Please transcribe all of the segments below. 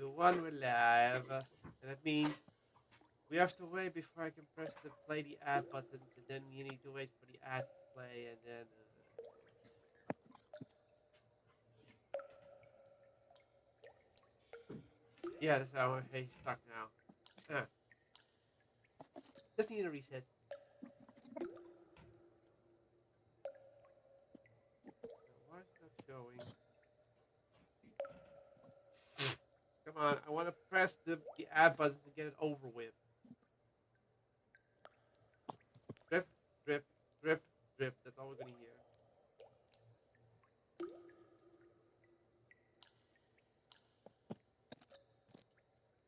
one, we're live. And that means we have to wait before I can press the play the ad buttons, and then you need to wait for the ads to play, and then. Yeah, that's how I'm stuck now. Just need a reset. Why is it not showing? Come on, I want to press the ad buttons and get it over with. Drip, drip, drip, drip. That's all we're gonna hear.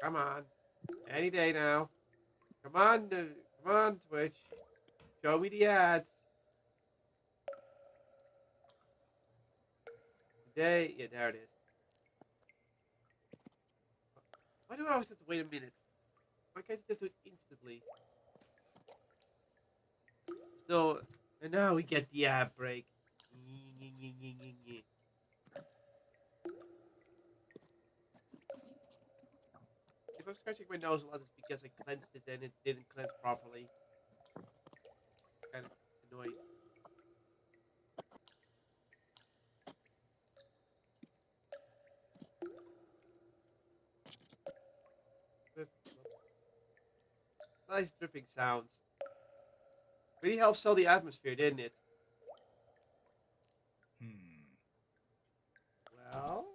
Come on, any day now. Come on, Twitch. Show me the ads. Today, yeah, there it is. Why do I always have to wait a minute? Why can't you just do it instantly? Still, and now we get the ad break. If I'm scratching my nose a lot, it's because I cleansed it and it didn't cleanse properly. Kind of annoying. Nice dripping sounds. Really helps sell the atmosphere, didn't it? Well,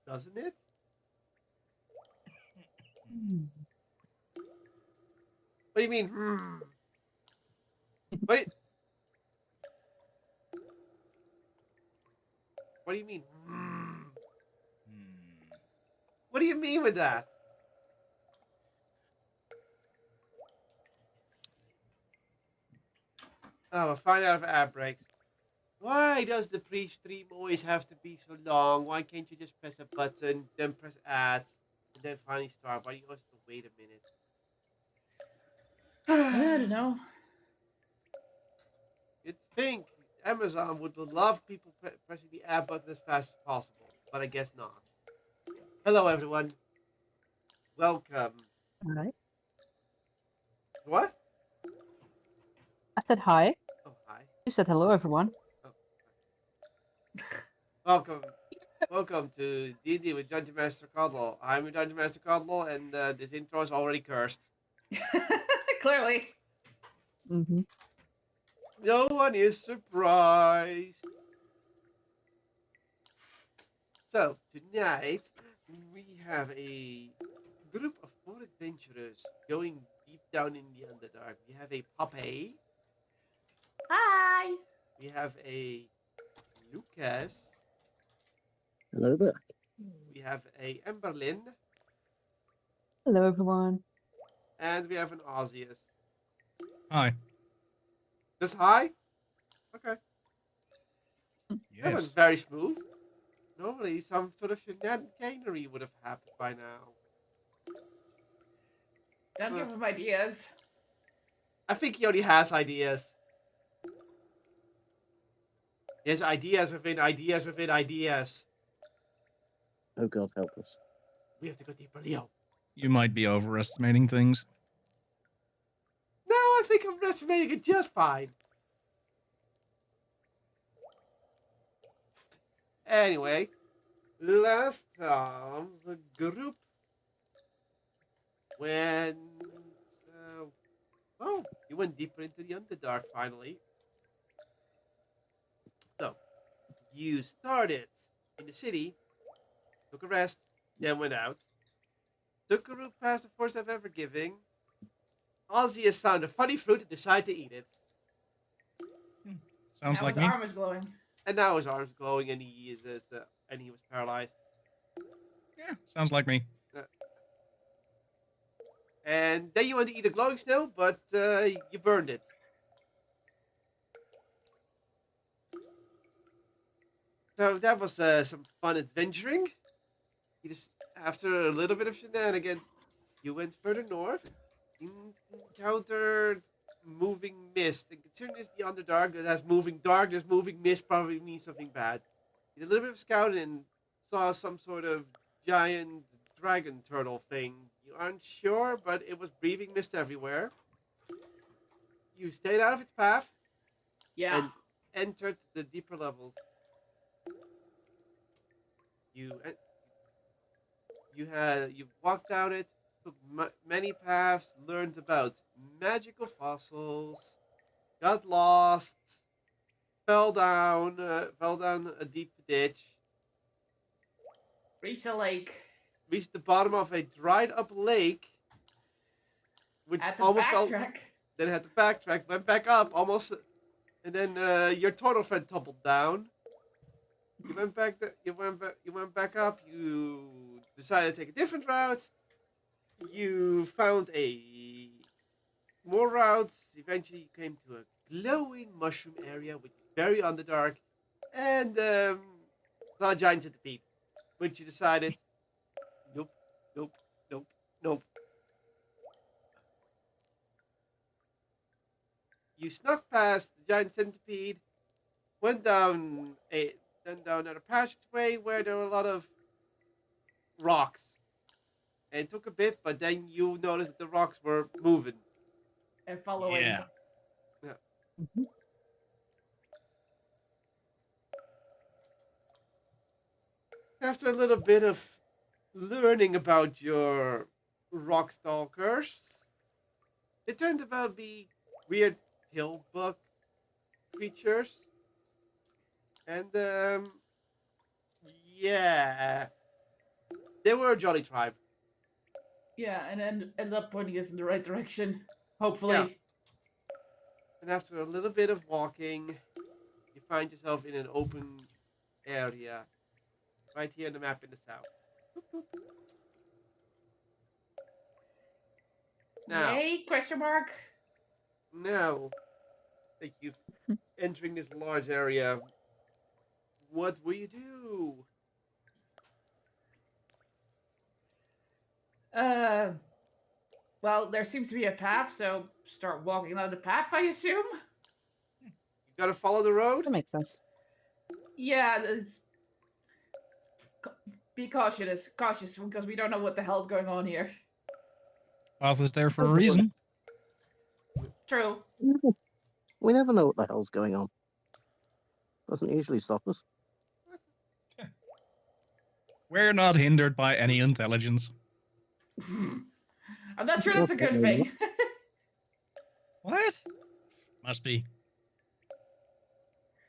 doesn't it? What do you mean? What? What do you mean? What do you mean with that? Oh, we'll find out if ad breaks. Why does the pre-stream always have to be so long? Why can't you just press a button, then press ads, and then finally start? Why do you always have to wait a minute? I don't know. You'd think Amazon would love people pressing the ad button as fast as possible, but I guess not. Hello, everyone. Welcome. Hi. What? I said hi. Oh, hi. You said hello, everyone. Oh, welcome. Welcome to DnD with Dungeon Master Kotlol. I'm Dungeon Master Kotlol, and this intro is already cursed. Clearly. Mm-hmm. No one is surprised. So, tonight, we have a group of 4 adventurers going deep down in the Underdark. We have a Poppy. Hi. We have a Lucas. Hello there. We have a Emberlyn. Hello, everyone. And we have an Osius. Hi. Just hi? Okay. That was Yes. very smooth. Normally, some sort of shenaniganery would have happened by now. Don't give him ideas. I think he already has ideas. He has ideas within ideas within ideas. Oh God, help us. We have to go deeper, Leo. You might be overestimating things. No, I think I'm estimating it just fine. Anyway, last time the group went. Oh, you went deeper into the Underdark finally. So, you started in the city, took a rest, then went out. Took a route past the forest of ever giving. Ozzy has found a funny fruit and decided to eat it. Sounds Now like his me. arm is glowing. And now his arm's glowing and he was paralyzed. Yeah, sounds like me. And then you want to eat a glowing snow, but you burned it. So that was some fun adventuring. After a little bit of shenanigans, you went further north, encountered moving mist. And considering it's the Underdark that has moving darkness, moving mist probably means something bad. You did a little bit of scouting and saw some sort of giant dragon turtle thing. You aren't sure, but it was breathing mist everywhere. You stayed out of its path Yeah. and entered the deeper levels. You you walked down it, took many paths, learned about magical fossils, got lost, fell down a deep ditch, Reach a lake. reached the bottom of a dried up lake, which Had to almost fell. backtrack. Then had to backtrack, went back up, almost, and then your turtle friend tumbled down. You went back. You went back up. You decided to take a different route. You found more routes. Eventually, you came to a glowing mushroom area, which is very underdark, and saw a giant centipede, which you decided, nope, nope, nope, nope. You snuck past the giant centipede, went down another passageway where there were a lot of rocks, and it took a bit, but then you noticed that the rocks were moving. And following. Yeah. Mhm. After a little bit of learning about your rock stalkers, it turned out to be weird pillbug creatures, and yeah, they were a jolly tribe. Yeah, and then ended up pointing us in the right direction. Hopefully. Yeah. And after a little bit of walking, you find yourself in an open area, right here on the map in the south. Boop, boop. Now, Yay? Question mark. now that you've entering this large area, what will you do? Uh. Well, there seems to be a path, so start walking down the path, I assume. You gotta follow the road? That makes sense. Yeah, be cautious, because we don't know what the hell's going on here. Path is there for a Oh, boy. reason. True. We never know what the hell's going on. Doesn't usually stop us. We're not hindered by any intelligence. I'm not sure that's a good thing. What? Must be.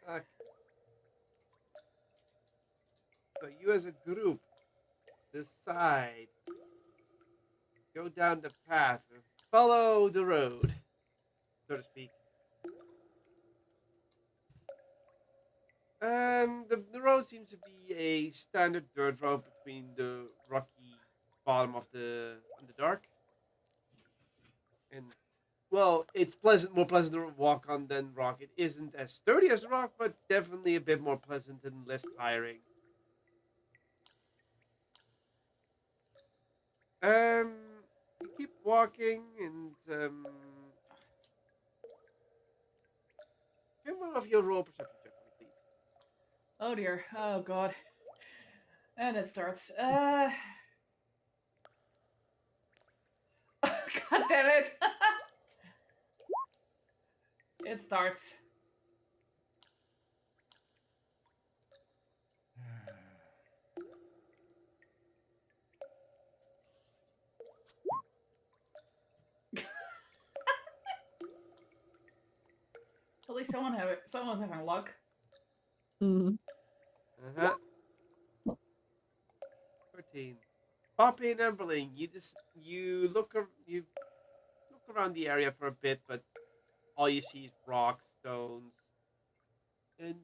Okay. So you as a group decide, go down the path, follow the road, so to speak. The road seems to be a standard dirt road between the rocky bottom of the dark, and well, it's more pleasant to walk on than rock. It isn't as sturdy as rock, but definitely a bit more pleasant and less tiring. Um, you keep walking, and give one of your roll perception check for me, please. Oh dear. Oh god. And it starts. God damn it. It starts. At least someone's having luck. Mhm. Uh huh. 13. Poppy and Emberling, you look around the area for a bit, but all you see is rocks, stones, and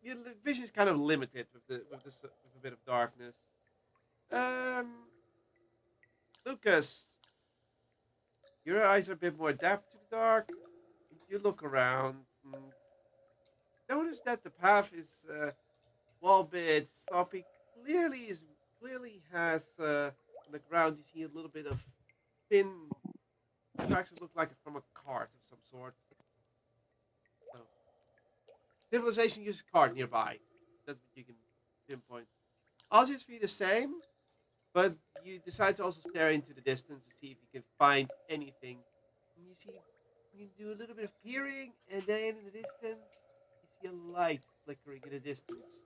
your vision is kind of limited with a bit of darkness. Um, Lucas, your eyes are a bit more adapted to the dark. You look around and notice that the path is well bit sloppy. Clearly has on the ground. You see a little bit of thin tracks that look like from a cart of some sort. Civilization uses cart nearby. That's what you can pinpoint. Ozzy's feet the same, but you decide to also stare into the distance to see if you can find anything. And you see, you can do a little bit of peering, and then in the distance, you see a light flickering in the distance.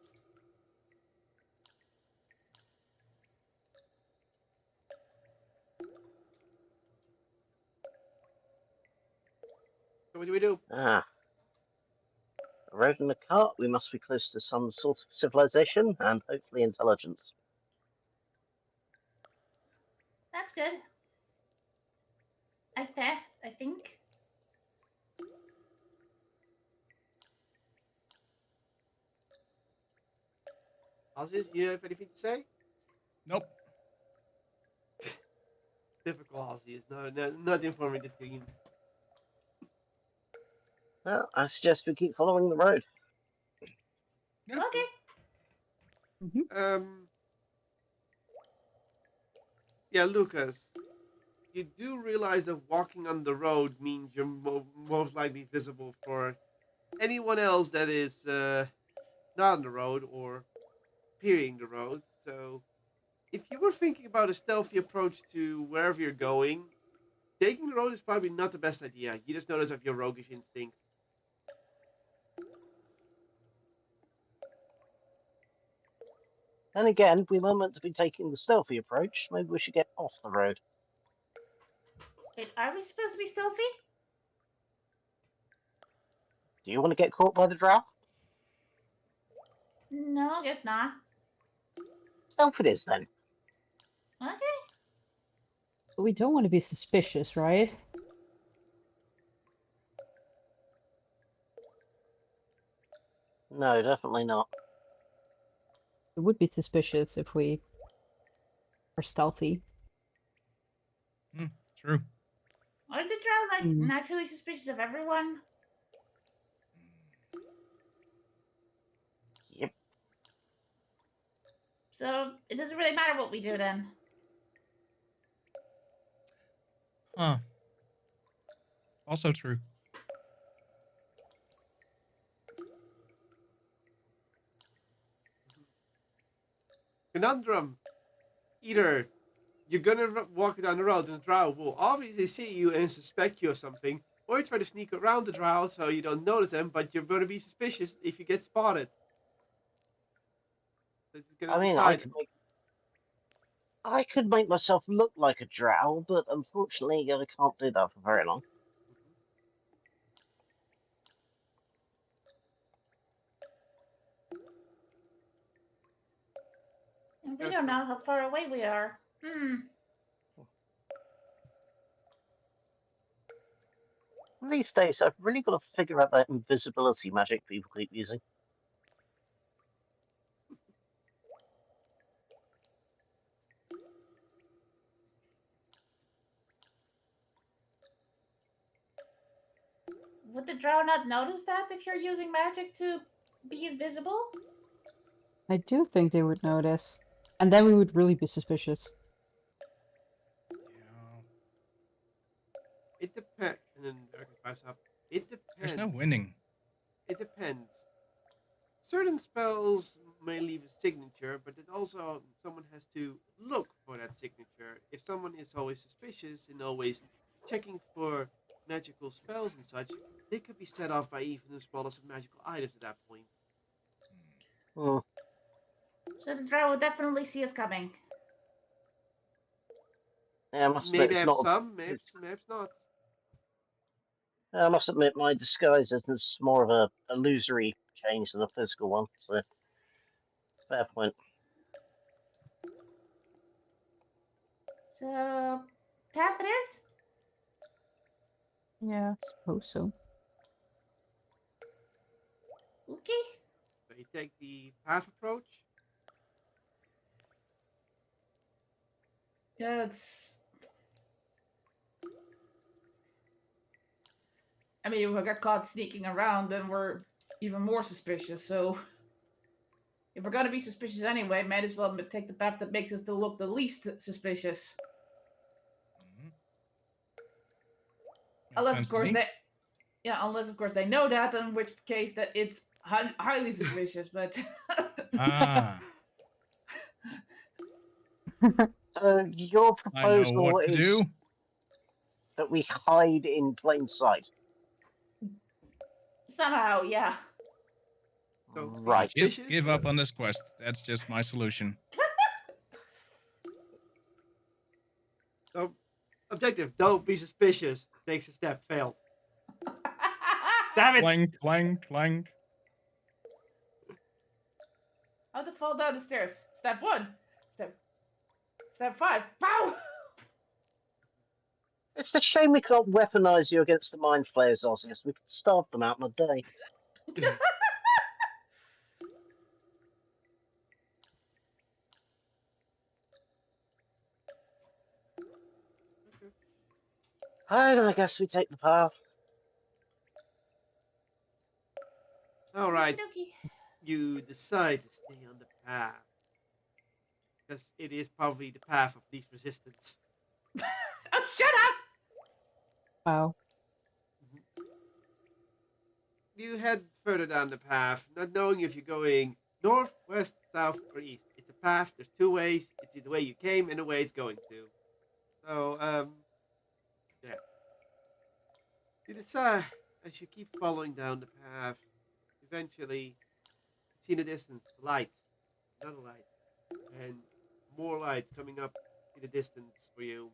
So what do we do? Ah. A road and a cart. We must be close to some sort of civilization and hopefully intelligence. That's good. I think. Ozzy, you have anything to say? Nope. Typical Ozzy is not informing the team. Well, I suggest we keep following the road. Yeah. Okay. Yeah, Lucas, you do realize that walking on the road means you're most likely visible for anyone else that is not on the road or peering the road. So, if you were thinking about a stealthy approach to wherever you're going, taking the road is probably not the best idea. You just notice of your roguish instinct. Then again, we were meant to be taking the stealthy approach. Maybe we should get off the road. Wait, are we supposed to be stealthy? Do you want to get caught by the drow? No, I guess not. Stealth it is then. Okay. But we don't want to be suspicious, right? No, definitely not. It would be suspicious if we are stealthy. True. Aren't the drow like Mm. naturally suspicious of everyone? Yep. So it doesn't really matter what we do then. Huh. Also true. Conundrum. Either you're gonna walk down the road and the drow will obviously see you and suspect you of something, or you try to sneak around the drow so you don't notice them, but you're gonna be suspicious if you get spotted. This is gonna I mean, decide. I could make myself look like a drow, but unfortunately, I can't do that for very long. And we don't know how far away we are. These days, I've really got to figure out that invisibility magic people keep using. Would the drow not notice that if you're using magic to be invisible? I do think they would notice. And then we would really be suspicious. Yeah. It depends. And then Eric pipes up. It depends. There's no winning. It depends. Certain spells may leave a signature, but it also someone has to look for that signature. If someone is always suspicious and always checking for magical spells and such, they could be set off by even the smallest of magical items at that point. Hmm. So the drow will definitely see us coming. Yeah, I must admit, Maybe it's have not. some, maybe not. I must admit, my disguise is more of a illusory change than a physical one. So, fair point. So, path it is? Yeah, I suppose so. Okay. So you take the path approach. Yeah, it's. I mean, if we got caught sneaking around, then we're even more suspicious. So, if we're gonna be suspicious anyway, might as well take the path that makes us to look the least suspicious. Mhm. Makes Unless, sense of to course, me. unless of course they know that, in which case that it's highly suspicious. But Ah. Your I know proposal what to is do. that we hide in plain sight. Somehow, yeah. Don't be Right. Just suspicious. give up on this quest. That's just my solution. So, objective, don't be suspicious. Takes a step, failed. Damn it! Clank, clank, clank. How to fall down the stairs? Step 1. Step 5. Pow! It's a shame we can't weaponize you against the mind flayers, Ozzy. We could starve them out in a day. I guess we take the path. Alright, Okey-dokey. you decide to stay on the path. Because it is probably the path of least resistance. Oh, shut up! Wow. You head further down the path, not knowing if you're going north, west, south, or east. It's a path, there's two ways. It's the way you came and the way it's going to. So, yeah. You decide, as you keep following down the path, eventually, you see in the distance a light, another light, and more light coming up in the distance for you.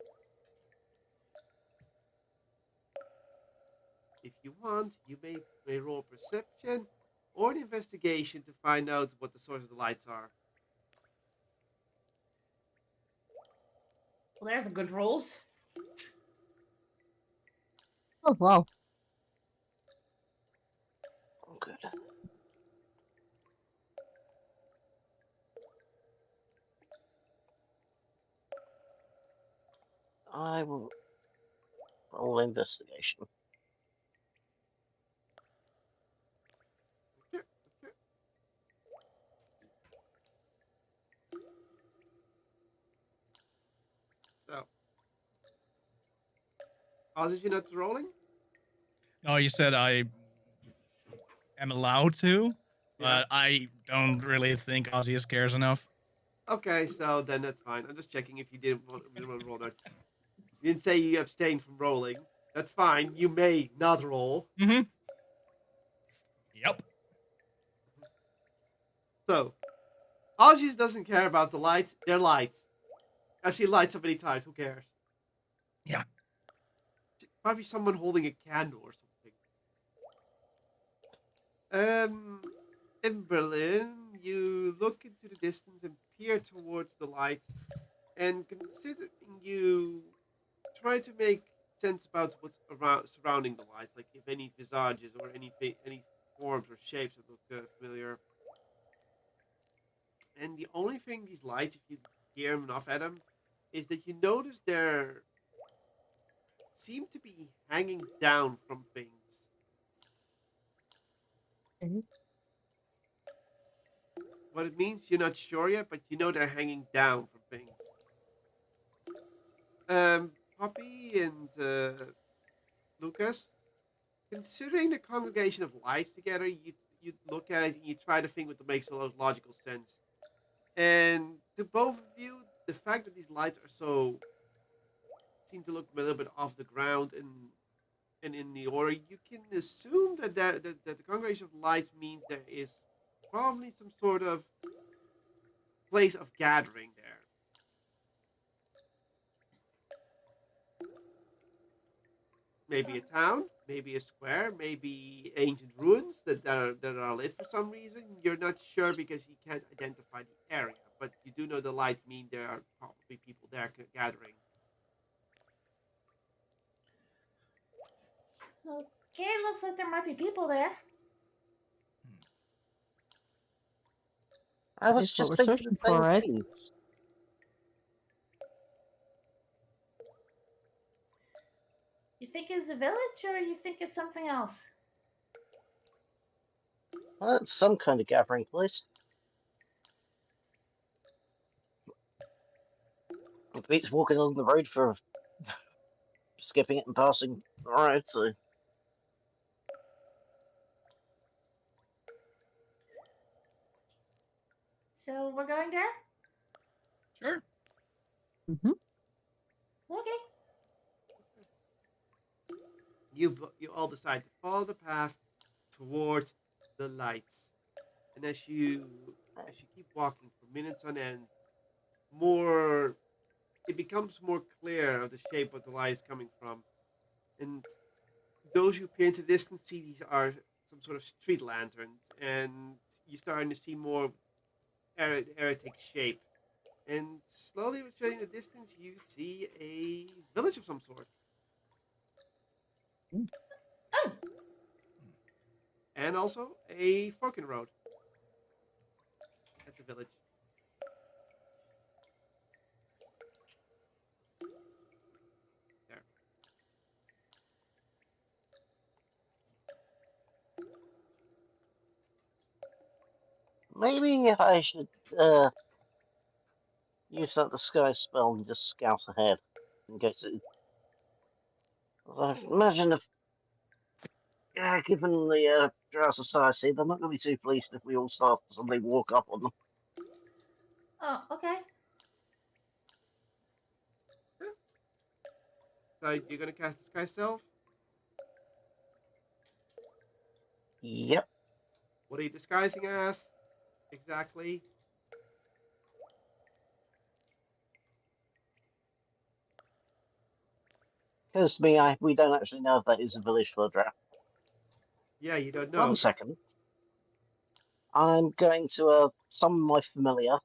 If you want, you may roll perception or an investigation to find out what the source of the lights are. Well, there's the good rolls. Oh wow. Oh, good. I will roll investigation. So, Oz, you not rolling? No, you said I am allowed to, Yeah. but I don't really think Ozzy cares enough. Okay, so then that's fine. I'm just checking if you didn't want to roll that. You didn't say you abstained from rolling. That's fine. You may not roll. Mm-hmm. Yep. So, Ozzy doesn't care about the lights. They're lights. I've seen lights so many times. Who cares? Yeah. Probably someone holding a candle or something. In Berlin, you look into the distance and peer towards the lights, and considering you try to make sense about what's around surrounding the lights, like if any visages or any forms or shapes that look familiar. And the only thing these lights, if you peer enough at them, is that you notice they're seem to be hanging down from things. Mhm. What it means, you're not sure yet, but you know they're hanging down from things. Poppy and Lucas, considering the congregation of lights together, you look at it and you try to think what makes the most logical sense. And to both of you, the fact that these lights are so seem to look a little bit off the ground and in the order, you can assume that the congregation of lights means there is probably some sort of place of gathering there. Maybe a town, maybe a square, maybe ancient ruins that are lit for some reason. You're not sure because you can't identify the area, but you do know the lights mean there are probably people there gathering. Okay, looks like there might be people there. I was That's what just we're thinking the searching for, same right? thing. You think it's a village or you think it's something else? Well, it's some kind of gathering place. It beats walking along the road for skipping it and passing. Alright, so So we're going there? Sure. Mm-hmm. Okay. You all decide to follow the path towards the lights, and as you keep walking for minutes on end, more it becomes more clear of the shape of the light is coming from, and those who peer into the distance see these are some sort of street lanterns, and you're starting to see more erratic shape. And slowly, in the distance, you see a village of some sort, Oh, and also a fork in the road at the village. There. Maybe I should use that disguise spell and just scout ahead in case it. I imagine if, given the Drow Society, they're not going to be too pleased if we all start suddenly walk up on them. oh, okay. Yeah. So you're gonna cast disguise self. Yep. What are you disguising as exactly? Because to me, we don't actually know if that is a village for a Drow. Yeah, you don't 1 know. second. I'm going to summon my familiar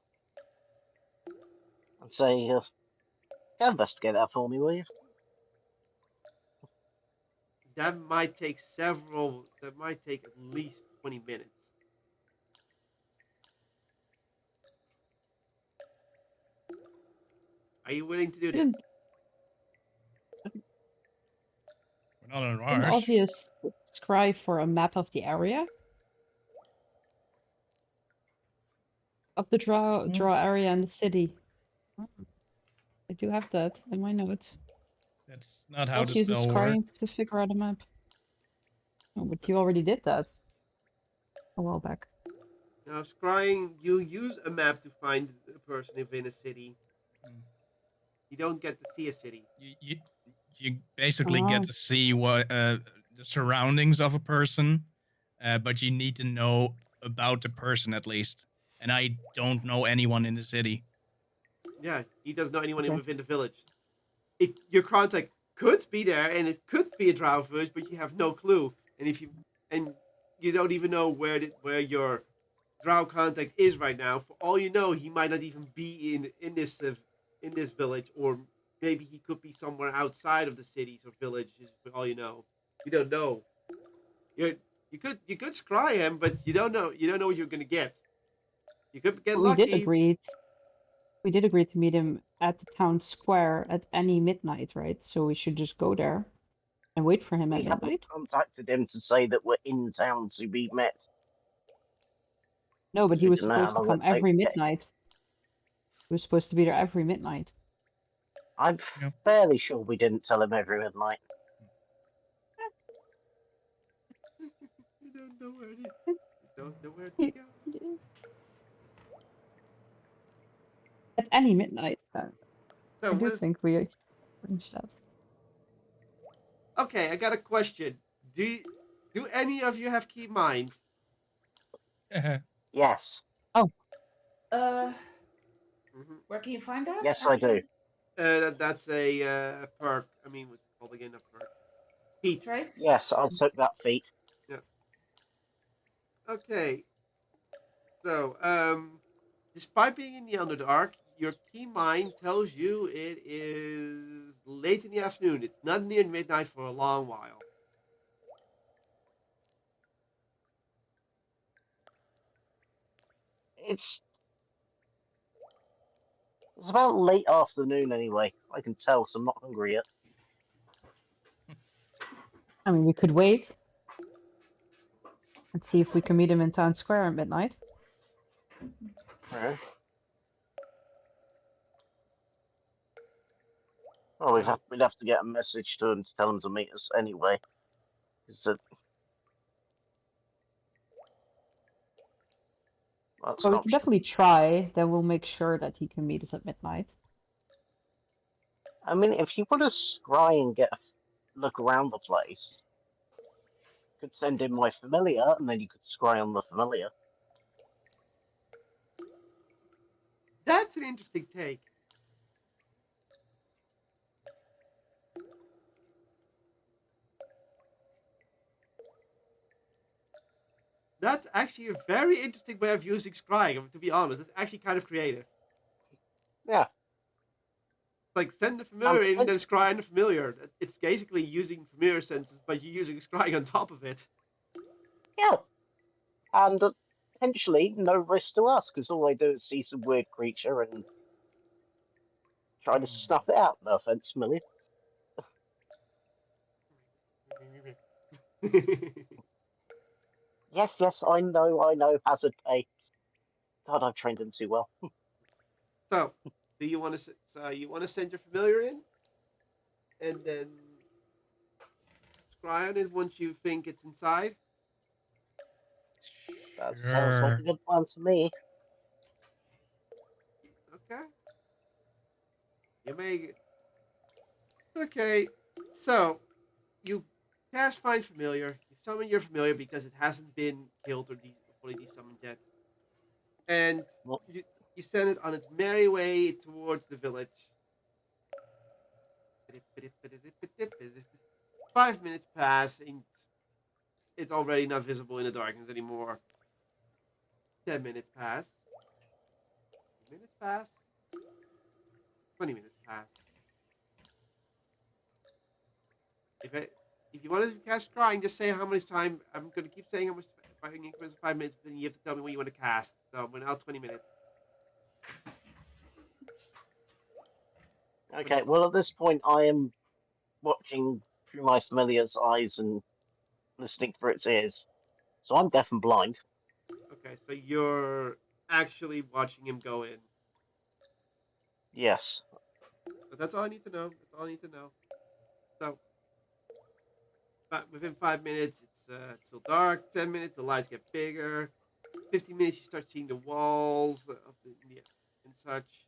and say, go investigate that for me, will you? That might take several. That might take at least 20 minutes. Are you willing to do this? Didn't We're not in a didn't rush. obvious scribe for a map of the area of the draw area in the city? I do have that in my notes. That's not how the Else uses spell works. scrying to figure out a map. Oh, but you already did that a while back. Now, scrying, you use a map to find a person within a city. Mm. You don't get to see a city. You basically get Oh. to see what the surroundings of a person, but you need to know about the person at least. And I don't know anyone in the city. Yeah, he doesn't know anyone Okay. within the village. Your contact could be there, and it could be a drow village, but you have no clue. And you don't even know where your drow contact is right now. For all you know, he might not even be in this village, or maybe he could be somewhere outside of the cities or villages. For all you don't know. You're, you could scry him, but you don't know. You don't know what you're gonna get. You could get But we did lucky. agree. We did agree to meet him at the town square at any midnight, right? So we should just go there and wait for him We at haven't midnight. contacted him to say that we're in town to be met. No, but Because he we was didn't know how supposed to long come it'd take every to get here. midnight. He was supposed to be there every midnight. I'm Yeah. fairly sure we didn't tell him every midnight. You don't know where to. You don't know where to He- go. At any midnight. So I do what is think we arranged that. okay? I got a question. Do any of you have key mind? Yes. Uh, Mm-hmm. where can you find that? Yes, I do. That's a perk. I mean, what's it called again? A perk. Feat. Right? Yes, I'll take that feat. Yeah. Okay. So, despite being in the Underdark, your key mind tells you it is late in the afternoon. It's not near midnight for a long while. It's about late afternoon anyway. I can tell, so I'm not hungry yet. I mean, we could wait and see if we can meet him in town square at midnight. Alright. Well, So, we'd have to get a message to him to tell him to meet us anyway. That's But an we can option. definitely try. Then we'll make sure that he can meet us at midnight. I mean, if you want to scry and get a look around the place, you could send in my familiar, and then you could scry on the familiar. That's an interesting take. That's actually a very interesting way of using scrying, to be honest. It's actually kind of creative. Yeah. Like, send the And familiar in and then scry on the familiar. It's basically using familiar senses, but you're using scrying on top of it. yeah. And potentially no risk to us, because all I do is see some weird creature and try to snuff it out. No offense, familiar. Yes, I know. Hazard pay. God, I've trained him too well. So, do you want to? So you want to send your familiar in, and then scry on it once you think it's inside. That sounds like a Sure. good plan to me. Okay. You may. Okay. So, you cast Find Familiar. You summon your familiar because it hasn't been killed or fully desummoned yet, and Well, you you send it on its merry way towards the village. 5 minutes pass, and it's already not visible in the darkness anymore. 10 minutes pass. 10 minutes pass. 20 minutes pass. If you want to cast scrying, just say how much time. I'm gonna keep saying how much in increments of 5 minutes, but then you have to tell me when you want to cast. So we're now 20 minutes. okay, well, at this point, I am watching through my familiar's eyes and listening for its ears. So I'm deaf and blind. Okay, so you're actually watching him go in. Yes. But that's all I need to know. That's all I need to know. So, but within 5 minutes, it's still dark. 10 minutes, the lights get bigger. 15 minutes, you start seeing the walls of and such.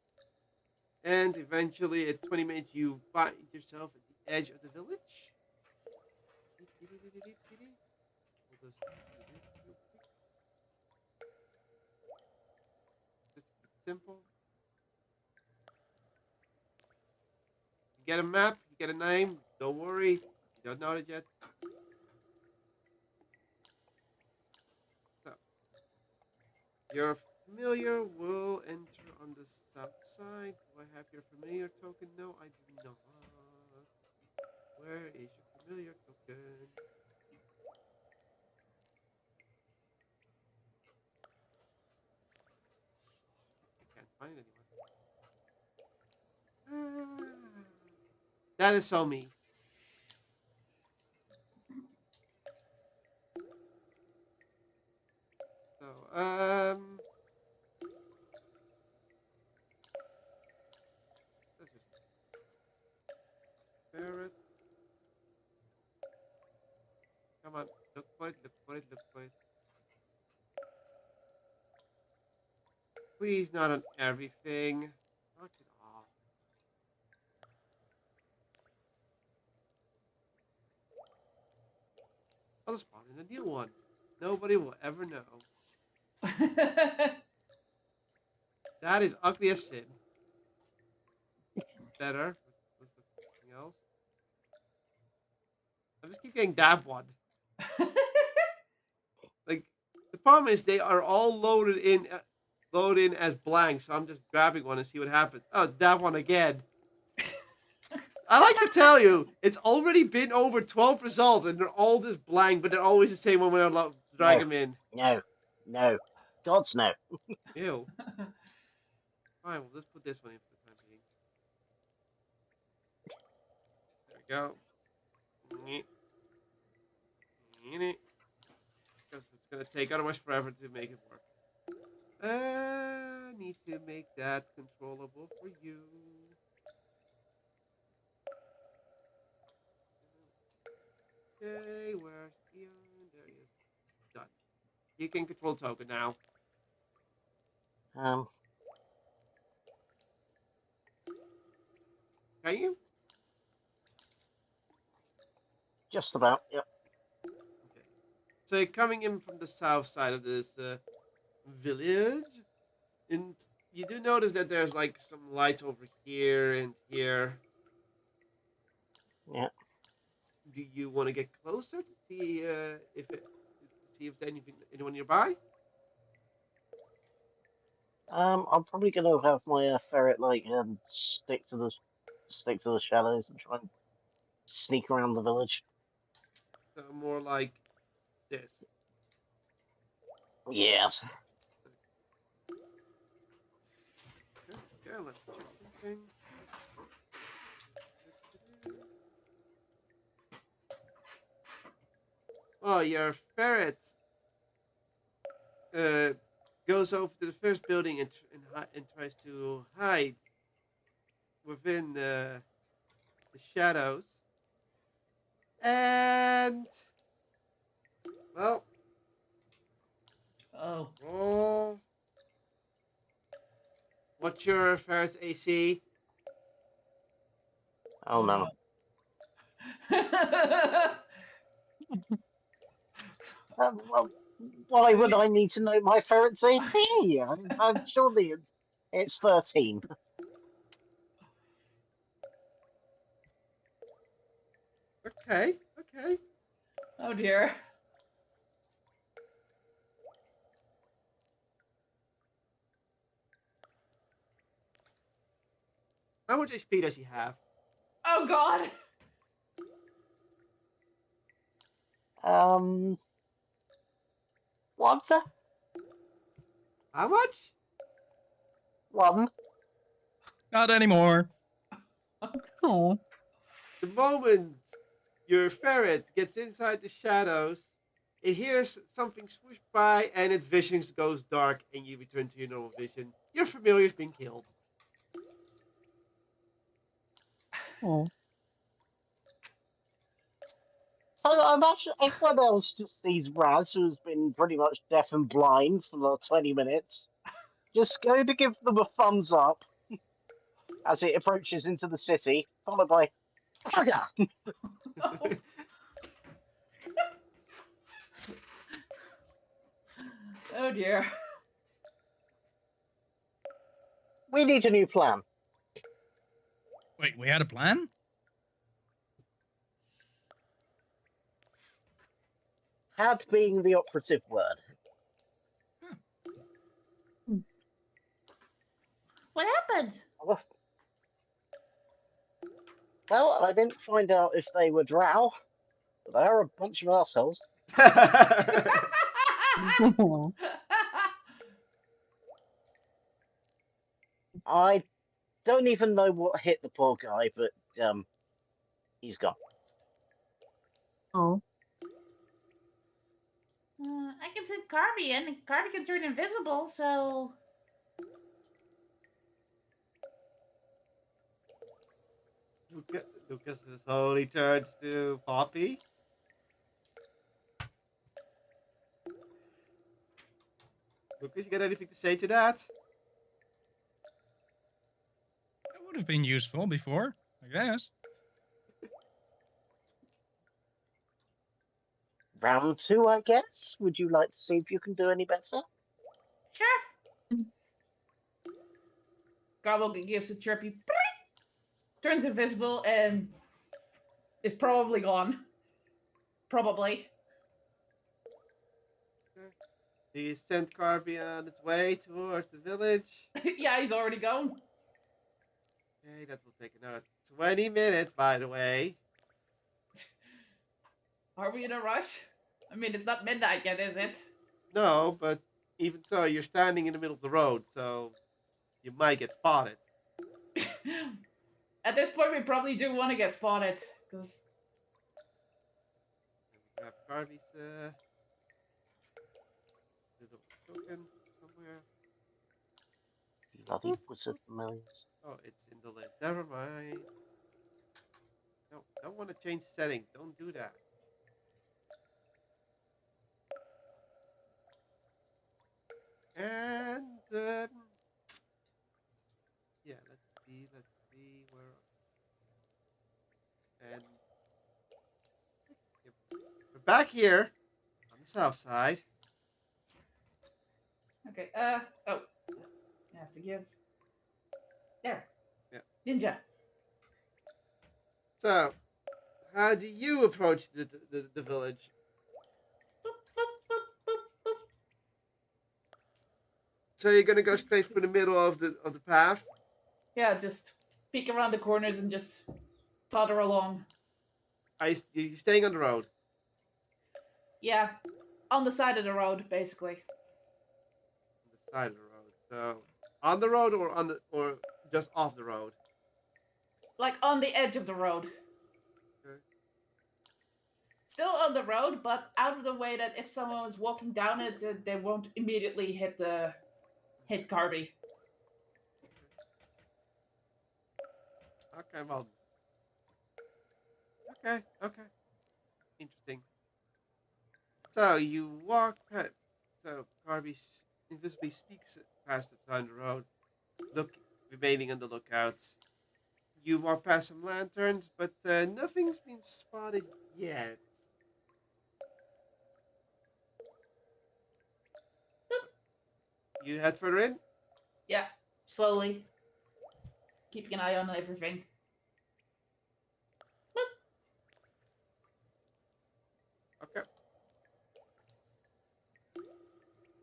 And eventually, at 20 minutes, you find yourself at the edge of the village. We'll just do this real quick. Just keep it simple. You get a map, you get a name. Don't worry, you don't know it yet. So, your familiar will enter on the south side. Do I have your familiar token? No, I do not. Where is your familiar token? I can't find anyone. That is so me. So, let's just compare it. Come on, look for it, look for it, look for it. Please, not on everything. Knock it off. I'll spawn in a new one. Nobody will ever know. That is ugly as sin. Better. Let's look for something else. I just keep getting that one. Like, the problem is they are all loaded in as blank, so I'm just grabbing one and see what happens. Oh, it's that one again. I like to tell you, it's already been over 12 results, and they're all just blank, but they're always the same one when I drag them in. No. God's no. Ew. Fine, well, let's put this one in for the time being. There we go. Because it's going to take otherwise forever to make it work. Need to make that controllable for you. Okay, where's Ian? There he is. Done. You can control token now. Um, Can you? Just about. Yep. Okay. So you're coming in from the south side of this village, and you do notice that there's like some lights over here and here. Yeah. Do you want to get closer to see if there's anyone nearby? I'm probably gonna have my ferret like stick to the shadows and try and sneak around the village. So more like this. Yes. Okay, let me check something. Oh, your ferret uh, goes over to the first building and tries to hide within the shadows. And well, Oh. roll. What's your ferret's AC? Oh no. Well, why would I need to know my ferret's AC? I'm surely it's 13. Okay, okay. Oh dear. How much HP does he have? Oh god. What? How much? One? Not anymore. Oh. The moment your ferret gets inside the shadows, it hears something swoosh by and its vision goes dark and you return to your normal vision. Your familiar's been killed. Oh. So I imagine everyone else just sees Raz, who's been pretty much deaf and blind for like 20 minutes, just going to give them a thumbs up as it approaches into the city, followed by Bugger! Oh dear. We need a new plan. Wait, we had a plan? Had being the operative word. What happened? Well, I didn't find out if they were drow, but they are a bunch of assholes. I don't even know what hit the poor guy, but he's gone. Oh. I can send Carby in, and Carby can turn invisible, so. Lucas slowly turns to Poppy. Lucas, you got anything to say to that? That would have been useful before, I guess. Round two, I guess. Would you like to see if you can do any better? Sure. Garble gives a chirpy, "Beep," turns invisible, and is probably gone. Probably. Do you send Carby on its way towards the village? Yeah, he's already gone. Okay, that will take another 20 minutes, by the way. Are we in a rush? I mean, it's not midnight yet, is it? No, but even so, you're standing in the middle of the road, so you might get spotted. At this point, we probably do want to get spotted, because Let me grab Carby's little token somewhere. Bloody Oop. wizard familiars. Oh, it's in the list. Never mind. No, don't want to change setting. Don't do that. And yeah, let's see where. And back here on the south side. Okay. Oh, I have to give. There. Yeah. Ninja. So, how do you approach the village? So you're gonna go straight through the middle of the path. Yeah, just peek around the corners and just totter along. You're staying on the road. Yeah, on the side of the road, basically. On the side of the road. So on the road or just off the road. Like on the edge of the road. Okay. Still on the road, but out of the way that if someone was walking down it, they won't immediately hit Carby. Okay, well. Okay. Interesting. So you walk past. So Carby invisibly sneaks past the side of the road, remaining on the lookouts. You walk past some lanterns, but nothing's been spotted yet. You head further in? Yeah, slowly. Keeping an eye on everything. Okay.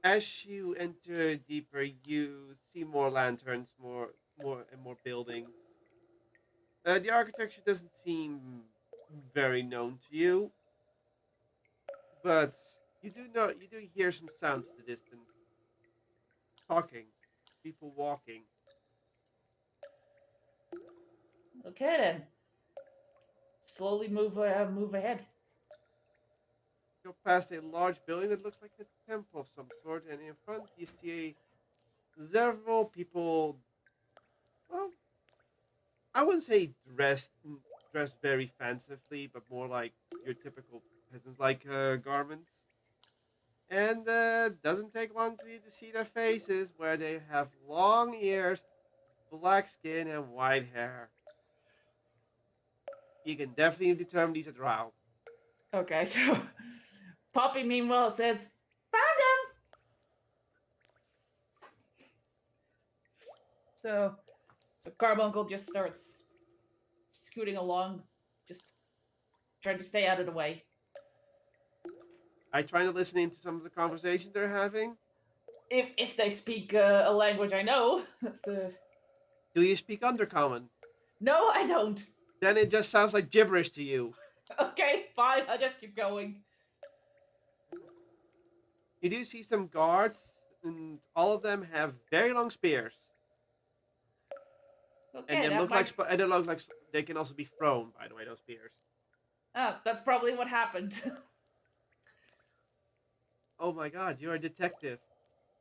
As you enter deeper, you see more lanterns, more and more buildings. The architecture doesn't seem very known to you, but you do hear some sounds in the distance. Talking, people walking. Okay then. Slowly move ahead. Go past a large building that looks like a temple of some sort, and in front you see several people. Well, I wouldn't say dressed very fancifully, but more like your typical peasant-like garments. And doesn't take long for you to see their faces, where they have long ears, black skin, and white hair. You can definitely determine these are drow. Okay, so Poppy meanwhile says, "Found him." So Carbuncle just starts scooting along, just trying to stay out of the way. I try to listen into some of the conversations they're having. If they speak a language I know, that's the. Do you speak Undercommon? No, I don't. Then it just sounds like gibberish to you. Okay, fine. I'll just keep going. You do see some guards, and all of them have very long spears. Okay, And that it looks like they can also be thrown. By the way, those spears. that's probably what happened. Oh my God, you're a detective.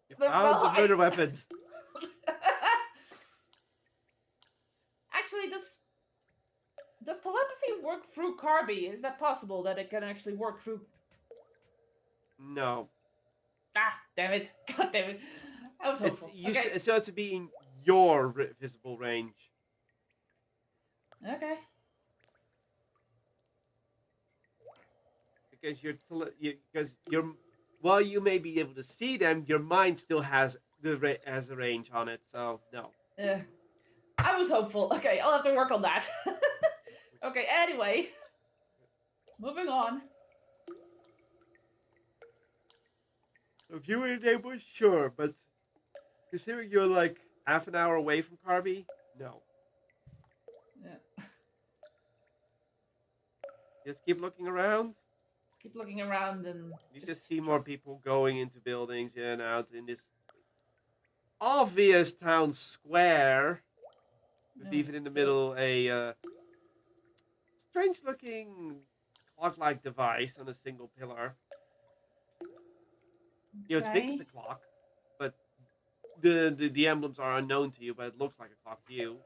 You Well, found the murder weapon. Actually, does telepathy work through Carby? Is that possible that it can actually work through? No, Ah, damn it! God damn it! I was it's hopeful. used Okay. to, it's supposed to be in your visible range. Okay. Because while you may be able to see them, your mind still has a range on it. So no. I was hopeful. Okay, I'll have to work on that. Okay. Anyway, moving on. If you were in ambush, sure, but considering you're like half an hour away from Carby, no. Yeah. Just keep looking around. Just keep looking around and You just see more people going into buildings in and out in this obvious town square. With even in the middle a strange-looking clock-like device on a single pillar. You know, think it's a clock, but the emblems are unknown to you, but it looks like a clock to you.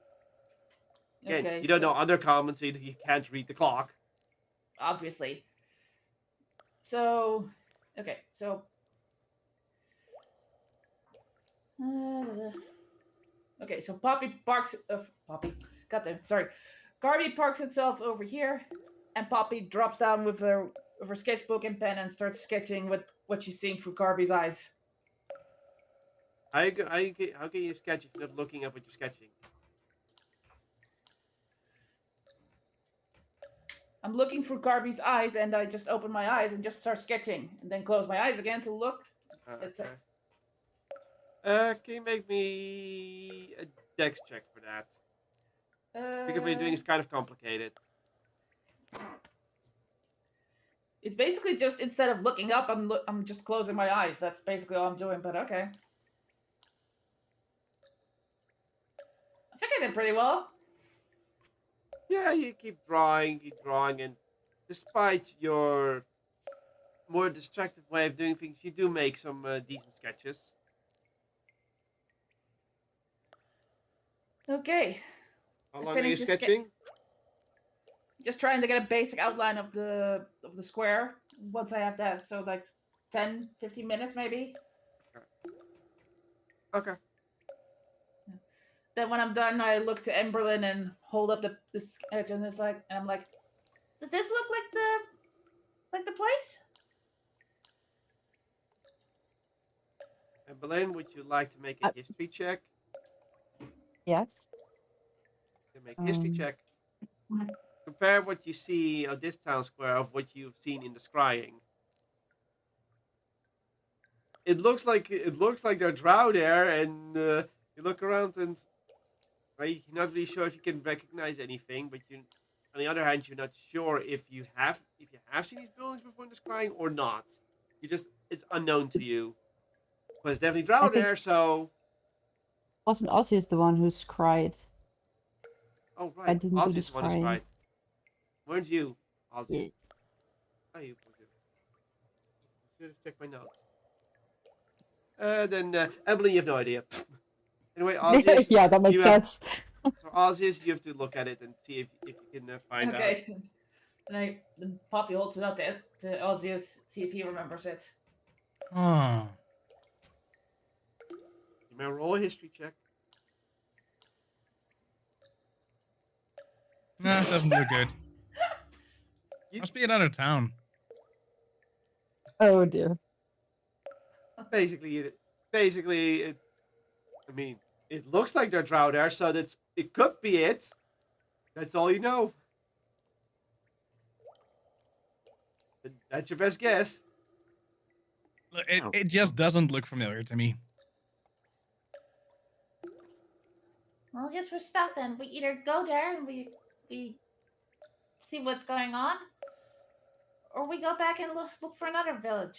Again, Okay, you don't know Undercommon, so you can't read the clock. Obviously. So, okay, so. Okay, so Poppy parks. Poppy, goddamn, sorry. Garby parks itself over here, and Poppy drops down with her with her sketchbook and pen and starts sketching with what she's seeing through Garby's eyes. How can you sketch if you're not looking at what you're sketching? I'm looking through Garby's eyes, and I just open my eyes and just start sketching, and then close my eyes again to look. It's Okay. Can you make me a dex check for that? Because what you're doing is kind of complicated. It's basically just instead of looking up, I'm just closing my eyes. That's basically all I'm doing. But okay, I think I did pretty well. Yeah, you keep drawing, and despite your more distracted way of doing things, you do make some decent sketches. Okay, How I long are you finished the sketching? just trying to get a basic outline of the square. Once I have that, so like 10, 15 minutes maybe. Okay. Then when I'm done, I look to Emberlyn and hold up the sketch, and I'm like, does this look like the place? And Belen, would you like to make a history check? Yes. You can make a history check. Compare what you see on this town square of what you've seen in the scrying. It looks like they're drow there, and you look around and right, you're not really sure if you can recognize anything. But you, on the other hand, you're not sure if you have seen these buildings before in the scrying or not. It's unknown to you. But it's definitely drow I think there, so wasn't Ozzy the one who cried? oh I right, didn't do Ozzy the is the one who's scrying. right. Weren't you, Ozzy? Yeah. Oh, you were good. I should have checked my notes. Then Emily, you have no idea. Anyway, Ozzy, Yeah, that makes you have sense. so Ozzy, you have to look at it and see if you can find out. Okay. And then Poppy holds it up to Ozzius, see if he remembers it. Oh. You may roll a history check. Nah, it doesn't look good. You, Must be another town. Oh dear. basically, I mean, it looks like they're drow there, so it could be it. That's all you know. That's your best guess. Look, it just doesn't look familiar to me. Well, I guess we're stuck then. We either go there and we see what's going on, or we go back and look for another village.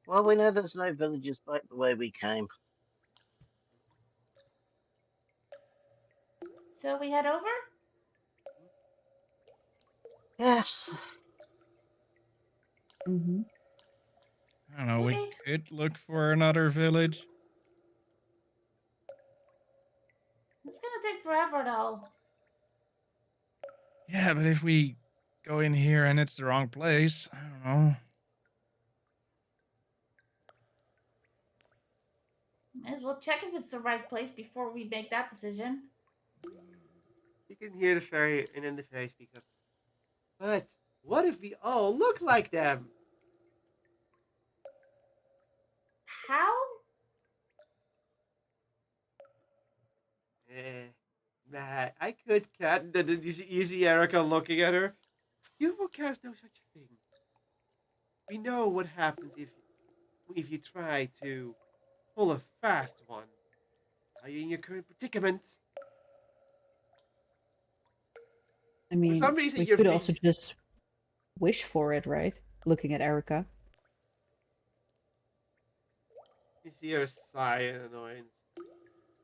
Well, we know there's no villages back the way we came. So we head over? Yes. Mm-hmm. I don't know, we Okay. could look for another village. It's gonna take forever though. Yeah, but if we go in here and it's the wrong place, I don't know. May as well check if it's the right place before we make that decision. You can hear the fairy, and then the fairy speaks up. But what if we all look like them? How? Nah, I could cat. Then you see Erica looking at her. You will cast no such thing. We know what happens if you try to pull a fast one. Are you in your current predicament? I For mean, some reason, we you're could free. also just wish for it, right? Looking at Erica. You see her sigh in annoyance.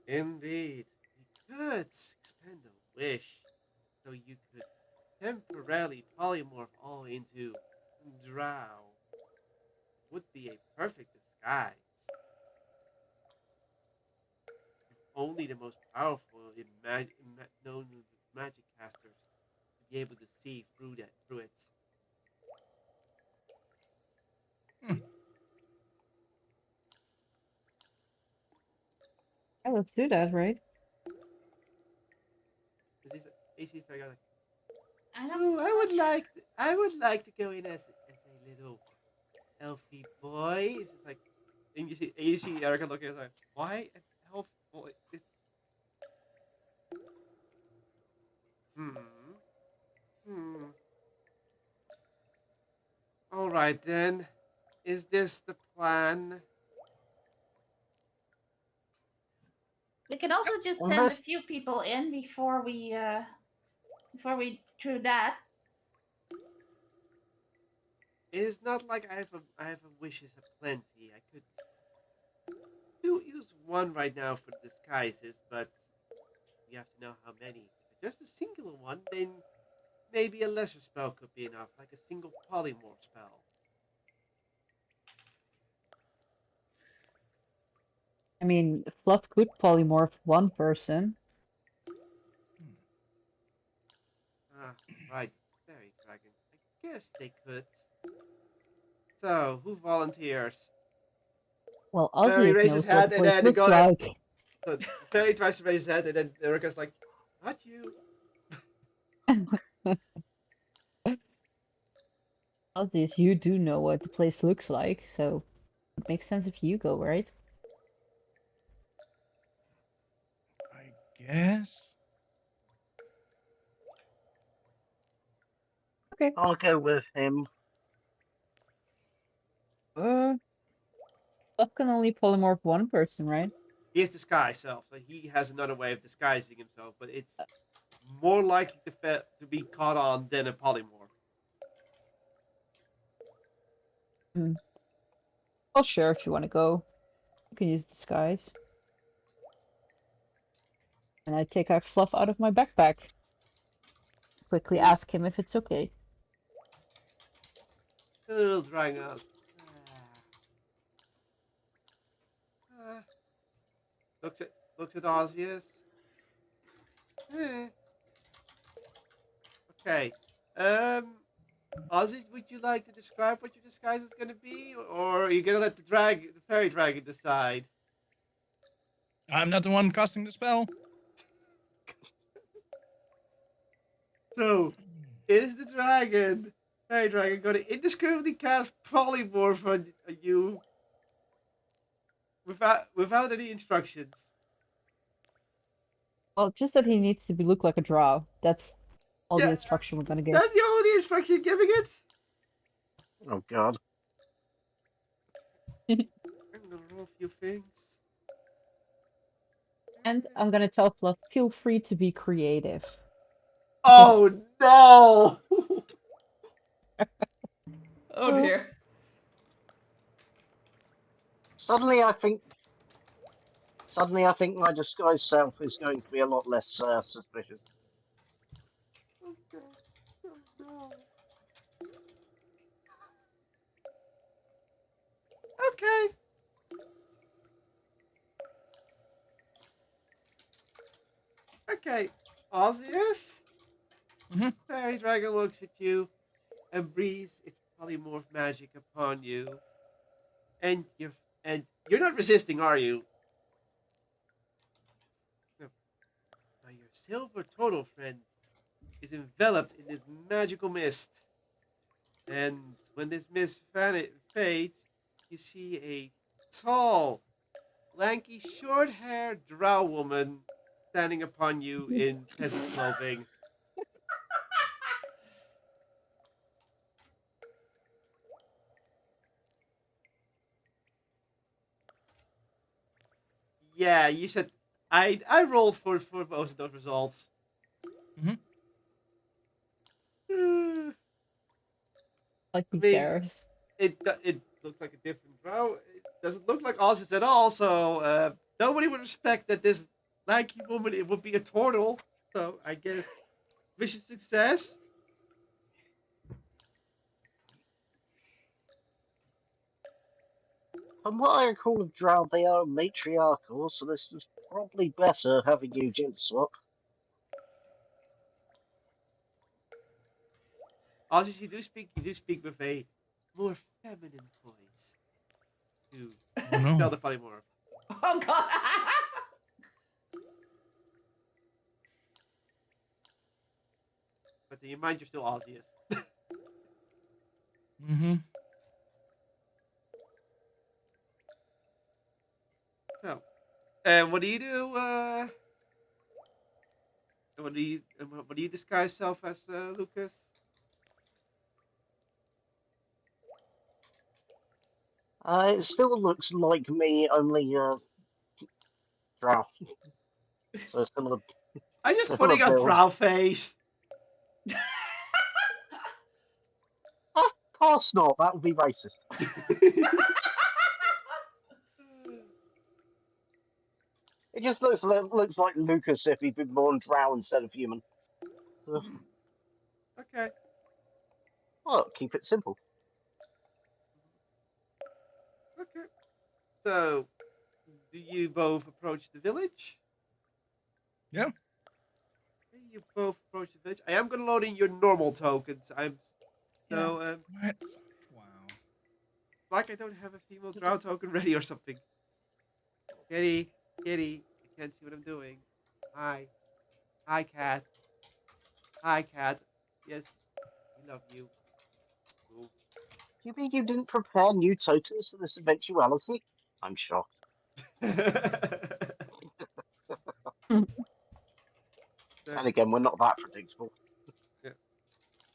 Indeed, we could expend a wish so you could temporarily polymorph all into drow. Would be a perfect disguise. If only the most powerful known magic casters to be able to see through it. let's do that, right? This is AC figure like, I don't. ooh, I would like to go in as a little elfy boy. It's just like, and you see Erica looking at like, why an elf boy? Hmm. Hmm. All right then. Is this the plan? We can also just send a Unless few people in before we do that. It is not like I have a wishes aplenty. I could do use one right now for disguises, but you have to know how many. If it's just a singular one, then maybe a lesser spell could be enough, like a single polymorph spell. I mean, Fluff could polymorph one person. Ah, right, fairy dragon. I guess they could. So, who volunteers? Well, Fairy Ozzy raises knows what the hand, and place then the looks guy. like. So the fairy tries to raise his hand, and then Erica's like, "Not you." Ozzy, you do know what the place looks like, so it makes sense if you go, right? I guess. Okay. I'll go with him. Fluff can only polymorph one person, right? He has disguise self, so he has another way of disguising himself, but it's more likely to be caught on than a polymorph. Hmm. Well, sure, if you want to go. You can use disguise. And I take out Fluff out of my backpack. Quickly Yes. ask him if it's okay. A little drying out. Ah. Looks at Osseous. Eh. Okay. Ozzy, would you like to describe what your disguise is going to be, or are you going to let the fairy dragon decide? I'm not the one casting the spell. So, is the fairy dragon, going to indiscriminately cast polymorph on you without any instructions? Well, just that he needs to look like a drow. That's all the Yeah, instruction we're gonna give. that's the only instruction you're giving it. Oh God. I'm gonna roll a few things. And I'm gonna tell Fluff, feel free to be creative. Oh no! Oh dear. Suddenly, I think my disguised self is going to be a lot less suspicious. Okay. Oh no. Okay. Okay. Osseous? Mhm. Fairy dragon looks at you and breathes its polymorph magic upon you. And you're not resisting, are you? No. Now your silver turtle friend is enveloped in this magical mist. And when this mist fades, you see a tall, lanky, short-haired drow woman standing upon you in peasant clothing. Yeah, you said I rolled for most of those results. Mhm. I Like he mean, cares. it looks like a different drow. It doesn't look like Oz's at all. So nobody would expect that this lanky woman it would be a turtle. So I guess wish you success. From what I recall of Drow, they are matriarchal, so this was probably better having you gent swap. Ozzy, you do speak with a more feminine voice to Oh no. tell the polymorph. Oh god. But in your mind, you're still Osseous. Mm-hmm. So, and what do you do? What do you disguise yourself as, Lucas? It still looks like me, only drow. So I'm just similar putting on build. drow face. Ah, course not. That would be racist. It just looks like Lucas if he'd been born drow instead of human. Ugh. Okay. Well, keep it simple. Okay. So, do you both approach the village? Yeah. Okay, you both approach the village. I am gonna load in your normal tokens. So What? Wow. like I don't have a female drow token ready or something. Kitty, kitty, I can't see what I'm doing. Hi, hi, cat. Hi, cat. Yes, we love you. Ooh. You mean you didn't prepare new tokens for this eventuality? I'm shocked. So, And again, we're not that predictable. yeah.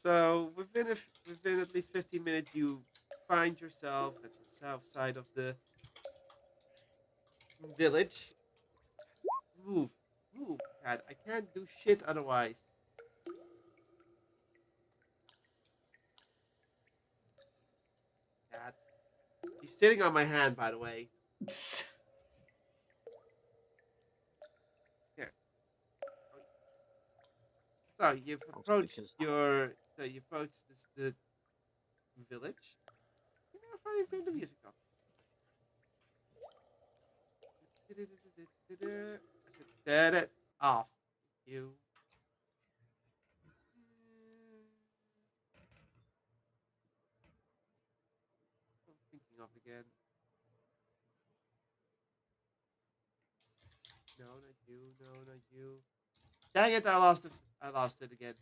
So within at least 15 minutes, you find yourself at the south side of the village. Move, move, cat. I can't do shit otherwise. Cat. She's sitting on my hand, by the way. Here. So you've That's approached because your. So you approached the village. You never finally turned the music off. I said, "Turn it off." You. I'm thinking of again. No, not you. No, not you. Dang it! I lost it. I lost it again.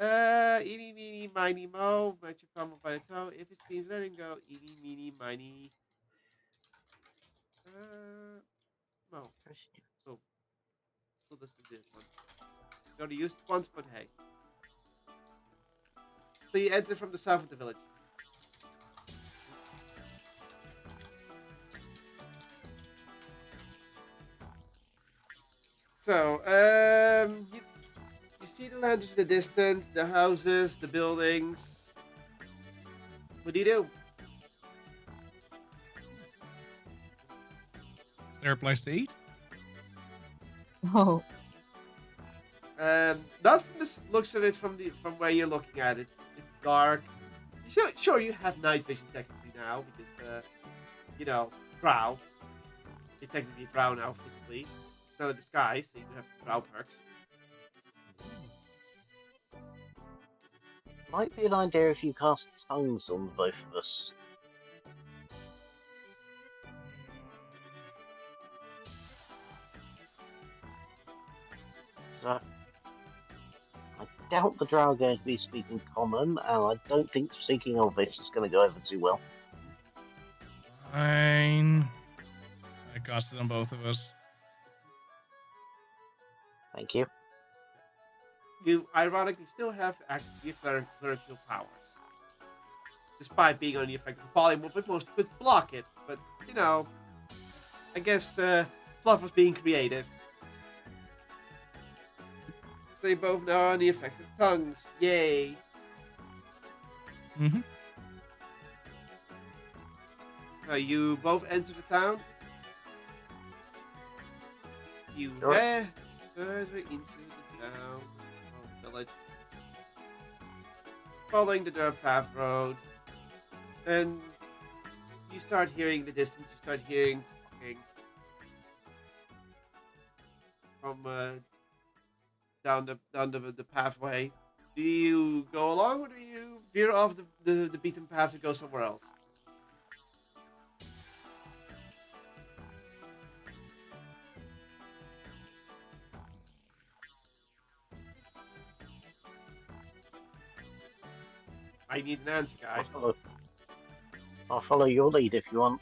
Eeny, meeny, miny, mo. Met your problem by the toe. If it seems, let him go. Eeny, meeny, miny. Mo. So, we'll just do this one. Gotta use it once, but hey. So you enter from the south of the village. So, you see the lanterns in the distance, the houses, the buildings. What do you do? Is there a place to eat? Oh, Not from the looks of it from where you're looking at it. It's dark. Sure, you have night vision technically now because you know, drow. You're technically drow now physically. It's not a disguise, so you do have drow perks. might be an idea if you cast tongues on both of us. So, I doubt the drow are going to be speaking common, and I don't think speaking Elvish is going to go over too well. Fine. I cast it on both of us. Thank you. You ironically still have access to your clerical powers. Despite being only effective polymorph, but most could block it. But, you know, I guess Fluff was being creative. They both know on the effects of tongues. Yay. Mm-hmm. So you both enter the town. You Sure. head further into the town or village. Following the dirt path road. And you start hearing the distance, you start hearing talking from down the pathway. Do you go along or do you veer off the beaten path to go somewhere else? I need an answer, I'll guys. follow your lead if you want.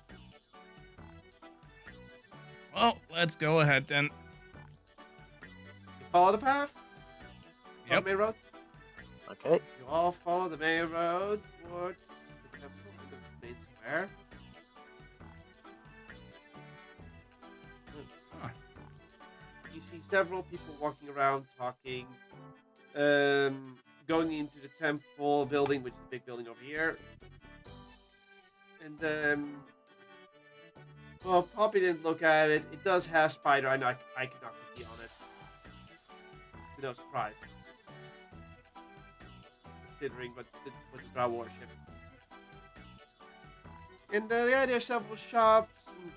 Well, let's go ahead then. You follow the path? Follow Yep. the main road? Okay. You all follow the main road towards the temple in the main square. Huh. You see several people walking around, talking, going into the temple building, which is a big building over here. And well, Poppy didn't look at it. It does have spider. I know I cannot be on it. To no surprise, considering what the Drow worship. And yeah, there's several shops. And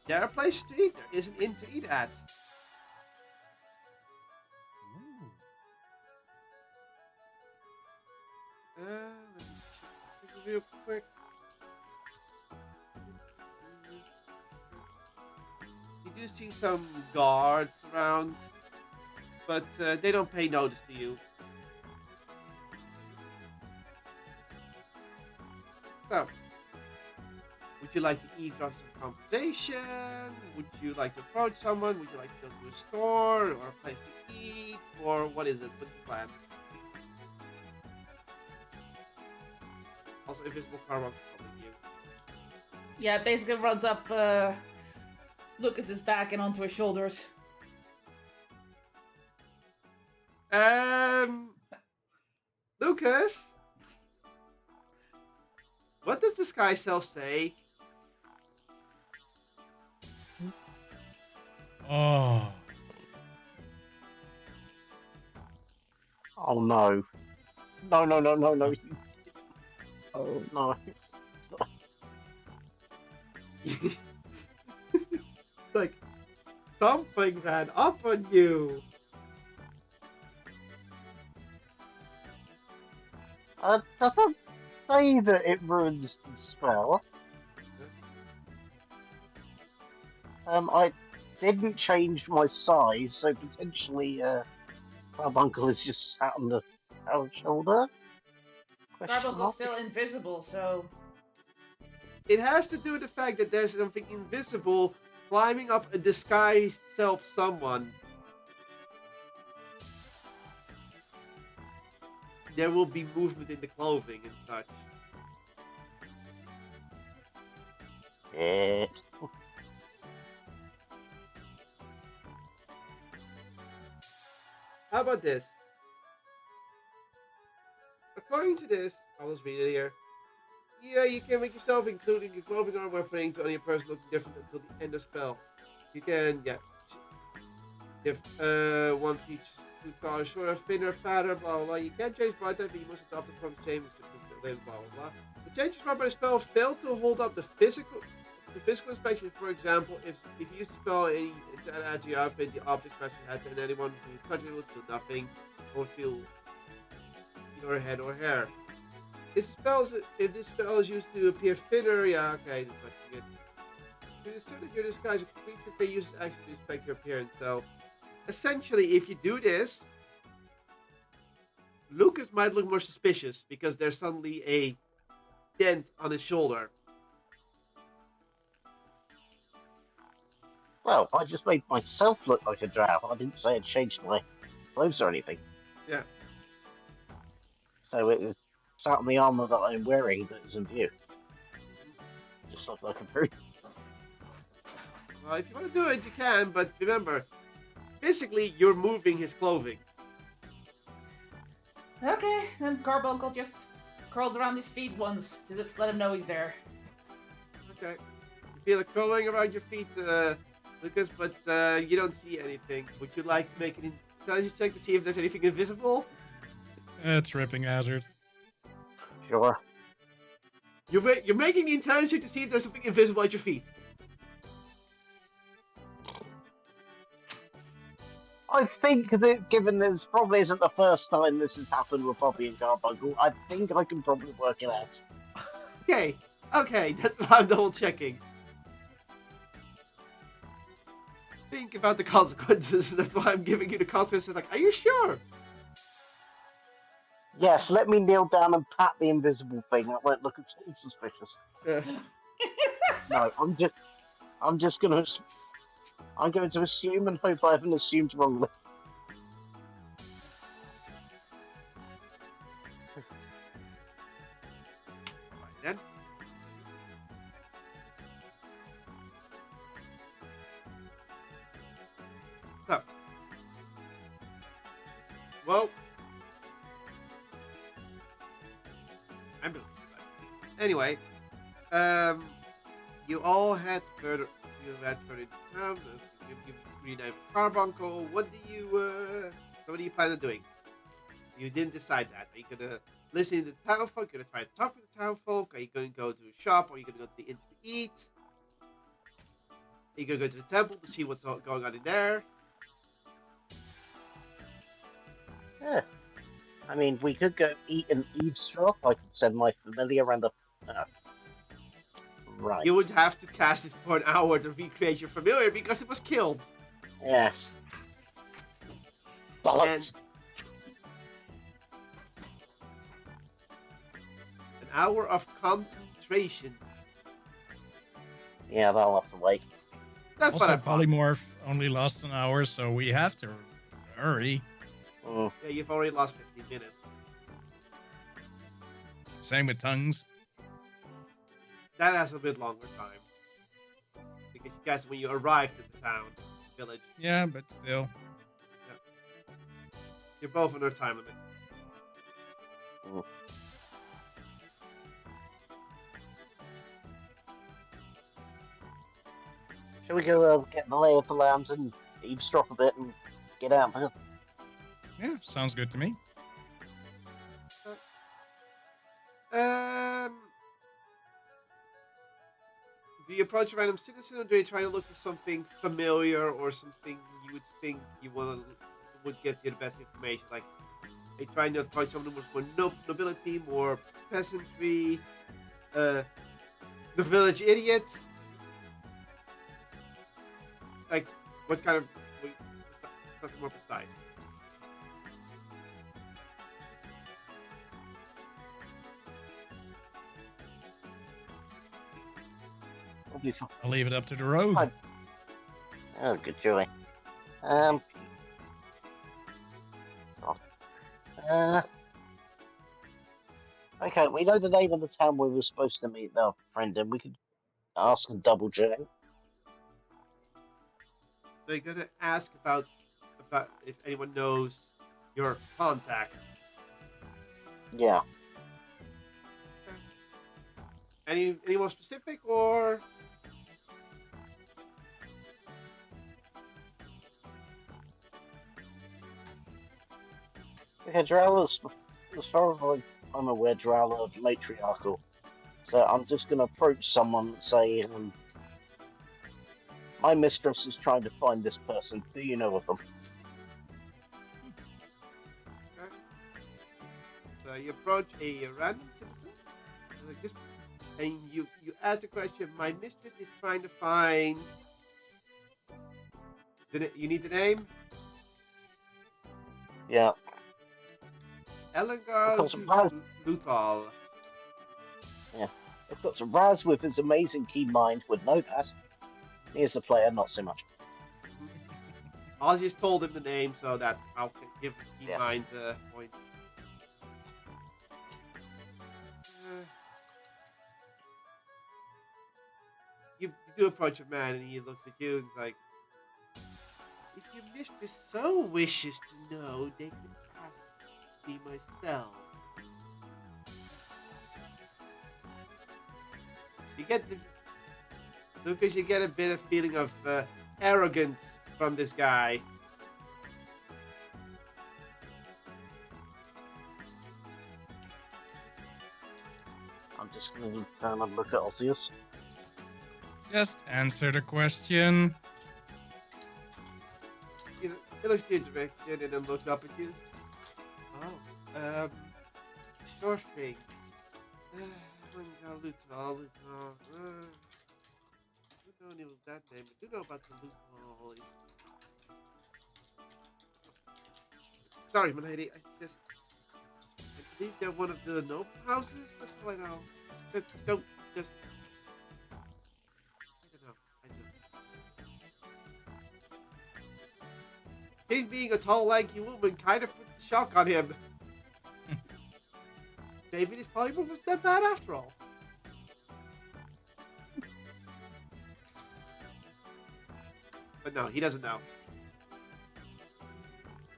there are places to eat. There is an inn to eat at. Let me check real quick. You do see some guards around, but they don't pay notice to you. So, would you like to eavesdrop some conversation? Would you like to approach someone? Would you like to go to a store or a place to eat? Or what is it? What's the plan? Also, invisible car runs following you. Yeah, basically runs up Lucas's back and onto his shoulders. Lucas? What does the sky self say? Oh. Oh no. No, no, no, no, no. Oh. No. Like, something ran up on you. Doesn't say that it ruins the spell. I didn't change my size, so potentially, Carbuncle is just sat on the shoulder. Question Carbuncle's mark? still invisible, so It has to do with the fact that there's something invisible climbing up a disguised self someone. There will be movement in the clothing and such. It. How about this? According to this, I'll just read it here. Yeah, you can make yourself, including your clothing, armor, weapon, to any person looking different until the end of spell. You can, yeah. If one feature two colors shorter, thinner, fatter, blah blah blah. You can't change body type, but you must adopt the from the same blah blah blah. The changes brought by the spell fail to hold up the physical inspection. For example, if you use the spell and you add to your outfit, the object special hat, and anyone who touches it will feel nothing, or feel your head or hair. If this spell is used to appear thinner, yeah, okay, that's what you get. To the extent that your disguise, a creature can use to actually inspect your appearance. So, essentially, if you do this, Lucas might look more suspicious because there's suddenly a dent on his shoulder. Well, I just made myself look like a drow. I didn't say I changed my clothes or anything. Yeah. So it was out on the armor that I'm wearing that is in view. Just look like a brute. Well, if you want to do it, you can, but remember, physically, you're moving his clothing. okay. Then Carbuncle just curls around his feet once to let him know he's there. Okay. You feel it crawling around your feet, Lucas, but you don't see anything. Would you like to make an intelligence check to see if there's anything invisible? It's ripping hazard. Sure. You're making the intelligence check to see if there's something invisible at your feet. I think that given this probably isn't the first time this has happened with Poppy and Carbuncle, I think I can probably work it out. Okay, that's why I'm double checking. Think about the consequences. That's why I'm giving you the consequences. Like, are you sure? Yes, let me kneel down and pat the invisible thing. That won't look at all suspicious. Uh, No, I'm just gonna, I'm going to assume and hope I haven't assumed wrongly. Alright then. So. Well. I'm gonna. Anyway. You all had further. You had further into town. You reunited with Carbuncle. What do you plan on doing? You didn't decide that. Are you gonna listen to the town folk? Are you gonna try to talk with the town folk? Are you gonna go to a shop? Are you gonna go to the inn to eat? Are you gonna go to the temple to see what's going on in there? Yeah. I mean, we could go eat and eavesdrop. I could send my familiar around the. Right. You would have to cast it for an hour to recreate your familiar because it was killed. Yes. And Bollocks. an hour of concentration. Yeah, that'll have to wait. That's what I Also, thought. polymorph only lasts an hour, so we have to hurry. Mm. Yeah, you've already lost 15 minutes. Same with tongues. That has a bit longer time. Because you guys, when you arrived at the town, village, Yeah, but still. you're both on their time limit. Mm. Shall we go get the lay of the land and eavesdrop a bit and get out of here? Yeah, sounds good to me. Do you approach a random citizen, or do you try to look for something familiar or something you would think would give you the best information? Like, are you trying to approach someone who was more nobility, more peasantry, the village idiot? Like, what kind of something more precise? We'll be fine. I'll leave it up to the rogue. Fine. Oh, good joy. Okay, we know the name of the town we were supposed to meet our friend in. We could ask and double check. So you're gonna ask about if anyone knows your contact. Yeah. Any more specific, or Okay, Drowler's, as far as I'm aware, Drowler matriarchal. So I'm just going to approach someone and say, my mistress is trying to find this person. Do you know of them? so you approach a random citizen like this, and you ask the question. My mistress is trying to find. You need the name? Yeah. Elengar Of course, Raz. Lutal. Yeah. Of course, Raz with his amazing keen mind would know that. He is a player, not so much. Ozzy's told him the name, so that's I'll give keen Yeah. mind points. You do approach a man, and he looks at you and he's like, if your mistress so wishes to know, they can ask me myself. You get the Lucas, you get a bit of feeling of arrogance from this guy. I'm just going to turn and look at Osseous. Just answer the question. He looks to your direction and then looks up at you. Oh, sure thing. Lutal is I don't know that name. I do know about the Lutal. Sorry, my lady. believe they're one of the noble houses. That's all I know. Don't just. I don't know. I don't know. Him being a tall, lanky woman kind of put the shock on him. Maybe this polymorph was that bad after all. But no, he doesn't know.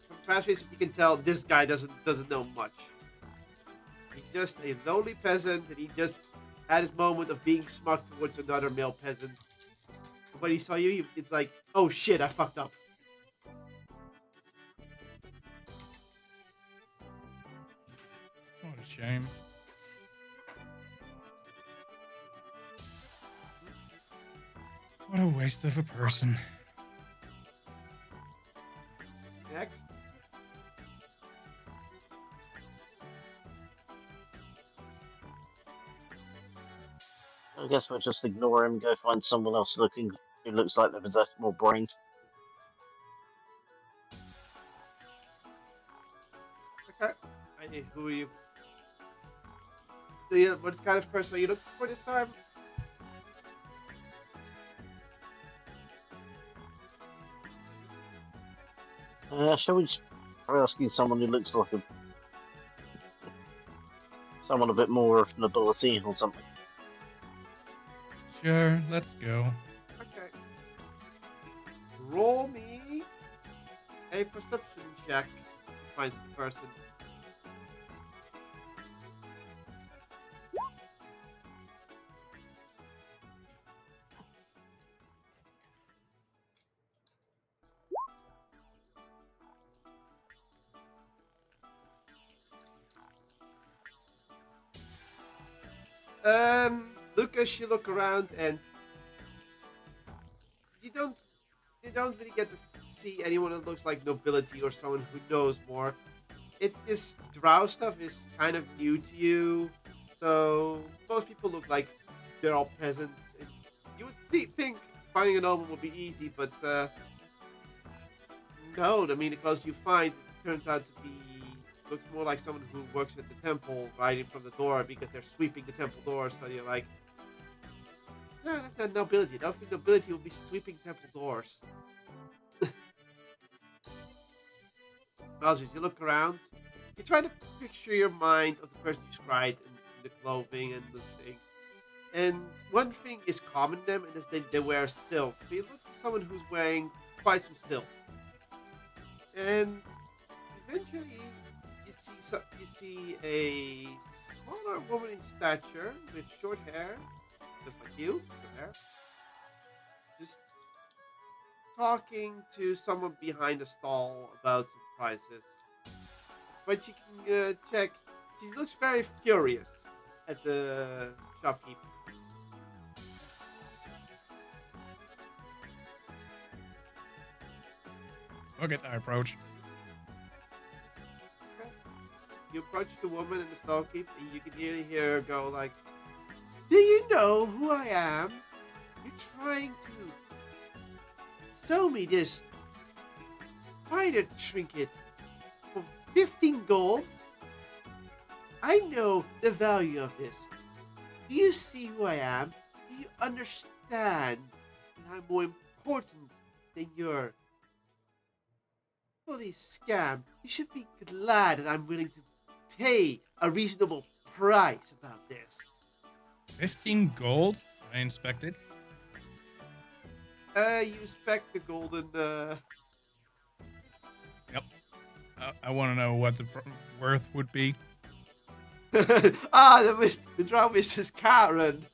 From translation, you can tell this guy doesn't know much. He's just a lonely peasant, and he just had his moment of being smug towards another male peasant. And when he saw you, it's like, oh shit, I fucked up. What a shame. What a waste of a person. Next. I guess we'll just ignore him, go find someone else who looks like they possess more brains. Okay. Who are you? What kind of person are you looking for this time? Shall we try asking someone who looks like someone a bit more of nobility or something? Sure, let's go. Okay. Roll me a perception check to find the person. Lucas, you look around and you don't really get to see anyone that looks like nobility or someone who knows more. This drow stuff is kind of new to you, so most people look like they're all peasant. And you would think finding a noble would be easy, but no. I mean, the closest you find, it turns out to be looks more like someone who works at the temple, right in front of the door, because they're sweeping the temple door. So you're like, no, that's not nobility. I don't think nobility will be sweeping temple doors. As you look around, you try to picture your mind of the person you described in the clothing and the thing. And one thing is common to them, and is they wear silk. So you look at someone who's wearing quite some silk. And eventually, you see a smaller woman in stature with short hair, just like you, short hair, just talking to someone behind a stall about some prices. But you can check. She looks very furious at the shopkeeper. Look at our approach. Okay. You approach the woman and the stallkeeper, and you can hear her go like, "Do you know who I am? You're trying to sell me this spider trinket for 15 gold? I know the value of this. Do you see who I am? Do you understand that I'm more important than your bloody scam? You should be glad that I'm willing to pay a reasonable price about this." 15 gold? I inspect it. You inspect the golden, Yep. I want to know what the worth would be. the drow Mrs. Karen.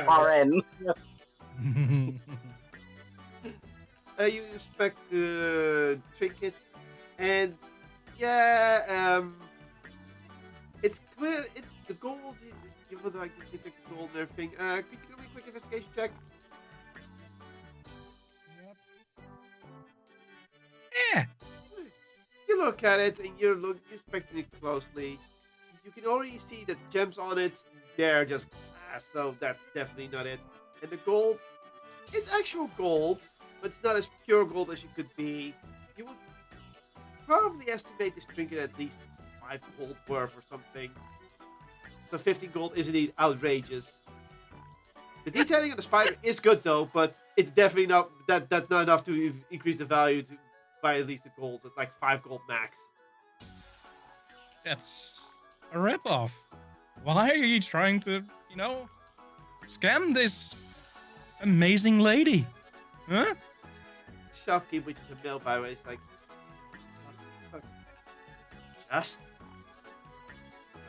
RN. You inspect the trinket, and yeah, it's clear it's the gold. You would like to detect the gold and everything. Could you give me a quick investigation check? Yeah. You look at it and you're inspecting it closely. You can already see that gems on it. They're just glass, so that's definitely not it. And the gold, it's actual gold, but it's not as pure gold as you could be. You would probably estimate this trinket at least 5 gold worth or something. So 15 gold is indeed outrageous. The detailing on the spider is good though, but it's definitely not that's not enough to increase the value to by at least the gold. So it's like 5 gold max. That's a ripoff. Why are you trying to, scam this amazing lady? Huh? Shopkeeper with the mill, by the way, is like, "Look, just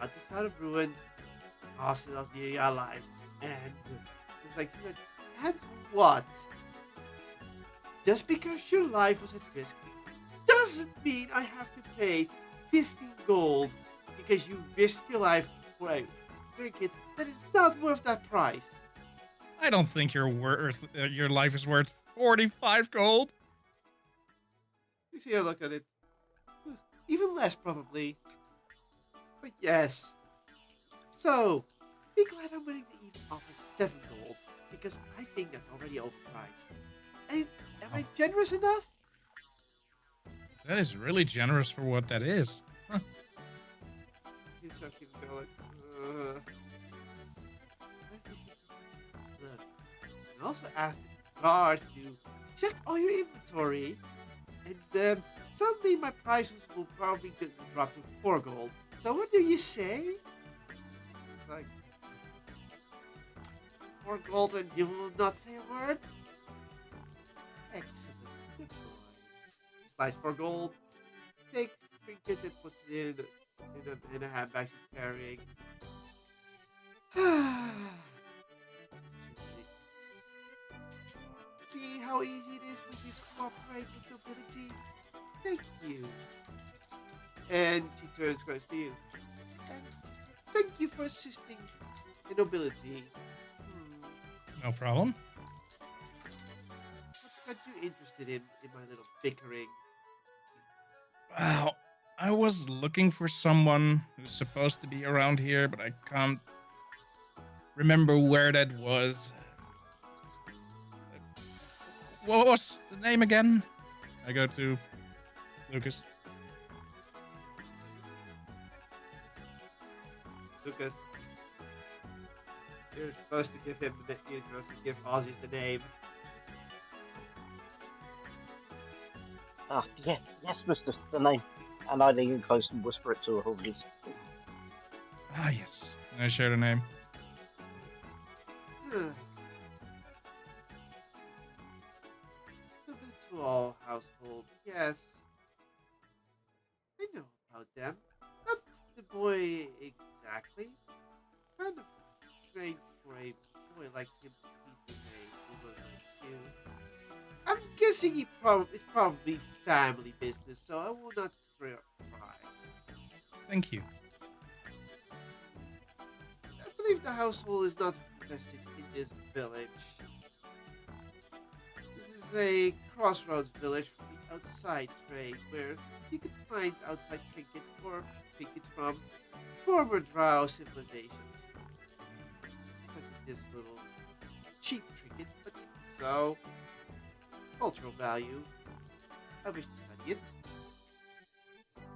got this out of ruins, costing us nearly our lives, and it's like, and what? Just because your life was at risk doesn't mean I have to pay 15 gold because you risked your life for a trinket that is not worth that price." I don't think your life is worth 45 gold. You see a look at it. Even less, probably. But yes. So, be glad I'm willing to even offer 7 gold, because I think that's already overpriced. And am I generous enough? That is really generous for what that is. Huh. You so keep going. Look, I also asked the guards to check all your inventory, and suddenly my prices will probably drop to 4 gold. So what do you say? Like 4 gold and you will not say a word? Excellent. Good boy. Slice 4 gold. Take trinket and puts it in a handbag she's carrying. See how easy it is when you cooperate with nobility? Thank you. And she turns close to you. And thank you for assisting the nobility. No problem. What got you interested in my little bickering? Wow. I was looking for someone who's supposed to be around here, but I can't remember where that was. What was the name again? I go to Lucas. Lucas, you're supposed to give him you're supposed to give Ozzy the name. Ah, yeah, yes, mister, the name. And I lean close and whisper it to her husband. Ah, yes. I share the name. The Kotlol household, yes. I know about them. Not the boy exactly. Kind of strange for a boy like him to be with a woman like you. I'm guessing it's probably family business, so I will not pry. Thank you. I believe the household is not invested in this village. This is a crossroads village for the outside trade, where you can find outside trinkets or trinkets from former drow civilizations. Such as this little cheap trinket, but even so, cultural value. I wish to study it.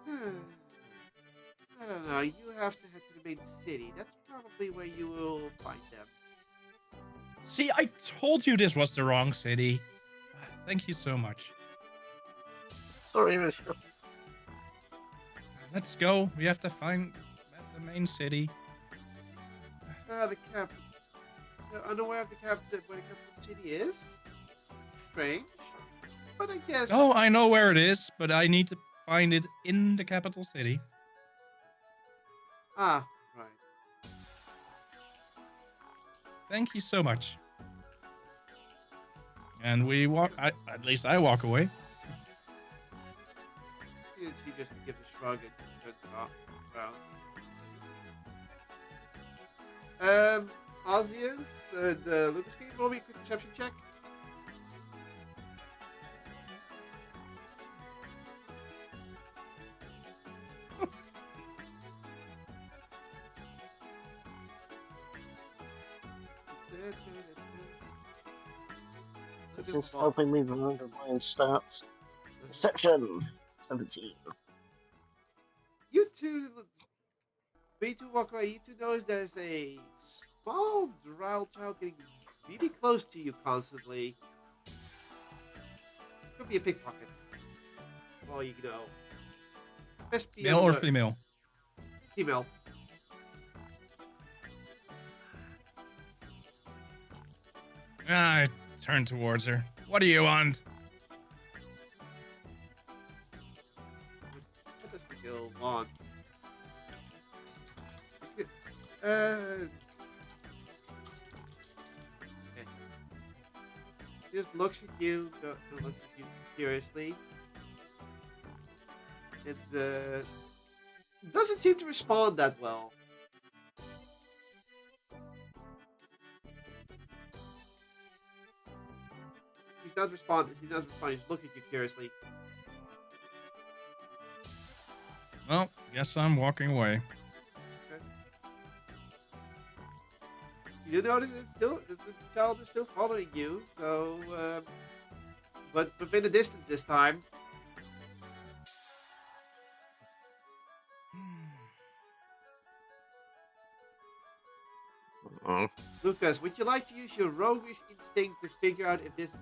I don't know, you have to head to the main city. That's probably where you will find them. See, I told you this was the wrong city. Thank you so much. Sorry, mister. Let's go. We have to find the main city. The capital. You're unaware of where the capital city is? Strange. But I guess. Oh, I know where it is, but I need to find it in the capital city. Ah, right. Thank you so much. And we walk. At least I walk away. She just gives a shrug and turns around. Ozias and Lucas, can you roll me a quick perception check? This is helping me remember my own stats. Perception 17. You to walk around, you two notice there's a small drow child getting really close to you constantly. Could be a pickpocket. Oh, you know. Best be Male on or alert. female? Female. I turn towards her. What do you want? What does the girl want? Okay. He just looks at you, looks at you curiously, and doesn't seem to respond that well. He's not responding. He's looking at you curiously. Well, guess I'm walking away. You notice the child is still following you, so but within a distance this time. Lucas, would you like to use your roguish instinct to figure out if this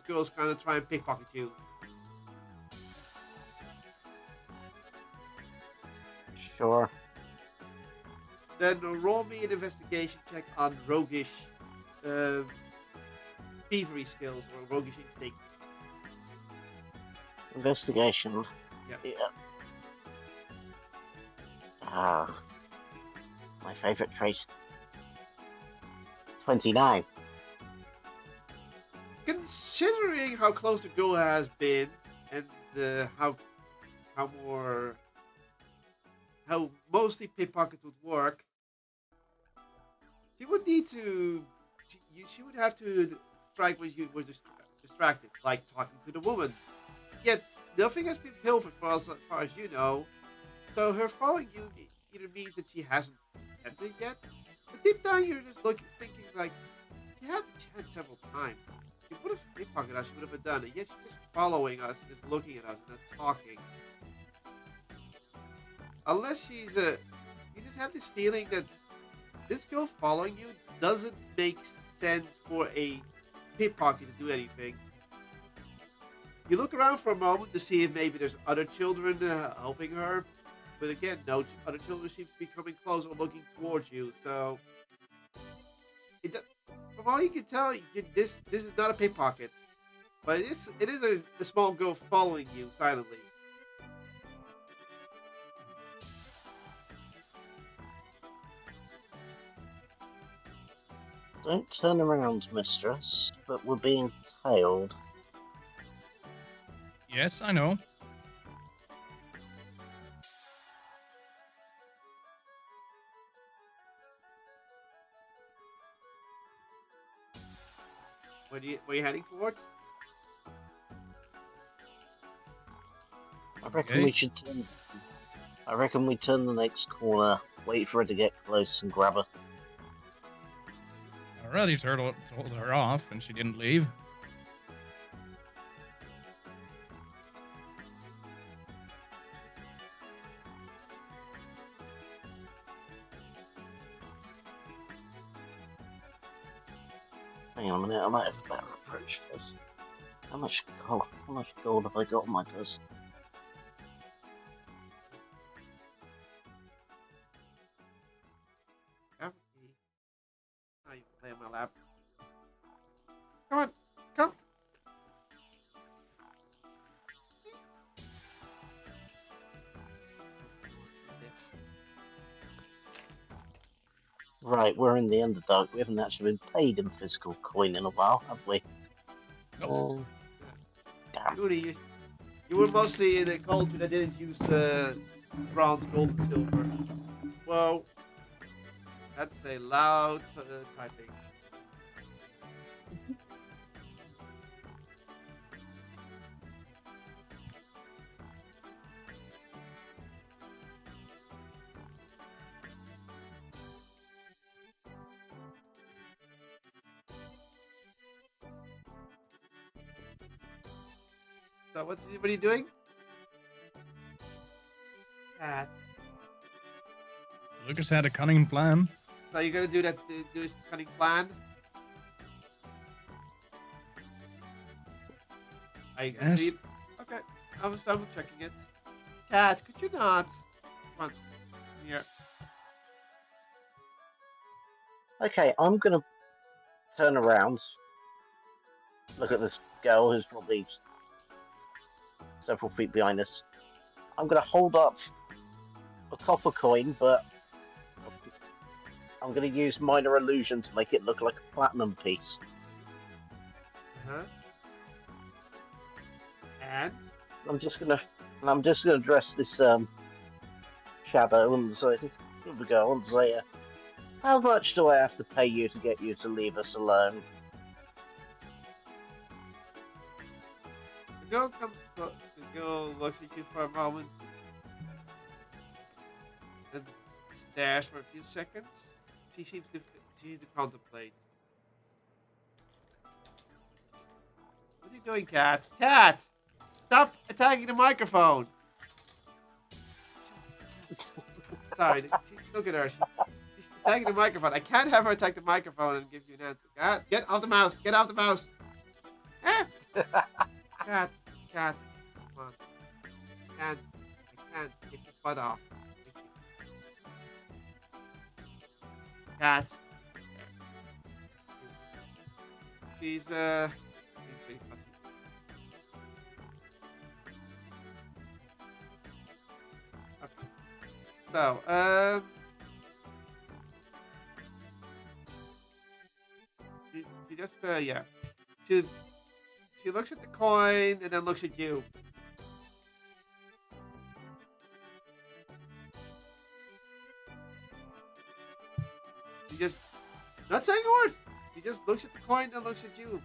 girl's gonna try and pickpocket you? Sure. Then roll me an investigation check on roguish thievery skills or roguish instinct. Investigation. Yeah. Ah, my favorite trait. 29. Considering how close the girl has been and how mostly pickpockets would work, she would need to. She would have to strike when you were distracted, like talking to the woman. Yet nothing has been pilfered as far as you know. So her following you either means that she hasn't attempted yet, but deep down you're just thinking like, she had the chance several times. She would have pickpocketed us, she would have done it. Yet she's just following us and just looking at us and not talking. Unless you just have this feeling that this girl following you doesn't make sense for a pickpocket to do anything. You look around for a moment to see if maybe there's other children helping her. But again, no other children seem to be coming close or looking towards you. So, from all you can tell, this is not a pickpocket. But it is a small girl following you silently. Don't turn around, mistress, but we're being tailed. Yes, I know. Where are you heading towards? I reckon Okay. we should turn. I reckon we turn the next corner, wait for her to get close, and grab her. I already told her off, and she didn't leave. Hang on a minute, I might have a better approach to this. How much gold have I got on my person? Oh, you can play on my lap. Come on, come. This. Right, we're in the Underdark. We haven't actually been paid in physical coin in a while, have we? Nope. Damn. You were mostly in a culture that didn't use bronze, gold, and silver. Well, that's a loud typing. So what are you doing? Cat. Lucas had a cunning plan. So you're gonna do that? Do this cunning plan? I Yes. agree. Okay, I was double checking it. Cat, could you not? Come on, here. Okay, I'm gonna turn around. Look at this girl who's probably several feet behind us. I'm gonna hold up a copper coin, but I'm gonna use minor illusion to make it look like a platinum piece. Uh-huh. And I'm just gonna dress this shadow and say the girl and say, how much do I have to pay you to get you to leave us alone? the girl comes. The girl looks at you for a moment, and stares for a few seconds. She seems to contemplate. What are you doing, Cat? Cat! Stop attacking the microphone! Sorry, look at her. She's attacking the microphone. I can't have her attack the microphone and give you an answer. Cat, get off the mouse! Get off the mouse! Ah! Cat, come on. I can't. Get your butt off. Thank you. Cat. She's pretty fussy. Okay. So, she just, yeah. She looks at the coin and then looks at you. She just, not saying a word. She just looks at the coin and looks at you.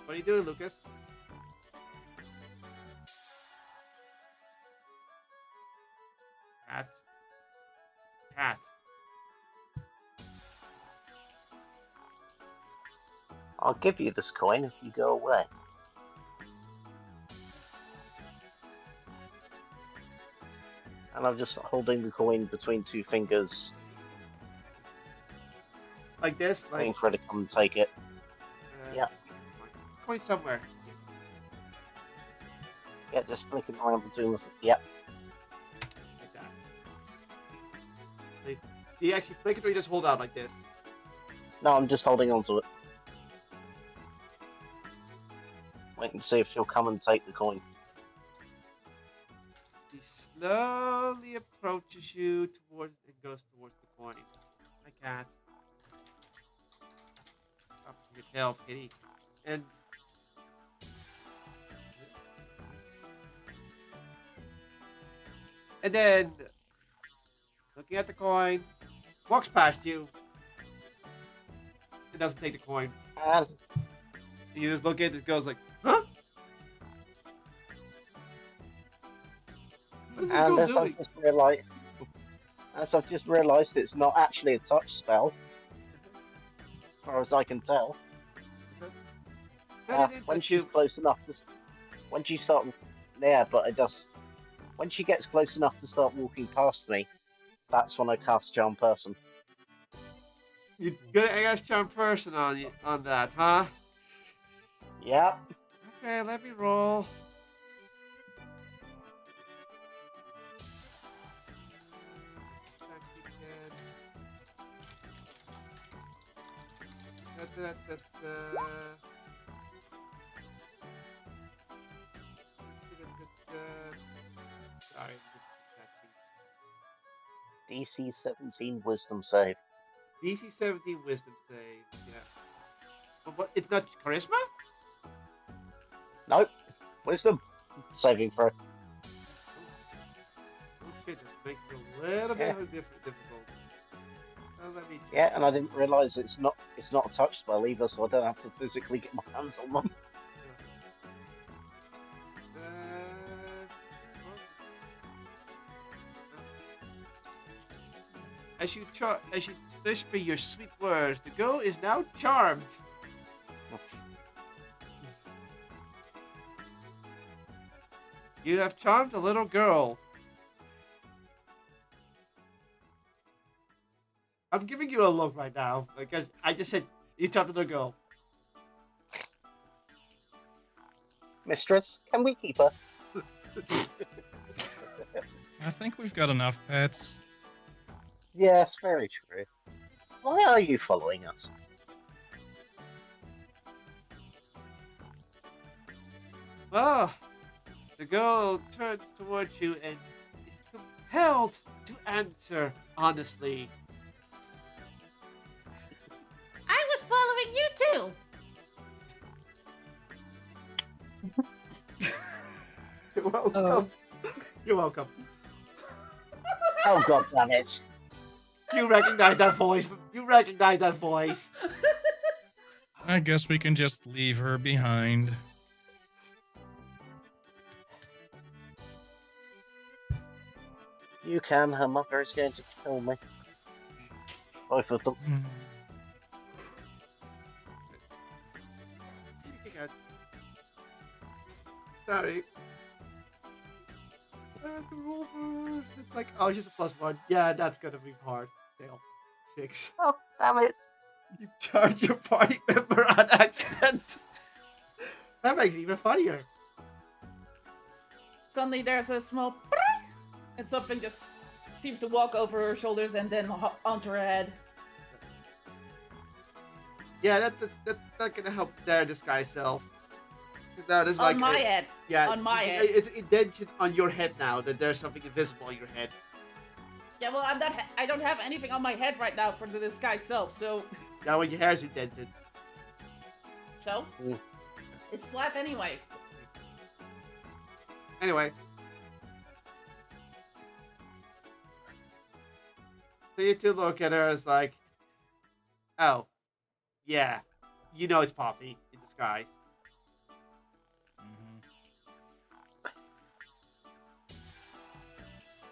What are you doing, Lucas? Cat. Cat. I'll give you this coin if you go away. And I'm just holding the coin between two fingers, Like this? Like, waiting for her to come and take it. Yeah. Coin somewhere. Yeah, just flicking around between them. Yep. Like that. Like, do you actually flick it or you just hold out like this? No, I'm just holding on to it. Waiting to see if she'll come and take the coin. She slowly approaches you towards and goes towards the coin. My cat. Up your tail, kitty. And then, looking at the coin, walks past you. It doesn't take the coin. And You just look at this girl's like, huh? What is this girl doing? As I've just realised, it's not actually a touch spell, as far as I can tell. No, they didn't When touch she's you. close enough to, when she starts, yeah, but it does. When she gets close enough to start walking past me, that's when I cast Charm Person. You're good at AS Charm Person on that, huh? Yep. Okay, let me roll. Sorry. DC 17 Wisdom save. DC 17 Wisdom save. Yeah. But what? It's not Charisma? Nope. Wisdom saving throw. Oh shit, that makes it a little bit difficult. Let me check. Yeah, and I didn't realise it's not a touch spell either, so I don't have to physically get my hands on them. As you whisper your sweet words, the girl is now charmed. You have charmed a little girl. I'm giving you a look right now because I just said you charmed a little girl. Mistress, can we keep her? I think we've got enough pets. Yes, very true. Why are you following us? Well, the girl turns towards you and is compelled to answer honestly. I was following you too. You're welcome. Oh. You're welcome. Oh god damn it. You recognize that voice. You recognize that voice. I guess we can just leave her behind. You can, her mother is going to kill me. Both of them. Sorry. It's like, oh, it's just a +1. Yeah, that's gonna be hard. Fail. 6. Oh, damn it. You charge your party member on accident. That makes it even funnier. Suddenly there's a small and something just seems to walk over her shoulders and then onto her head. Yeah, that's not gonna help their disguise self. Because now there's like On my head. yeah, On my head. It's indented on your head now that there's something invisible on your head. Yeah, well, I'm not. I don't have anything on my head right now for the disguise self, so. Now when your hair is indented. So? Mm. It's flat anyway. Anyway. So you two look at her as like, oh, yeah, you know it's Poppy in disguise.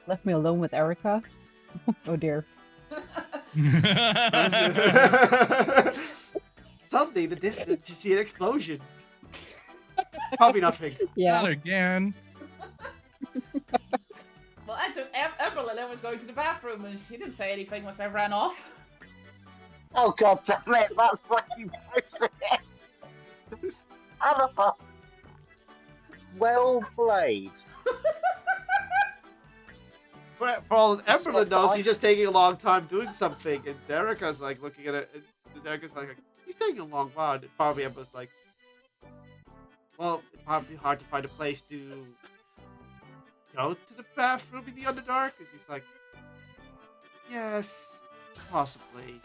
Left me alone with Erica. Oh dear. Suddenly, in the distance, you see an explosion. Probably nothing. Yeah. Not again. Well, I took Emerald and I was going to the bathroom and she didn't say anything once I ran off. Oh god damn it, that's what you posted it. Alpha. Well played. For all that Emerald knows, fine. he's just taking a long time doing something, and Erica's like looking at it, and Erica's like, he's taking a long while, and probably Emerald's like, well, it's probably hard to find a place to go to the bathroom in the Underdark, and she's like, yes, possibly.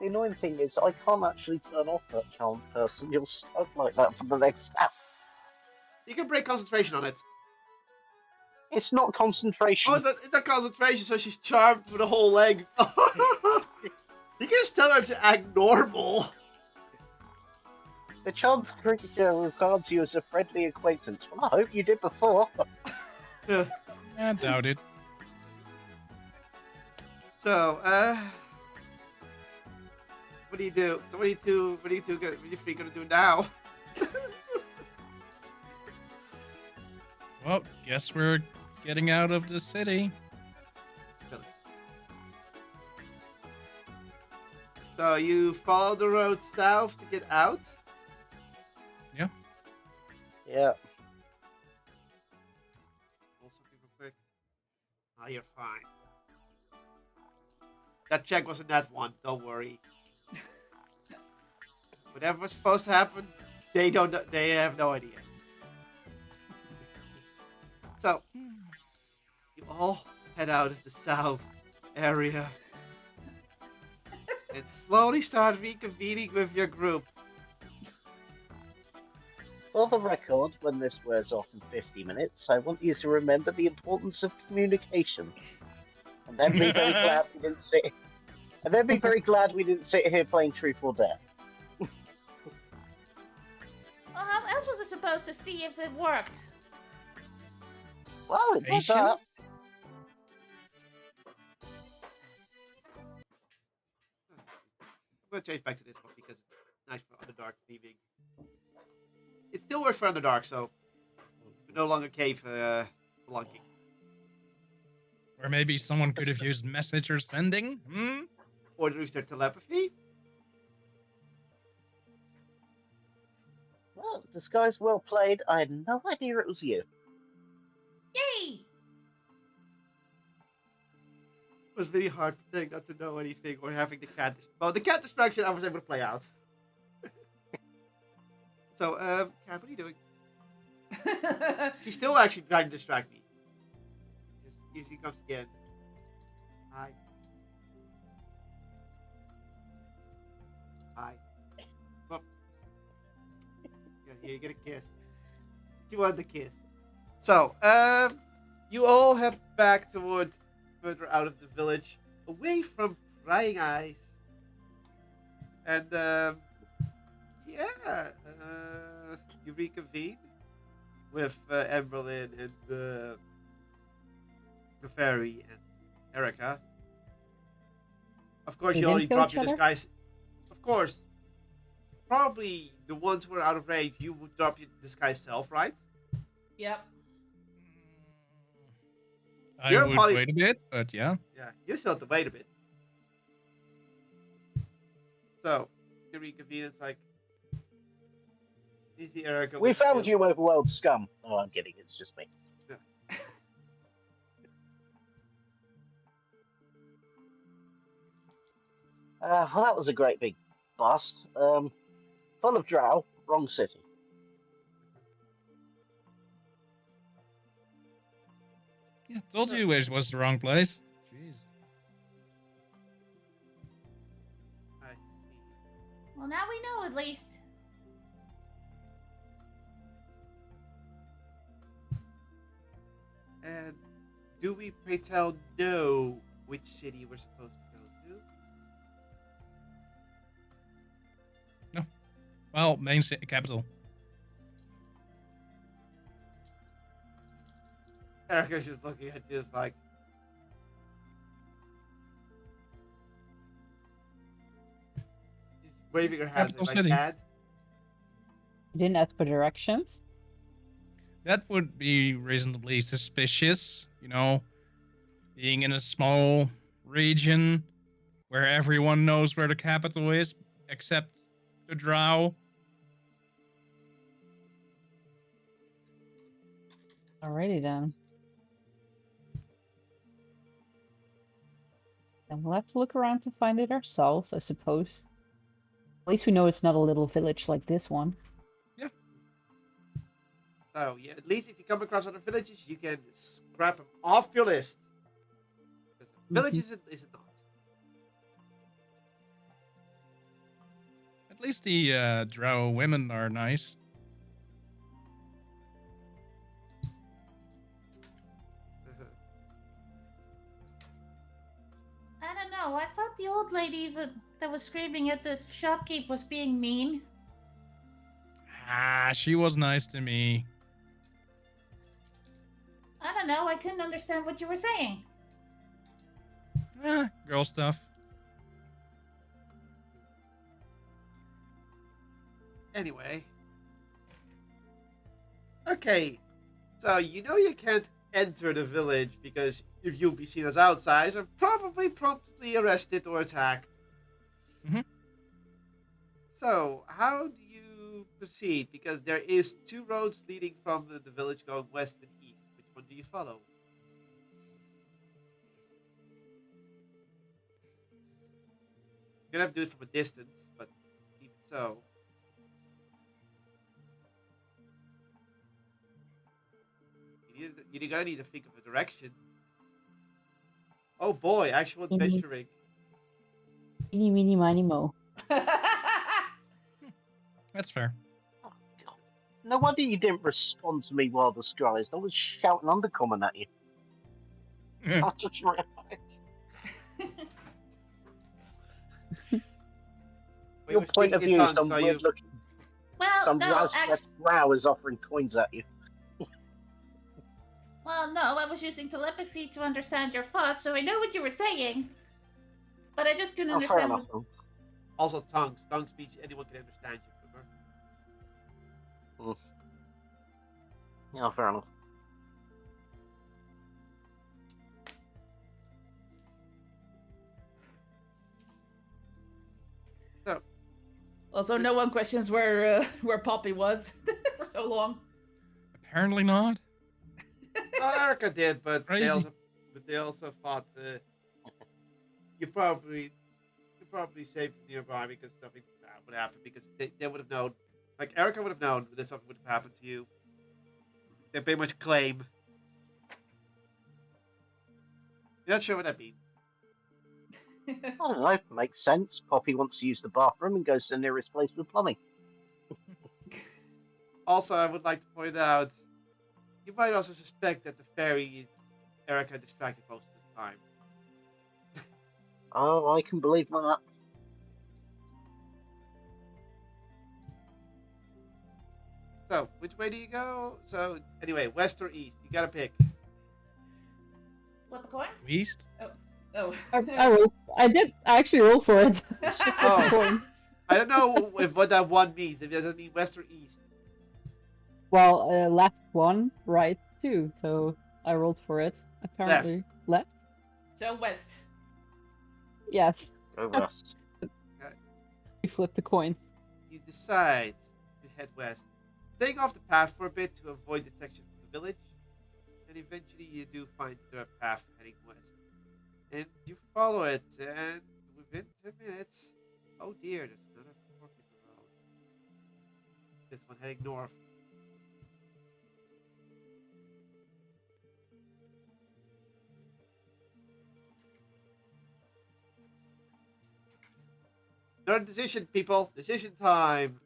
The annoying thing is, I can't actually turn off that charmed person. You're stuck like that for the next hour. You can break concentration on it. It's not concentration. Oh, it's not concentration, so she's charmed with a whole leg. You can just tell her to act normal. The charmed creature regards you as a friendly acquaintance. Well, I hope you did before. I doubt it. So, what do you do? So what are you three gonna do now? Well, guess we're getting out of the city. So you follow the road south to get out? Yeah. Pull something real quick. Oh, you're fine. That check was a net one, don't worry. Whatever was supposed to happen, they don't know, they have no idea. So you all head out of the south area and slowly start reconvening with your group. For the record, when this wears off in 50 minutes, I want you to remember the importance of communication. And then be very glad we didn't sit. And then be very glad we didn't sit here playing Truth or Dare. Well, how else was I supposed to see if it worked? Well, it does that. Patience? going to change back to this one because it's nice for Underdark theming. It still works for Underdark, so we're no longer cave belonging. Or maybe someone could have used message or sending? Hmm? Or use their telepathy. Well, disguise well played. I had no idea it was you. Yay! It was really hard pretending not to know anything or having the cat. Well, the cat distraction I was able to play out. So, Cat, what are you doing? She's still actually trying to distract me. Here she comes again. Hi. Hi. Well, yeah, here you get a kiss. She wanted the kiss. So, you all head back towards further out of the village, away from prying eyes. And, you reconvene with Emberlyn and the fairy and Erica. Of course, They you didn't only kill drop each your other? disguise. Of course, probably the ones who are out of range, you would drop your disguise self, right? Yep. I You're would probably- wait a bit, but yeah. Yeah, you still have to wait a bit. So, you reconvene. It's like, easy, Erica. We with found you. you, overworld scum. Oh, I'm kidding. It's just me. Well, that was a great big bust. Full of drow, wrong city. Yeah, told you it was the wrong place. Jeez. I see. Well, now we know at least. And do we, pray tell, know which city we're supposed to go to? Well, main capital. Erica's just looking at you just like, she's waving her hands Capital like, city. Dad. You didn't ask for directions? That would be reasonably suspicious, you know, being in a small region where everyone knows where the capital is, except the drow. Alrighty then. Then we'll have to look around to find it ourselves, I suppose. At least we know it's not a little village like this one. So, yeah, at least if you come across other villages, you can scrap them off your list. Because a village is it not. At least the drow women are nice. I don't know. I thought the old lady that was screaming at the shopkeep was being mean. Ah, she was nice to me. I don't know. I couldn't understand what you were saying. Girl stuff. Anyway. Okay. So, you know you can't enter the village because if you'll be seen as outsiders and probably promptly arrested or attacked. Mhm. So, how do you proceed? Because there is 2 roads leading from the village going west and east. Which one do you follow? You're gonna have to do it from a distance, but even so. You're gonna need to think of a direction. Oh boy, actual Mhm. adventuring. Eeny, meeny, miny, mo. That's fair. Oh, God. No wonder you didn't respond to me while disguised. I was shouting undercommon at you. I just realized. We Your were point of speaking view in is tongues, some so weird you. looking, Well, some no, raspberry brow is offering coins at you. well, no, I was using telepathy to understand your thoughts, so I know what you were saying. But I just couldn't Oh, fair understand. enough. Then. Also, tongues. Tongue speech, anyone can understand you, remember? Yeah, fair enough. So, Also, no one questions where Poppy was for so long. Apparently not. Erica did, but Crazy. they also thought you probably safe nearby because nothing bad would happen because they would have known. Like Erica would have known that something would have happened to you. They pretty much claim. You're not sure what that means. I don't know. Makes sense. Poppy wants to use the bathroom and goes to the nearest place with plumbing. Also, I would like to point out, you might also suspect that the fairy Erica distracted most of the time. Oh, I can believe that. So, which way do you go? So, anyway, west or east? You gotta pick. Flip a coin? East? Oh. I rolled. I actually rolled for it. Oh. Coin. I don't know what that one means. If does it mean west or east? Well, left 1, right 2. So I rolled for it. Apparently, left. So west. Yes. Go west. We flipped the coin. You decide to head west, staying off the path for a bit to avoid detection from the village, and eventually you do find the path heading west. And you follow it, and within 10 minutes, oh dear, there's another fork in the road. This one heading north. Another decision, people. Decision time.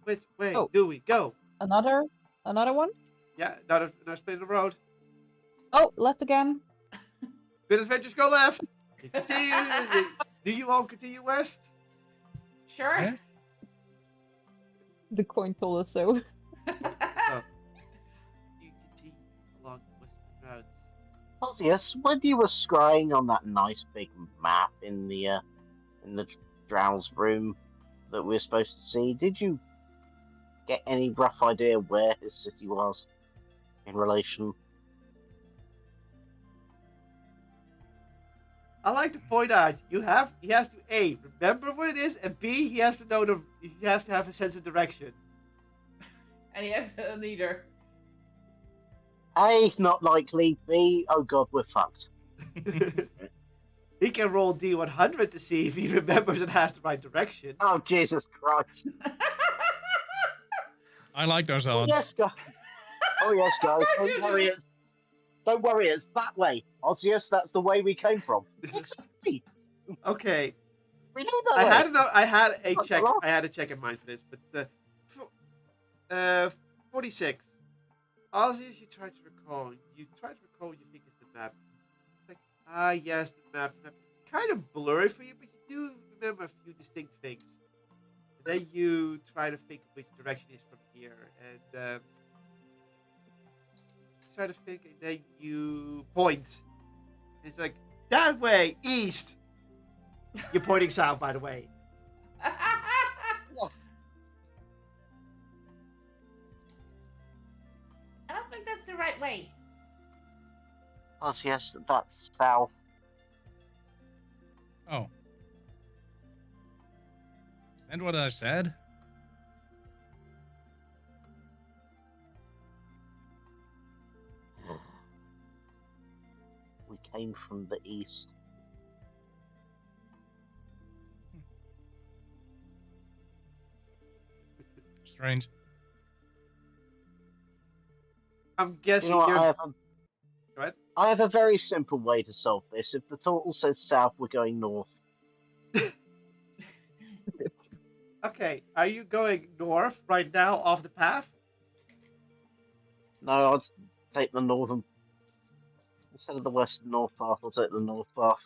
Which way do we go? Another one. Yeah, another spin in the road. Oh, left again. Good adventures go left. You continue. Do you all continue west? Sure. Yeah. The coin told us so. So, you continue along the western roads. Osius, when you were scrying on that nice big map in the Drow's room that we're supposed to see, did you get any rough idea where his city was in relation? I like to point out he has to A, remember what it is, and B, he has to have a sense of direction. And he has a leader. A, not likely. B, oh god, we're fucked. He can roll D100 to see if he remembers and has the right direction. Oh Jesus Christ! I like those Oh odds. yes, guys. Oh yes, guys. Don't worry, it's that way. Osius, that's the way we came from. Exactly. Okay, We know that way. I had a Fuck check. off. I had a check in mind for this, but 46. Ozzy, as you try to recall, you think it's the map. Like, yes, the map. It's kind of blurry for you, but you do remember a few distinct things. And then you try to think which direction is from here, and try to think, and then you point. It's like, that way, east. You're pointing south, by the way. I don't think that's the right way. Osius, that's south. Oh. Is that what I said? We came from the east. Strange. I'm You guessing know what? you're. I have Go ahead. I have a very simple way to solve this. If the total says south, we're going north. Okay, are you going north right now off the path? No, I'd take the northern. Instead of the west and north path, I'll take the north path.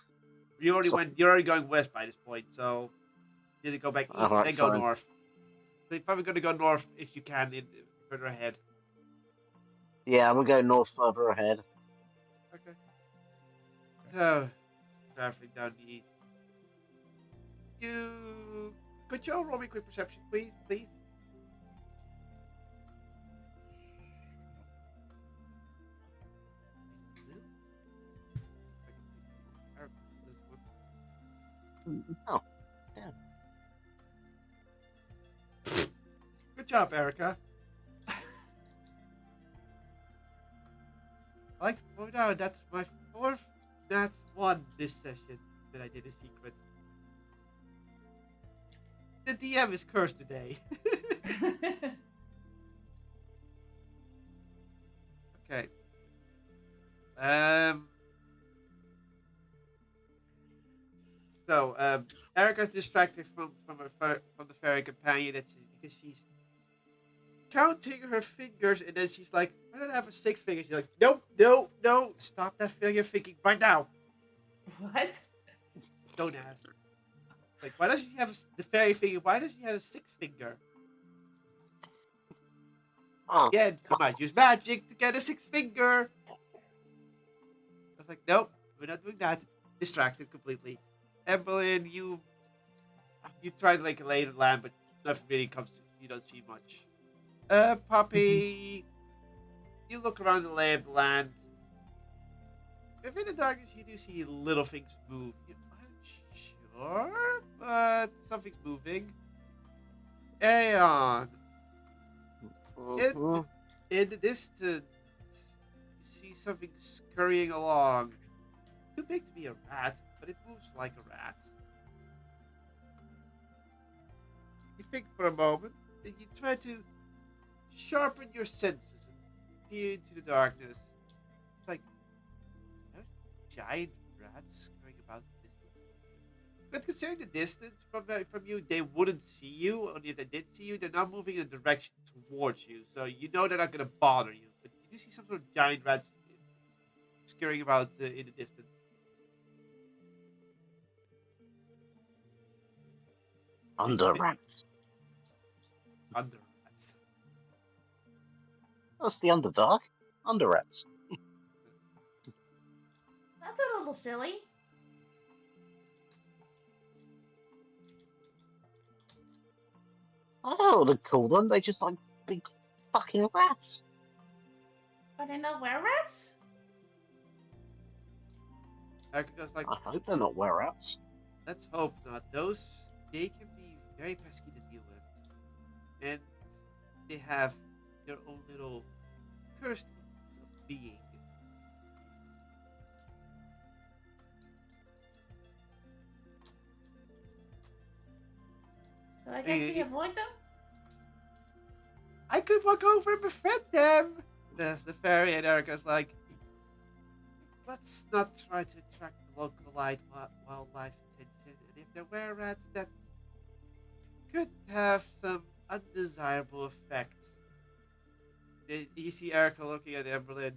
You already So- went. You're already going west by this point, so you need to go back east and Alright, then go fine. north. So you're probably going to go north if you can, further ahead. Yeah, I'm gonna go north further ahead. Okay. So, traveling down the east. Could you all roll me a quick perception, please? Oh, yeah. Good job, Erica. I like to point out that's my 4th Nats 1 this session that I did a secret. The DM is cursed today. Okay. So, Erica's distracted from the fairy companion. That's because she's counting her fingers, and then she's like, "Why don't I have a 6th finger?" She's like, "Nope, no, stop that failure thinking right now. What? Don't ask." Like, why does she have the fairy finger? Why does she have a 6th finger? Oh, Again, you might use magic to get a 6th finger. I was like, nope, we're not doing that. Distracted completely. Evelyn, you tried like a later land, but nothing really comes. You don't see much. Poppy, you look around the lay of the land. Within the darkness, you do see little things move. You aren't sure, but something's moving. Aeon, mhm. in the distance, you see something scurrying along. Too big to be a rat, but it moves like a rat. You think for a moment, then you try to sharpen your senses and peer into the darkness. It's like there's giant rats scurrying about the distance. But considering the distance from you, they wouldn't see you. Only if they did see you, they're not moving in a direction towards you, so you know they're not going to bother you. But you do see some sort of giant rats scurrying about in the distance. Under rats. Under rats. That's the Underdark. Under rats. That's a little silly. I don't know what to call them. They just like big fucking rats. Are they not were rats? Erica goes like, I hope they're not were rats. let's hope not. They can be very pesky to deal with. And they have their own little cursed instance of being. So I guess we Eh, avoid them? I could walk over and befriend them. There's the fairy, and Erica's like, let's not try to attract the local wildlife attention. And if there were rats, that could have some undesirable effects. You see Erica looking at Emberlyn.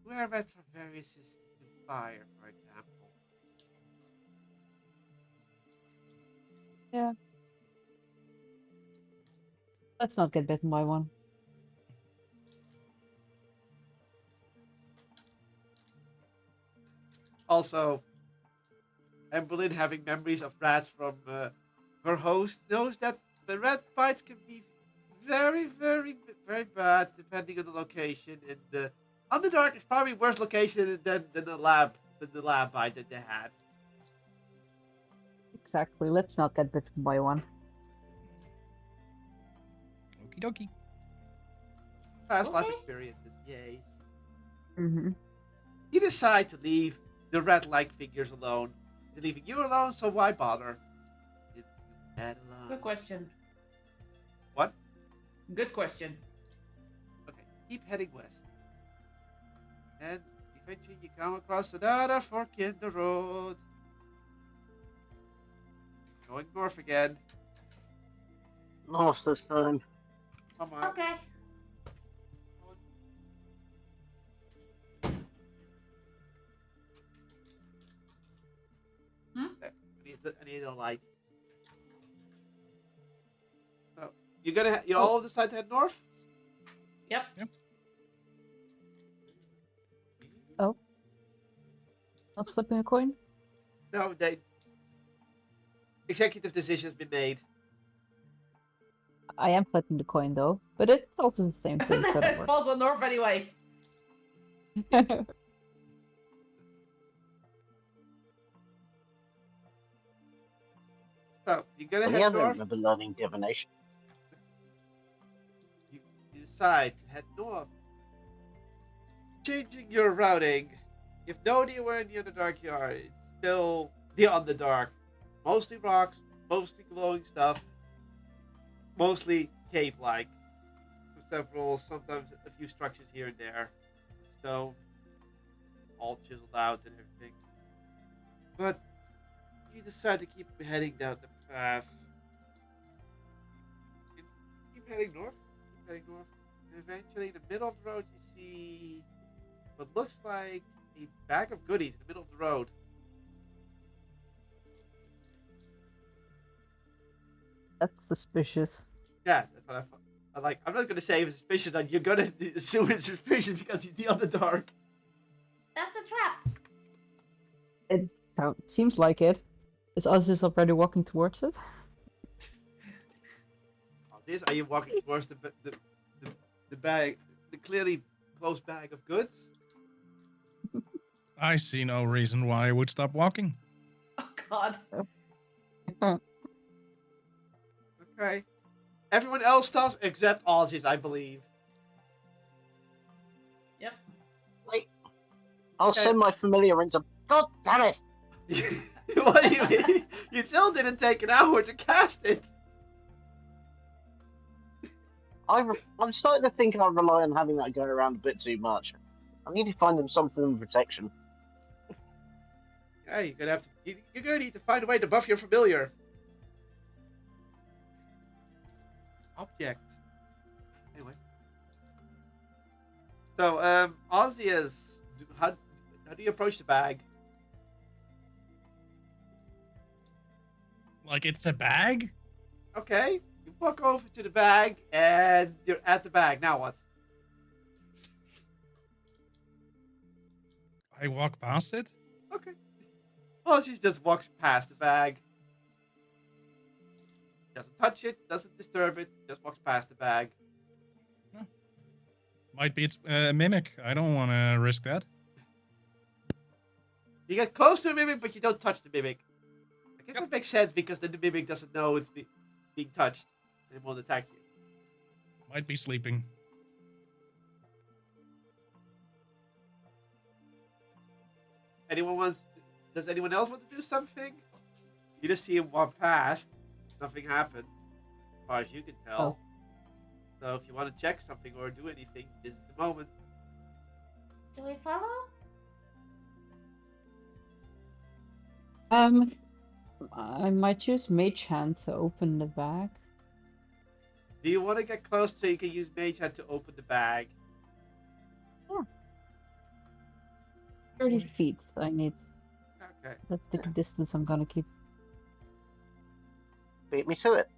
Were rats are very resistant to fire, for example. Yeah. Let's not get bitten by one. Also, Emberlyn, having memories of rats from her host, knows that the rat bites can be very, very, very bad depending on the location. And the Underdark is probably worse location than the lab bite that they had. Exactly. Let's not get bitten by one. Okie dokie. Past life Okay. experiences, yay. Mm-hmm. You decide to leave the rat-like figures alone. They're leaving you alone, so why bother? You head alone. Good question. What? Good question. Okay, keep heading west. And eventually you come across another fork in the road. Going north again. North this time. Come on. Okay. There. I need a light. So you all decide to head north? Yep. Not flipping a coin? No, executive decisions been made. I am flipping the coin though, but it's also the same thing, so that It works. falls on North anyway. So you're gonna Well, head yeah, I don't north. remember learning divination. You decide to head north. Changing your routing. You've no idea where in the Underdark you are. It's still the Underdark. Mostly rocks, mostly glowing stuff, mostly cave-like. Several, sometimes a few structures here and there. Stone, all chiseled out and everything. But you decide to keep heading down the path. You keep heading north, and eventually in the middle of the road you see what looks like a bag of goodies in the middle of the road. That's suspicious. Yeah, that's what I thought. I'm not gonna say it's suspicious, and you're gonna assume it's suspicious because he's the Underdark. That's a trap. It seems like it. Is Ozzy already walking towards it? Are you walking towards the bag, the clearly closed bag of goods? I see no reason why I would stop walking. Oh God. Okay. Everyone else stops except Ozzy's, I believe. Yep. Like, I'll Okay. send my familiar into. God damn it! What do you mean? You still didn't take an hour to cast it. I'm starting to think I rely on having that go around a bit too much. I need to find them some form of protection. Yeah, you're gonna need to find a way to buff your familiar. Object. Anyway. So, Ozzy is how do you approach the bag? Like it's a bag? Okay. You walk over to the bag and you're at the bag. Now what? I walk past it? Okay. Ozzy just walks past the bag. Doesn't touch it, doesn't disturb it, just walks past the bag. Might be it's a mimic. I don't want to risk that. You get close to a mimic, but you don't touch the mimic. I guess that makes sense because then the mimic doesn't know it's being touched and it won't attack you. Might be sleeping. Does anyone else want to do something? You just see him walk past. Nothing happened, as far as you can tell. So if you want to check something or do anything, this is the moment. Do we follow? I might use Mage Hand to open the bag. Do you want to get close so you can use Mage Hand to open the bag? 30 feet. I need. Okay. That's the distance I'm gonna keep. Beat me to it.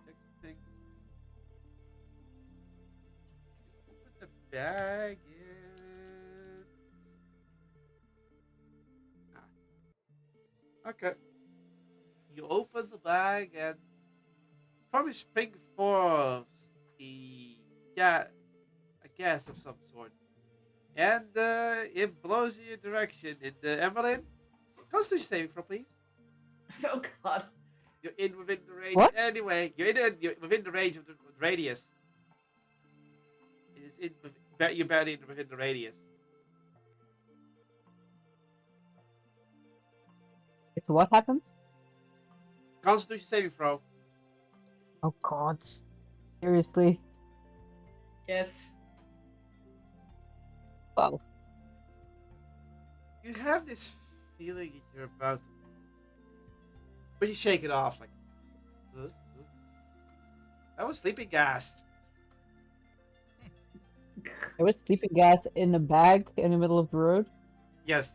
Check some things. Open the bag and... Okay. You open the bag and from a spring forth a gas of some sort. And it blows you in a direction. In the Emerald, Constitution saving throw, please. Oh God. You're in within the range. What? Anyway, you're within the range of the radius. You're barely within the radius. So what happens? Constitution saving throw. Oh God. Seriously? Yes. Well, You have this feeling that you're about to move. But you shake it off like, huh? That was sleeping gas. there was sleeping gas in a bag in the middle of the road. Yes.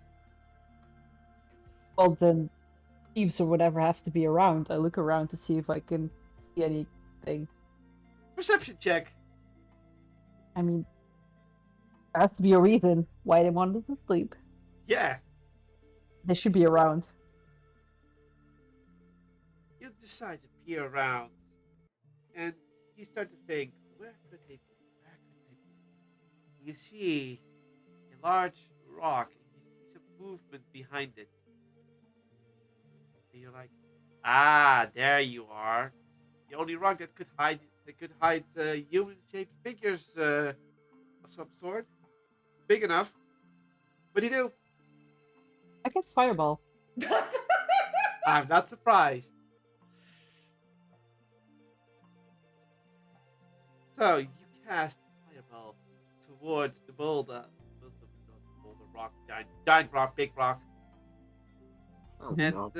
Well, then thieves or whatever have to be around. I look around to see if I can see anything. Perception check. I mean, there has to be a reason why they wanted to sleep. Yeah. They should be around. You decide to peer around, and you start to think, where could they be? Where could they be? You see a large rock, and you see some movement behind it. And you're like, ah, there you are. The only rock that could hide human-shaped figures of some sort. Big enough. What do you do? I guess fireball. I'm not surprised. So you cast fireball towards the boulder. What's the boulder rock? Giant rock, big rock. Oh, And God.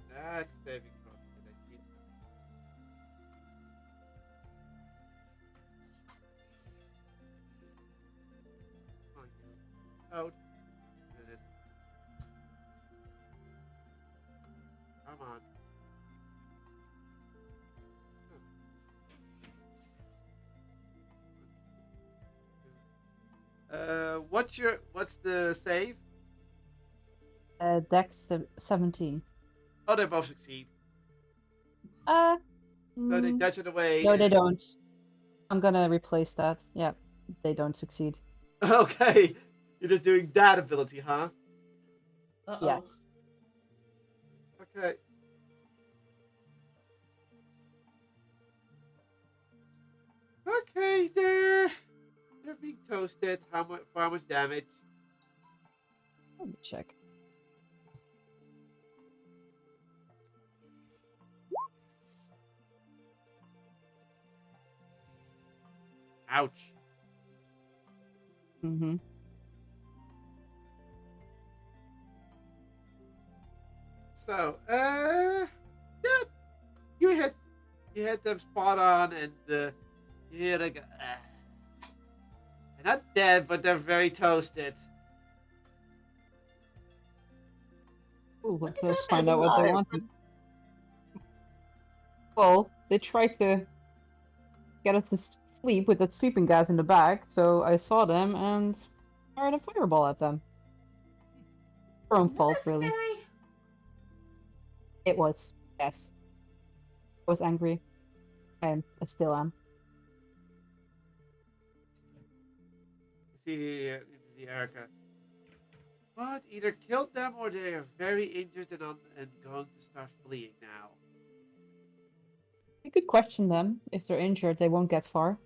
Dex saving throw. Did I see it? Come on, you. Out. There it is. Come on. What's the save? Dex 17. Oh, they both succeed. Uh, So they mm, dodge it away. no, they and- don't. I'm gonna replace that. Yeah, they don't succeed. Okay, you're just doing that ability, huh? Uh-oh. Yes. Okay. Okay, they're being toasted. For how much damage? Let me check. Ouch. Mm-hmm. So, yeah, you hit them spot on, and you hear like, they're not dead, but they're very toasted. Ooh, What let's is find happening? out what they No. wanted. Well, they tried to get us to sleep with that sleeping gas in the bag, so I saw them and fired a fireball at them. Her own Not fault, really. necessary. It was. Yes. I was angry. I still am. You see Erica. But either killed them or they are very injured and going to start fleeing now. You could question them. If they're injured, they won't get far.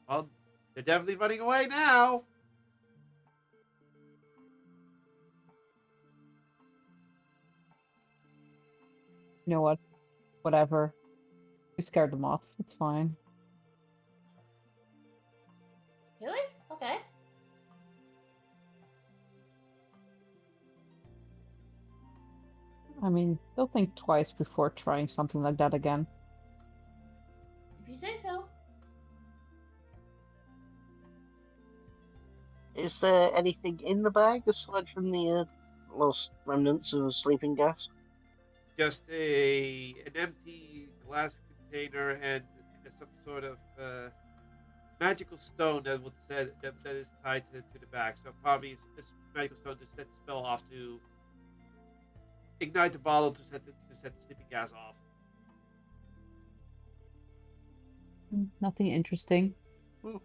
Well, they're definitely running away now. You know what? Whatever. We scared them off. It's fine. Really? Okay. I mean, they'll think twice before trying something like that again. If you say so. Is there anything in the bag aside from the lost remnants of sleeping gas? Just an empty glass container and some sort of magical stone that that is tied to the back. So probably this magical stone to set the spell off to ignite the bottle to set the sleeping gas off. Nothing interesting. Well,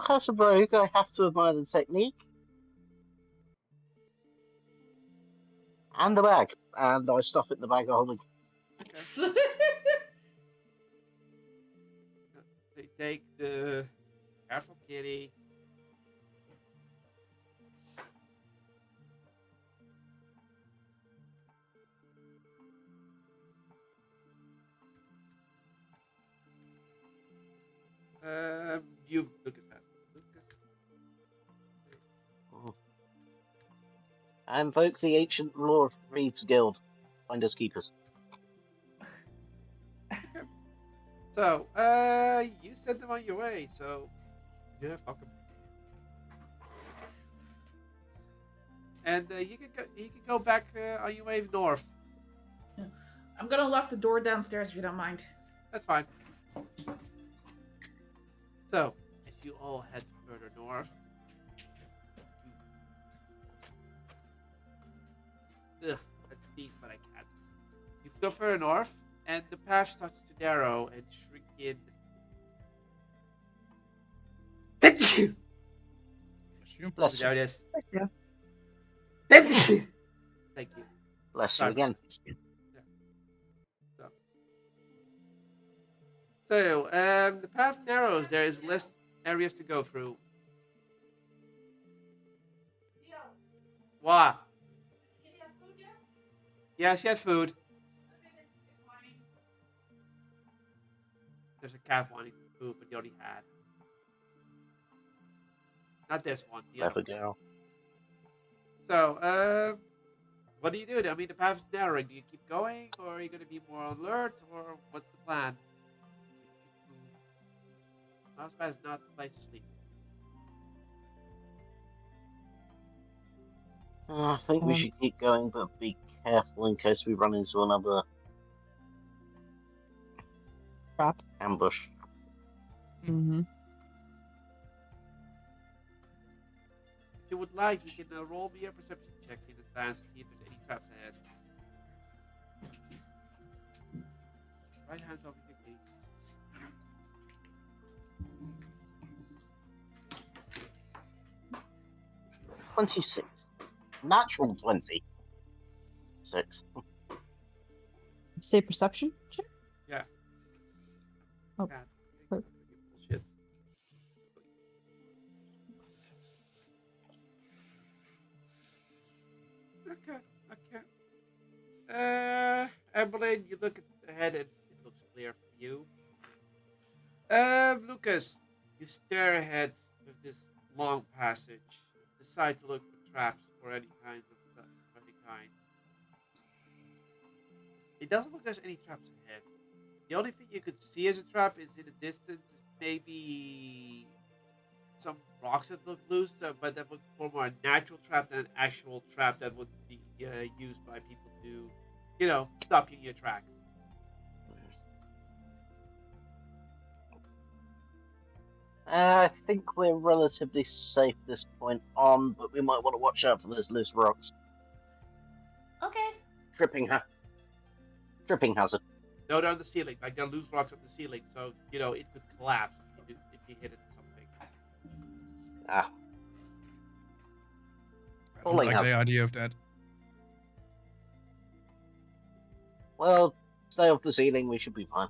as a rogue, I have to admire the technique. And the bag. And I stuff it in the bag of holding. Okay. They take the careful kitty. You Lucas has Lucas. Mhm. I invoke the ancient law of Reed's Guild. Find us keepers. So, you sent them on your way. So, yeah, fuck 'em. And you can go back on your way north. I'm gonna lock the door downstairs if you don't mind. That's fine. So, as you all head further north, ugh, I sneeze, but I can't. You go further north, and the path starts to narrow and shrink in. Bless you. Bless you. There it is. Yeah. Thank you. Bless you Sorry. again. So, the path narrows. There is less areas to go through. What? Yes, he had food. There's a cat wanting food, but he already had. Not this one. The other Clever one. girl. So, what do you do? I mean, the path is narrowing. Do you keep going, or are you going to be more alert, or what's the plan? Mousepad is not the place to sleep. I think we Um, should keep going, but be careful in case we run into another Crap. ambush. Mm-hmm. If you would like, you can roll me a perception check in advance to see if there's any traps ahead. Right hand over quickly. 26. Natural 20. 6. Say perception check? Yeah. Oh, Cat. good. Bullshit. Okay. Okay. Evelyn, you look ahead and it looks clear for you. Lucas, you stare ahead with this long passage. Decide to look for traps or any kinds of any kind. It doesn't look like there's any traps ahead. The only thing you could see as a trap is in the distance, maybe some rocks that look loose, but that would form more a natural trap than an actual trap that would be used by people to, stop you in your tracks. I think we're relatively safe this point on, but we might want to watch out for those loose rocks. Okay. Tripping hazard. No, they're on the ceiling. Like they're loose rocks on the ceiling, so it could collapse if you hit it or something. Ah, I don't Falling like the hazard. idea of that. Well, stay off the ceiling, we should be fine.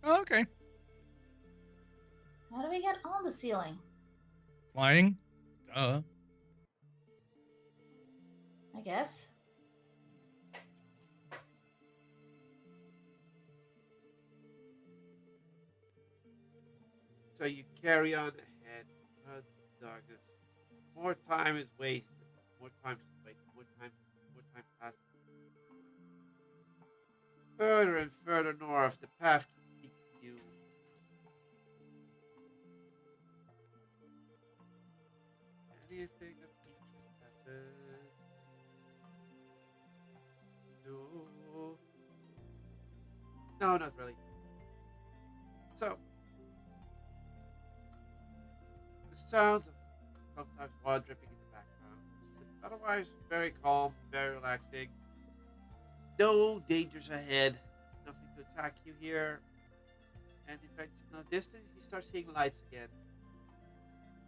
Oh, okay. How do we get on the ceiling? Flying? Duh. I guess. So you carry on ahead. Darkness. More time is wasted. More time is wasted. More time passes. Further and further north, the path keeps taking you. Anything of interest happen? No. No, not really. So, the sounds of sometimes water dripping in the background. But otherwise, very calm, very relaxing. No dangers ahead. Nothing to attack you here. And in fact, in the distance, you start seeing lights again.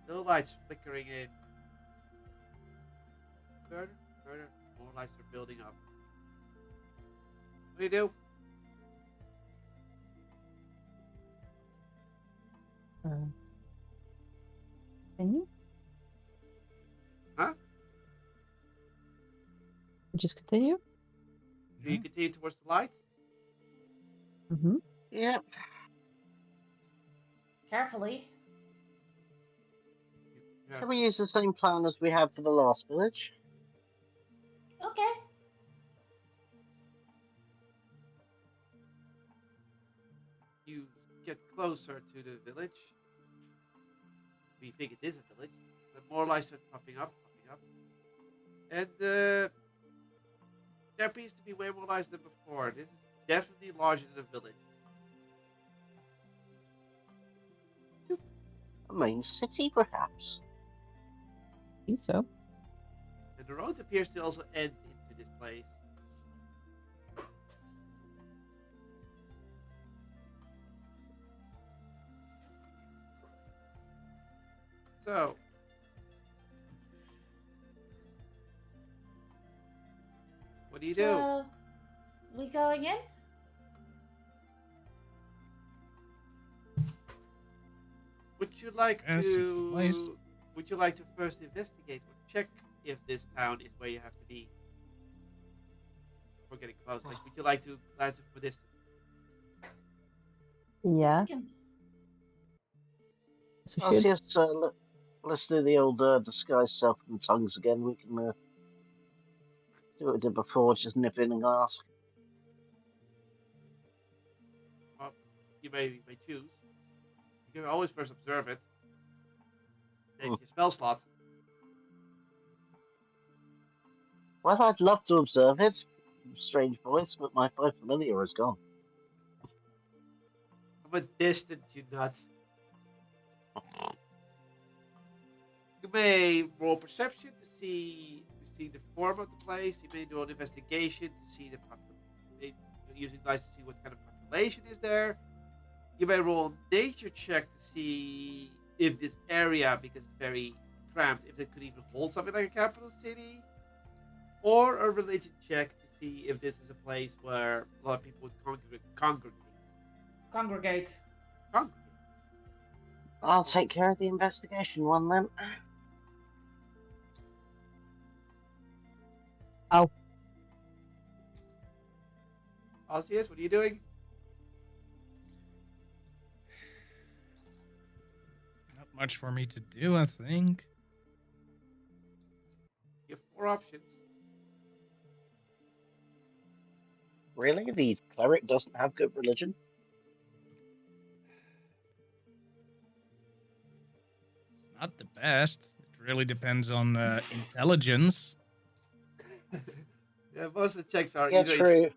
Little lights flickering in. Further, more lights are building up. What do you do? Continue? Huh? Just continue? Do you continue towards the lights? Mm-hmm. Yep. Carefully. Yeah. Can we use the same plan as we had for the last village? Okay. You get closer to the village. We think it is a village. But more lights are popping up. And there appears to be way more lights than before. This is definitely larger than a village. The main city, perhaps. I think so. And the road appears to also end into this place. So, what do you do? So, we going in? Would you like Yes, it's the place. to? Would you like to first investigate or check if this town is where you have to be? We're getting close. Like, would you like to glance for this? Yeah. We can- So Oh, should. yes, let's do the old disguise self and tongues again. We can do what we did before, just nip in and ask. Well, you may choose. You can always first observe it. Take Hmm. your spell slot. Well, I'd love to observe it. Strange voice, but my five familiar is gone. From a distance, you nut. You may roll perception to see the form of the place. You may do an investigation to see the using dice to see what kind of population is there. You may roll a nature check to see if this area, because it's very cramped, if it could even hold something like a capital city, or a religion check to see if this is a place where a lot of people would congregate. Congregate. Congregate. I'll take care of the investigation one then. Oh, Osseous, what are you doing? Not much for me to do, I think. You have 4 options. Really? The cleric doesn't have good religion? It's not the best. It really depends on intelligence. Yeah, most of the checks are Yeah, either. true.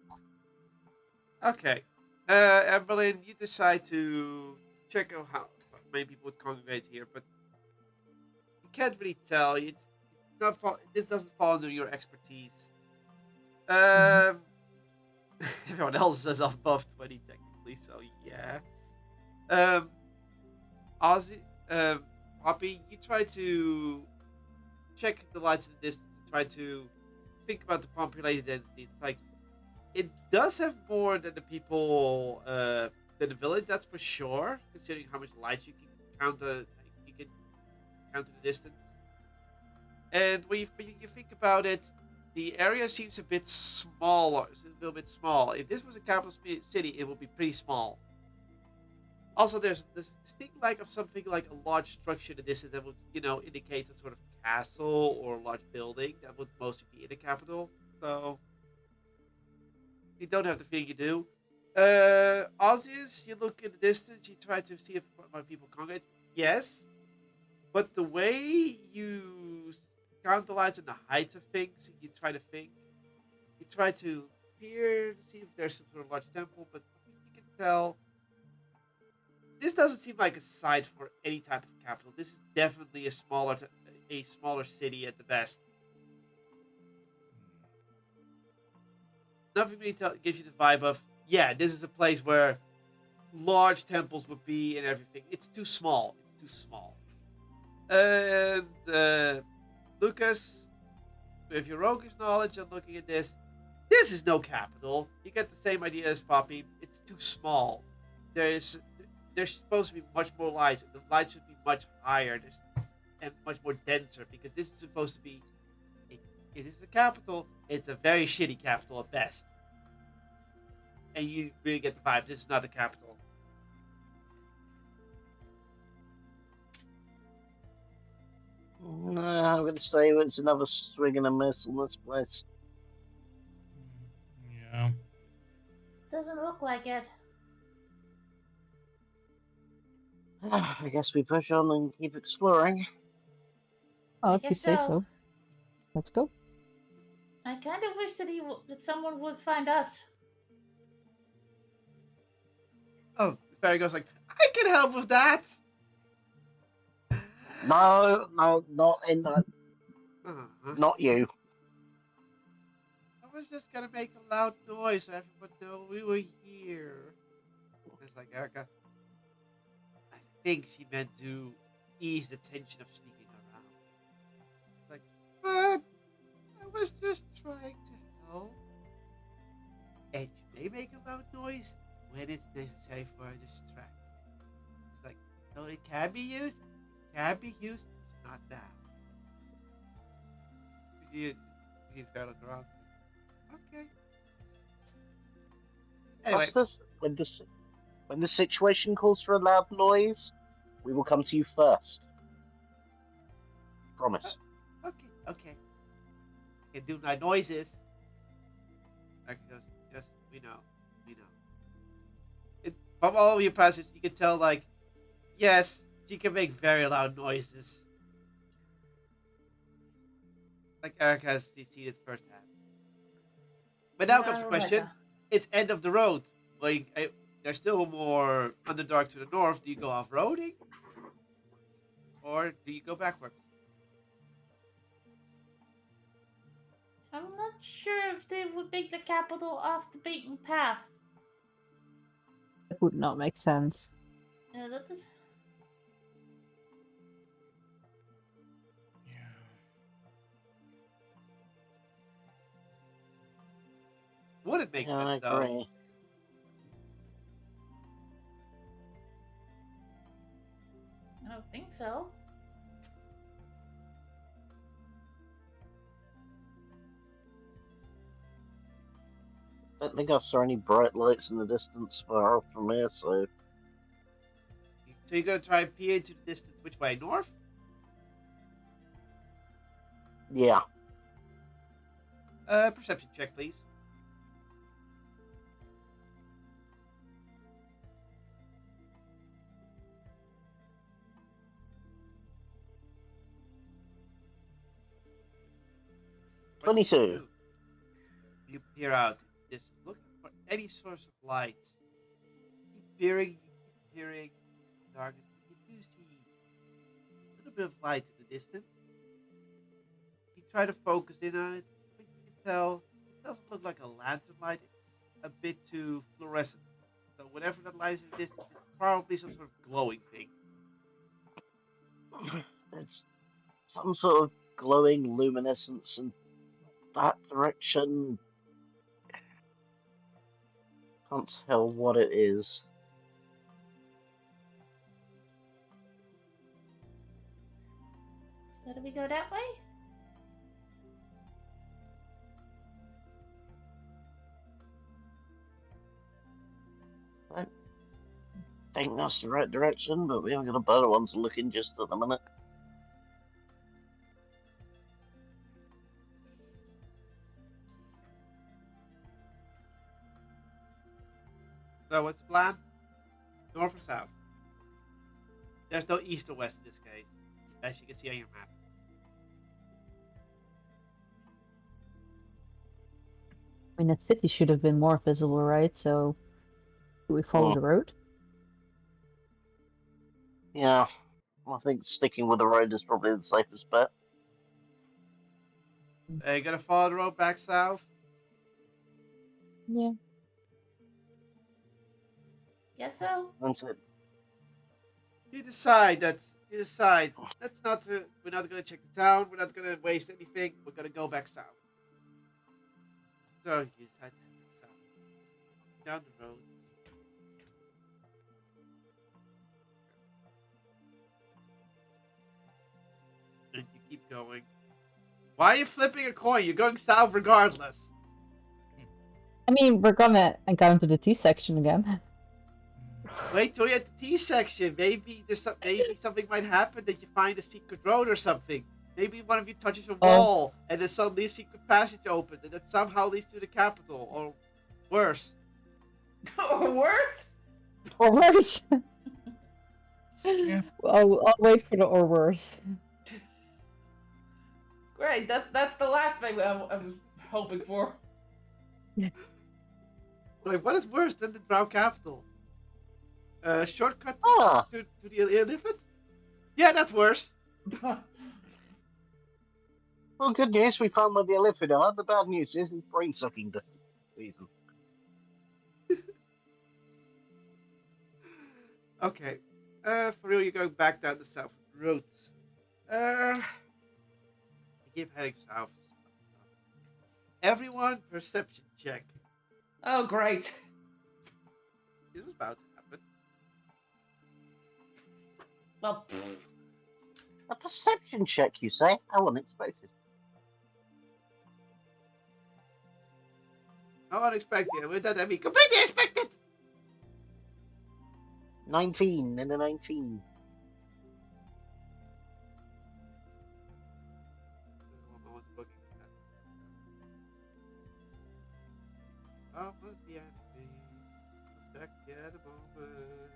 Okay. Evelyn, you decide to check out how many people would congregate here, but you can't really tell. It's not this doesn't fall under your expertise. Um, everyone else is above 20 technically, so yeah. Ozzy, Poppy, you try to check the lights in the distance, try to think about the population density. It's like it does have more than the people than the village, that's for sure. Considering how much light you can count you can count to the distance. And when you think about it, the area seems a bit smaller. It's a little bit small. If this was a capital city, it would be pretty small. Also, there's this distinct lack of something like a large structure in the distance that would, indicate some sort of castle or large building that would mostly be in the capital. So you don't have the feeling you do. Osseous, you look in the distance, you try to see if my people congregate. Yes, but the way you count the lights and the heights of things, you try to think. You try to peer to see if there's some sort of large temple, but you can tell this doesn't seem like a site for any type of capital. This is definitely a smaller city at the best. Nothing really gives you the vibe of, yeah, this is a place where large temples would be and everything. It's too small. It's too small. And Lucas, with your roguish knowledge and looking at this is no capital. You get the same idea as Poppy. It's too small. There's supposed to be much more lights. The lights should be much higher and much more denser because this is supposed to be. It is a capital. It's a very shitty capital at best. And you really get the vibe. This is not the capital. No, I'm going to say it's another swing and a miss on this place. Yeah. Doesn't look like it. I guess we push on and keep exploring. oh, I if you guess say so. so. Let's go. I kind of wish that that someone would find us. Oh, the fairy goes like, I can help with that. No, not in that. Uh-huh. Not you. I was just gonna make a loud noise so everyone know we were here. It's like, Erica, I think she meant to ease the tension of sneaking around. It's like, but I was just trying to help. And you may make a loud noise when it's necessary for a distraction. It's like, so it can be used, it's not now. You see the look around. Okay. Anyway, Justice, when the situation calls for a loud noise, we will come to you first. Promise. okay. I can do my noises. Erica goes, yes, we know. From all of your passages, you can tell, like, yes, she can make very loud noises. Like Eric has seen it firsthand. But now comes the question. Rebecca. It's end of the road. Like, there's still more Underdark to the north. Do you go off-roading? Or do you go backwards? I'm not sure if they would make the capital off the beaten path. That would not make sense. Yeah, that is. Yeah. Would it make Yeah, sense, I though? agree. I don't think so. I don't think I saw any bright lights in the distance far off from here, so So you're going to try and peer into the distance which way? North? yeah. Perception check, please. What do you 22. do? You peer out, just looking for any source of light. Keep peering, darkness. You do see a little bit of light in the distance. You try to focus in on it, but you can tell it doesn't look like a lantern light. It's a bit too fluorescent. So whatever that light is in the distance, it's probably some sort of glowing thing. It's some sort of glowing luminescence in that direction. Can't tell what it is. So do we go that way? I think that's the right direction, but we haven't got a better one to look in just at the minute. So what's the plan? North or south? There's no east or west in this case, as you can see on your map. I mean, the city should have been more visible, right? So, do we follow the road? Yeah, I think sticking with the road is probably the safest bet. Are you gonna follow the road back south? Yeah. Guess so. That's it. You decide that's not to. We're not gonna check the town. We're not gonna waste anything. We're gonna go back south. So you decide to head back south. Down the road. And you keep going. Why are you flipping a coin? You're going south regardless. I mean, we're gonna encounter the T section again. Wait till you're at the T section. Maybe maybe something might happen that you find a secret road or something. Maybe one of you touches a wall and then suddenly a secret passage opens and that somehow leads to the capital, or worse. Or worse? Or worse. Yeah. I'll wait for the or worse. Great, that's the last thing I was hoping for. Like, what is worse than the Drow capital? Shortcut Ah, to the elephant? Yeah, that's worse. Well, good news, we found where the elephant are. The bad news is it's brain-sucking season. Okay. For real, you're going back down the south road. I keep heading south. Everyone, perception check. Oh, great. This was about to happen. Well, A perception check, you say? How unexpected. How unexpected. With that, I mean completely expected. 19 and a 19. Oh, was the enemy? Check at a moment.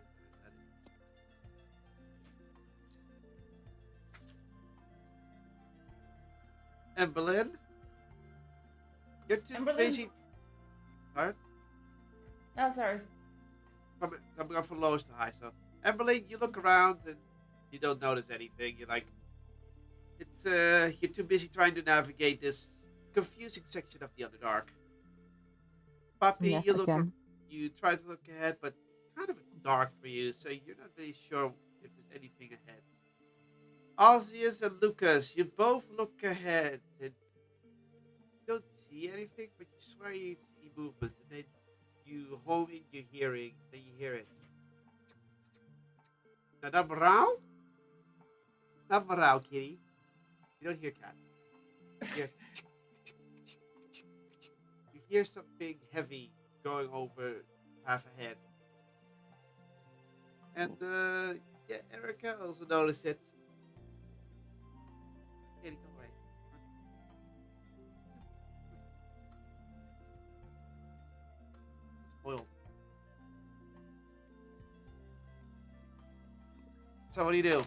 And Berlin? You're too Emberlyn? busy. Sorry? oh, sorry. I'm going from lowest to high. So, Emberlyn, you look around and you don't notice anything. You're like, you're too busy trying to navigate this confusing section of the Underdark. Puppy, Yes, you I look, can. you try to look ahead, but kind of dark for you, so you're not really sure if there's anything ahead. Osius and Lucas, you both look ahead and you don't see anything, but you swear you see movements, and then you home in your hearing, then you hear it. Now, not meow? Not meow, kitty. You don't hear cat. You hear, you hear something heavy going over half ahead. And, yeah, Erica also noticed it. Kitty, go away. Spoiled. So, what do you do?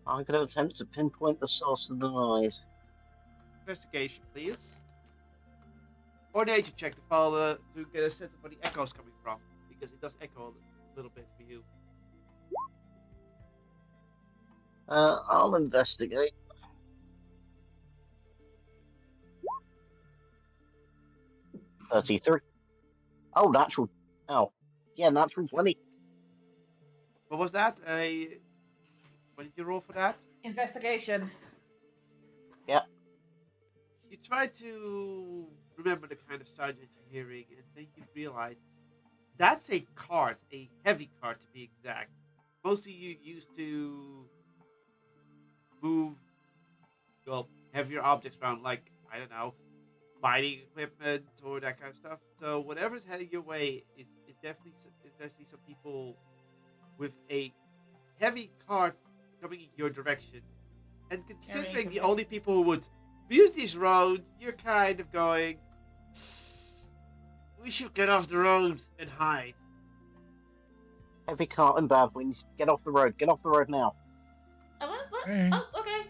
I'm going to attempt to pinpoint the source of the noise. Investigation, please. Or nature check to follow to get a sense of where the echo's coming from, because it does echo a little bit for you. I'll investigate. $33. Oh, natural. Oh, yeah, natural 20. What was that? What did you roll for that? Investigation. Yeah. You try to remember the kind of sound that you're hearing, and then you realize that's a cart, a heavy cart to be exact. Mostly you used to move, well, heavier objects around, like, I don't know, mining equipment or that kind of stuff. So whatever's heading your way is definitely some people with a heavy cart coming in your direction. And considering the only people who would use these roads, you're kind of going, we should get off the road and hide. Heavy cart and bad winds. Get off the road. Get off the road now. Oh, what? Okay. Oh, okay.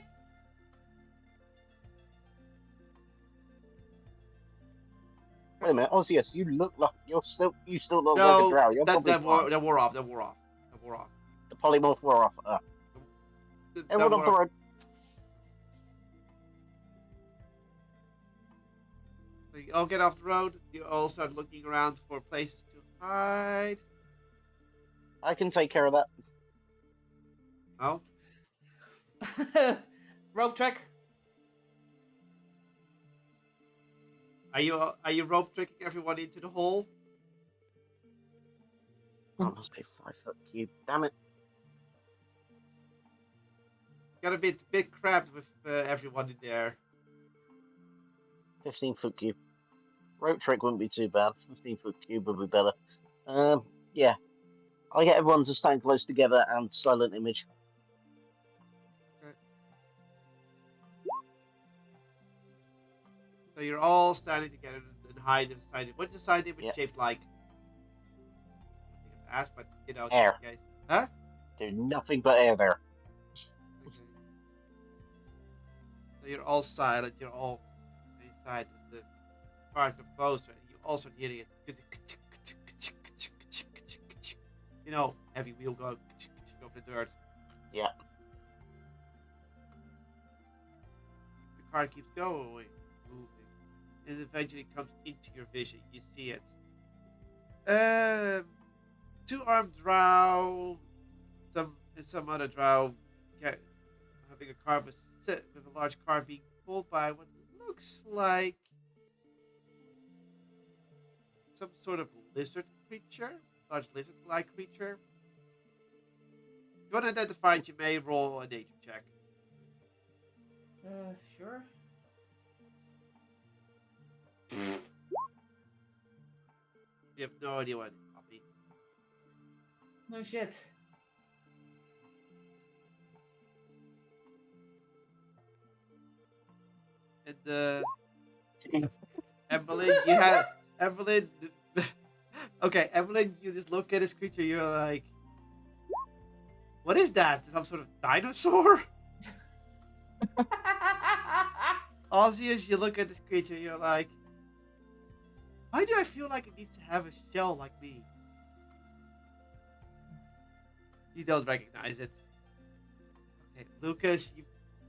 Wait a minute, Osius, you look like you still look like a No, drow. You're that probably that fine. wore off. That wore off. The polymorph wore off. Everyone off the road. So you all get off the road. You all start looking around for places to hide. I can take care of that. Oh, Rope trick. are you rope tricking everyone into the hole? That must be 5 foot cube. Damn it. Got a bit cramped with everyone in there. 15-foot cube. Rope trick wouldn't be too bad. 15-foot cube would be better. Yeah. I'll get everyone to stand close together and silent image. Okay. So you're all standing together and hide inside it. What's the side image Yep. shaped like? I don't think I asked, but you know, Air. guys. Huh? There's nothing but air there. Okay. So you're all silent. You're all inside the part of closer. You also hear it. heavy wheel go over the dirt. Yeah. The car keeps going, moving, and eventually comes into your vision. You see it. Two-armed drow, some other drow, having a car with a large car being pulled by what looks like some sort of lizard creature, large lizard-like creature. If you want to identify it, you may roll a nature check. Sure. You have no idea what it is, puppy. No shit. And Evelyn, you have Evelyn. Okay, Evelyn, you just look at this creature. You're like, what is that? Some sort of dinosaur? Osseous, you look at this creature. You're like, why do I feel like it needs to have a shell like me? You don't recognize it. Okay, Lucas, you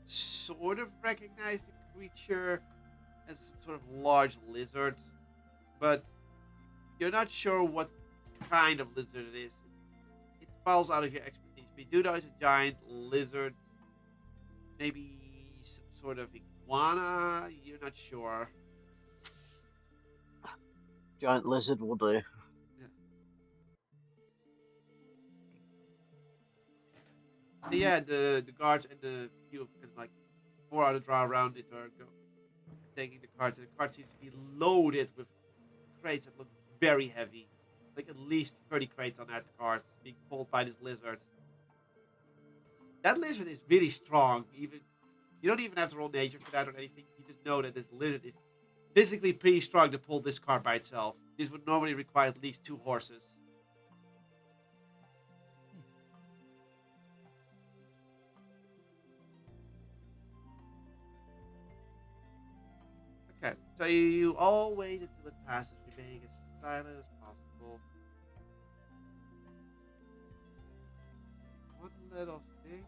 sort of recognize the creature as some sort of large lizard, but you're not sure what kind of lizard it is. It falls out of your expertise. But you do know it's a giant lizard, maybe some sort of iguana. You're not sure. Giant lizard will do. Yeah, the guards and the few and like 4 other draw around it are taking the carts, and the cart seems to be loaded with crates that look very heavy. Like at least 30 crates on that cart being pulled by this lizard. That lizard is really strong. Even you don't even have to roll nature for that or anything. You just know that this lizard is physically pretty strong to pull this cart by itself. This would normally require at least 2 horses. Okay, so you all wait until it passes, remaining as silent as possible. One little thing.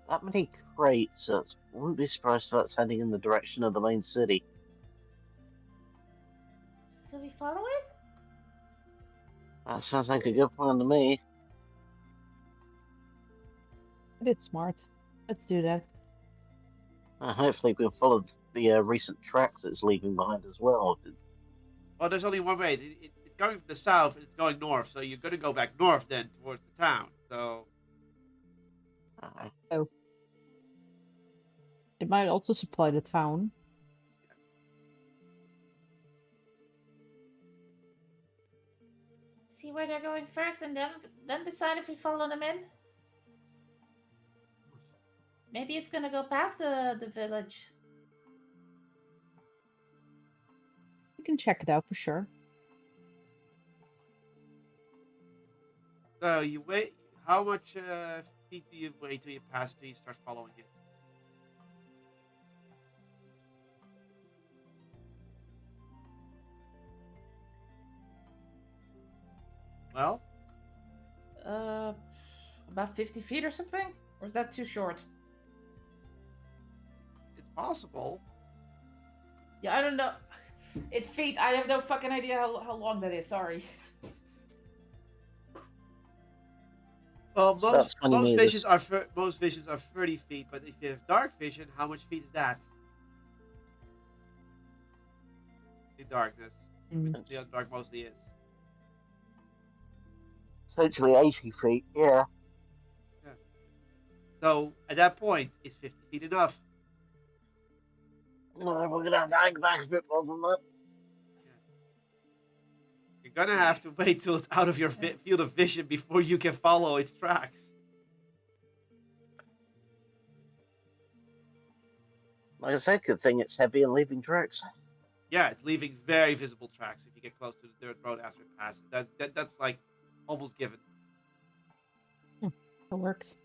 That many crates, I wouldn't be surprised if that's heading in the direction of the main city. Should we follow it? That sounds like a good plan to me. It's smart. Let's do that. Hopefully we can follow the recent tracks it's leaving behind as well. Well, there's only one way. It's going from the south and it's going north, so you're going to go back north then towards the town. So, Uh, It might also supply the town. See where they're going first, and then decide if we follow them in. Maybe it's gonna go past the village. You can check it out for sure. so you wait. How much feet do you wait till you pass till you start following it? Well, About 50 feet or something? Or is that too short? it's possible. Yeah, I don't know. It's feet. I have no fucking idea how long that is. Sorry. Well, It's about 20 most meters. visions are 30 feet, but if you have dark vision, how much feet is that? In darkness, Mm. which the dark mostly is. Potentially 80 feet, yeah. So at that point, is 50 feet enough? No, we're going to have to hang back a bit more than that. You're gonna have to wait till it's out of your field of vision before you can follow its tracks. Like I said, good thing it's heavy and leaving tracks. Yeah, it's leaving very visible tracks if you get close to the dirt road after it passes. That's like almost given. It works.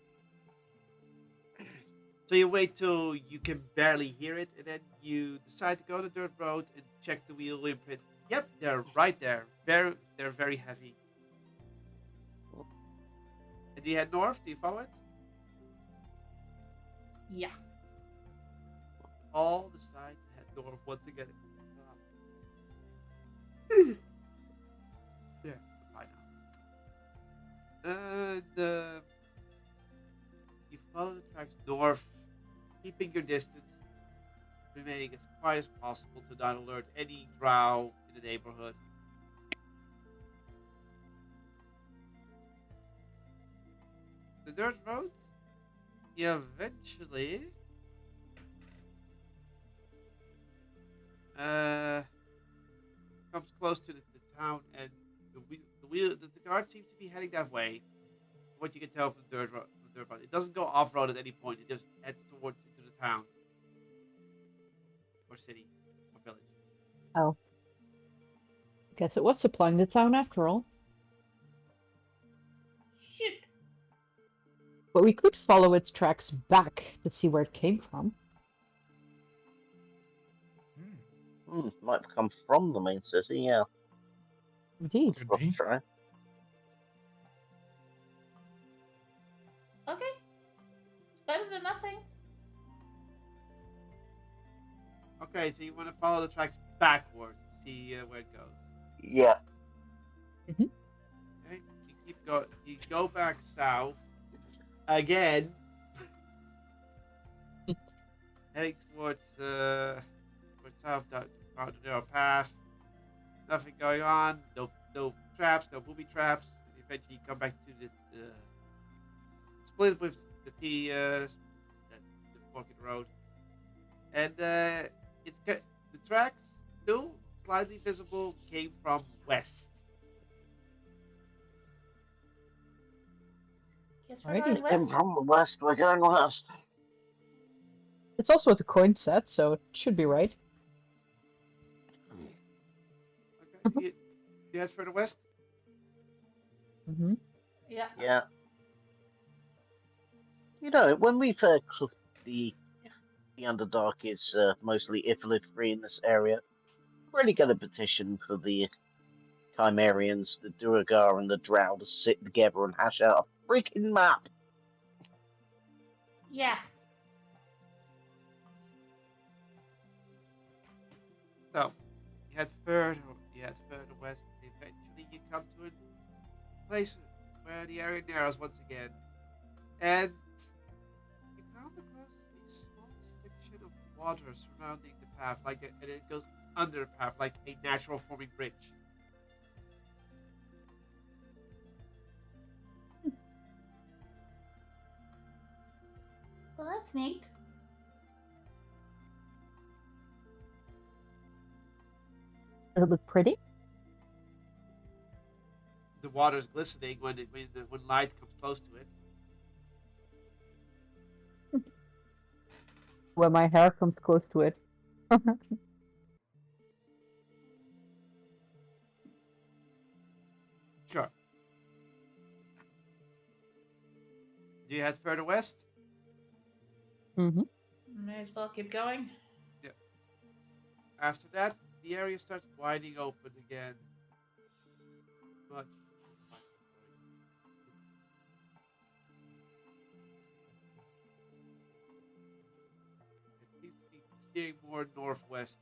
So you wait till you can barely hear it, and then you decide to go to the dirt road and check the wheel imprint. Yep, they're right there. They're very heavy. And you head north. Do you follow it? Yeah. All decide to head north once again. Yeah, fine now. And you follow the tracks north, keeping your distance, remaining as quiet as possible to not alert any drow in the neighborhood. The dirt roads, you eventually comes close to the town, and the guard seems to be heading that way. What you can tell from the dirt road, it doesn't go off road at any point. It just heads towards into the town or city or village. Oh. Guess it was supplying the town after all. Shit. But we could follow its tracks back to see where it came from. Might come from the main city, yeah. Indeed. Could Worth a be. try. Okay. It's better than nothing. Okay, so you want to follow the tracks backwards to see where it goes. Yeah. Okay, you keep go. You go back south again, heading towards south down the narrow path. Nothing going on. No traps. No booby traps. And eventually, you come back to the split with the the fork in the road, and the tracks still slightly visible came from west. Guess we're Alrighty. going They west. came from the west, we're going west. It's also what the coin said, so it should be right. Okay, you head further west. Mm-hmm. Yeah. Yeah. You know, when we've heard the Underdark is mostly Ifrit free in this area, I'm really going to petition for the Chimerians, the Duergar, and the Drow to sit together and hash out a freaking map. Yeah. So you head further. You head further west. Eventually, you come to a place where the area narrows once again, and you come across a small section of water surrounding the path, and it goes under the path like a natural forming bridge. Well, that's neat. Does it look pretty? The water is glistening when light comes close to it. When my hair comes close to it. Sure. Do you head further west? Mm-hmm. May as well keep going. After that, the area starts widening open again. Much. It seems to be steering more northwest.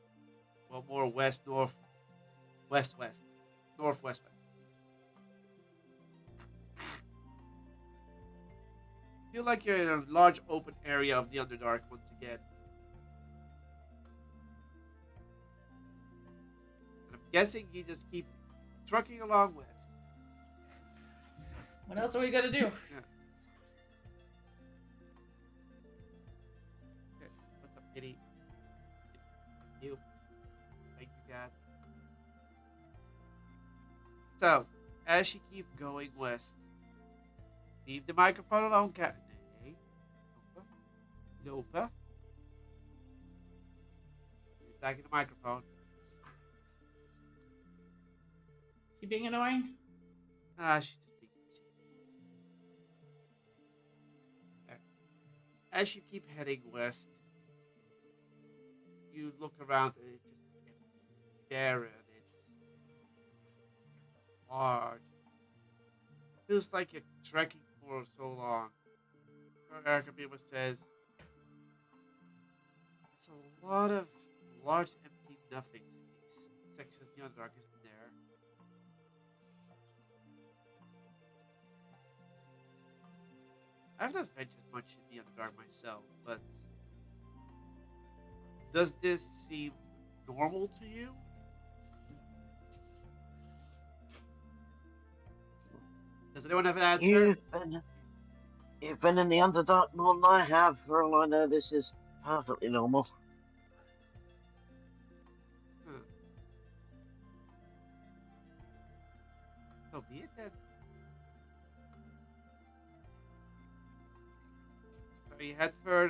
Well, more west, north, west, west. Northwest, west. You feel like you're in a large open area of the Underdark once again. And I'm guessing you just keep trucking along west. What else are we gonna do? Yeah. Okay. What's up, kitty? You. Thank you, cat. So, as you keep going west, leave the microphone alone, cat. Nay. Nopa. Nopa. He's back in the microphone. Is he being annoying? She's just being busy. Okay. As you keep heading west, you look around and it's just empty, barren. It's large. Feels like you're trekking for so long. Erica Bima says, there's a lot of large empty nothings in these sections of the Underdark, isn't there? I've not ventured much in the Underdark myself, but does this seem normal to you? Does anyone have an answer? You've been in the Underdark more than I have. For all I know, this is perfectly normal. Huh. So be it then. So you head for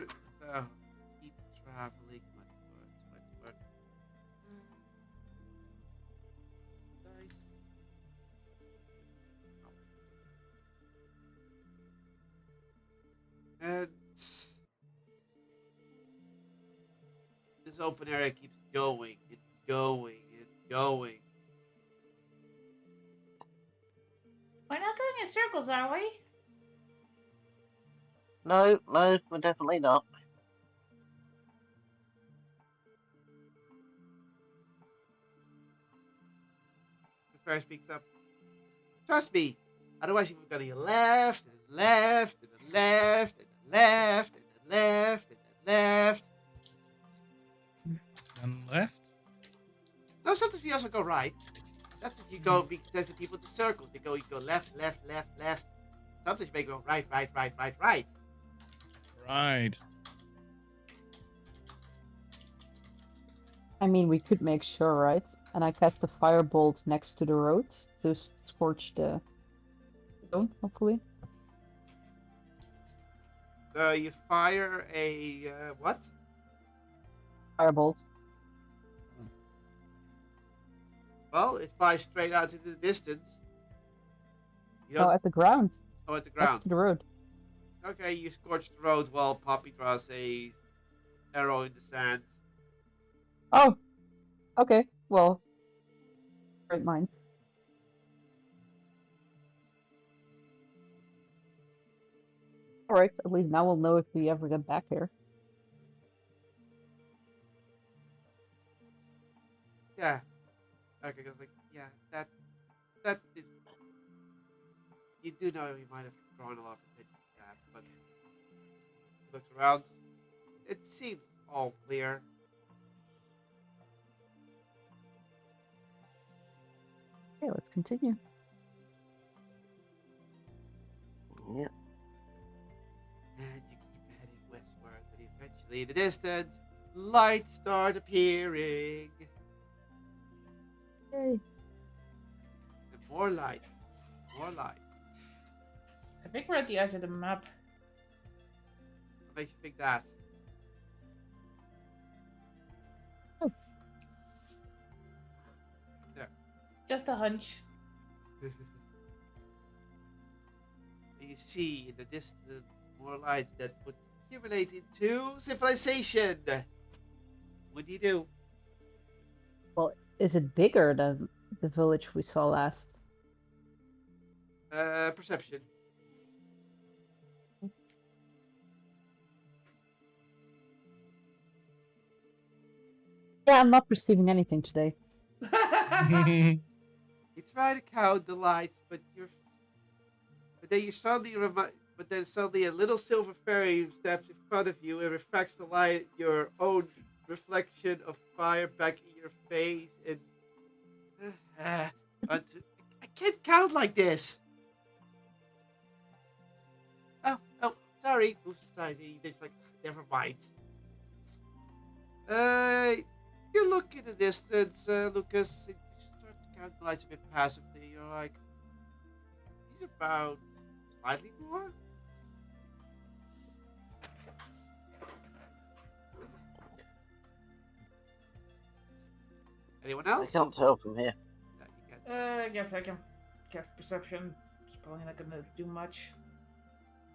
keep traveling. Much work. Nice. And this open area keeps going and going and going. We're not going in circles, are we? No, we're definitely not. The fairy speaks up. Trust me. Otherwise, you're going to get left and left and then left and then left and then left and then left. And left. No, sometimes we also go right. That's if you go because the people with the circles. You go left, left, left, left. Sometimes you may go right. Right. I mean, we could make sure, right? And I cast the firebolt next to the road to scorch the stone, hopefully. You fire a what? Firebolt. Well, it flies straight out into the distance. You No, don't. at the ground. Oh, at the Next ground. to the road. Okay, you scorch the road while Poppy draws a arrow in the sand. Oh! Okay, well. Great mind. Alright, at least now we'll know if we ever get back here. Yeah. Okay, goes like, yeah, that is. You do know you might have drawn a lot of attention to that, but she looks around. It seems all clear. Okay, let's continue. Yep. And you keep heading westward, but eventually in the distance, lights start appearing. Yay. And more lights. More lights. I think we're at the edge of the map. What makes you think that? Just a hunch. You see in the distance more lights that would accumulate into civilization. What do you do? Well, is it bigger than the village we saw last? Perception. Yeah, I'm not perceiving anything today. You try to count the lights, but then suddenly a little silver fairy steps in front of you and refracts the light, your own reflection of fire back in your face, and but I can't count like this. Oh, sorry. Moves aside. He's like, never mind. You look in the distance, Lucas, and you start to count the lights a bit passively. You're like, he's about slightly more. Anyone I else? can't tell from here. No, you can't. I guess I can cast perception. It's probably not gonna do much.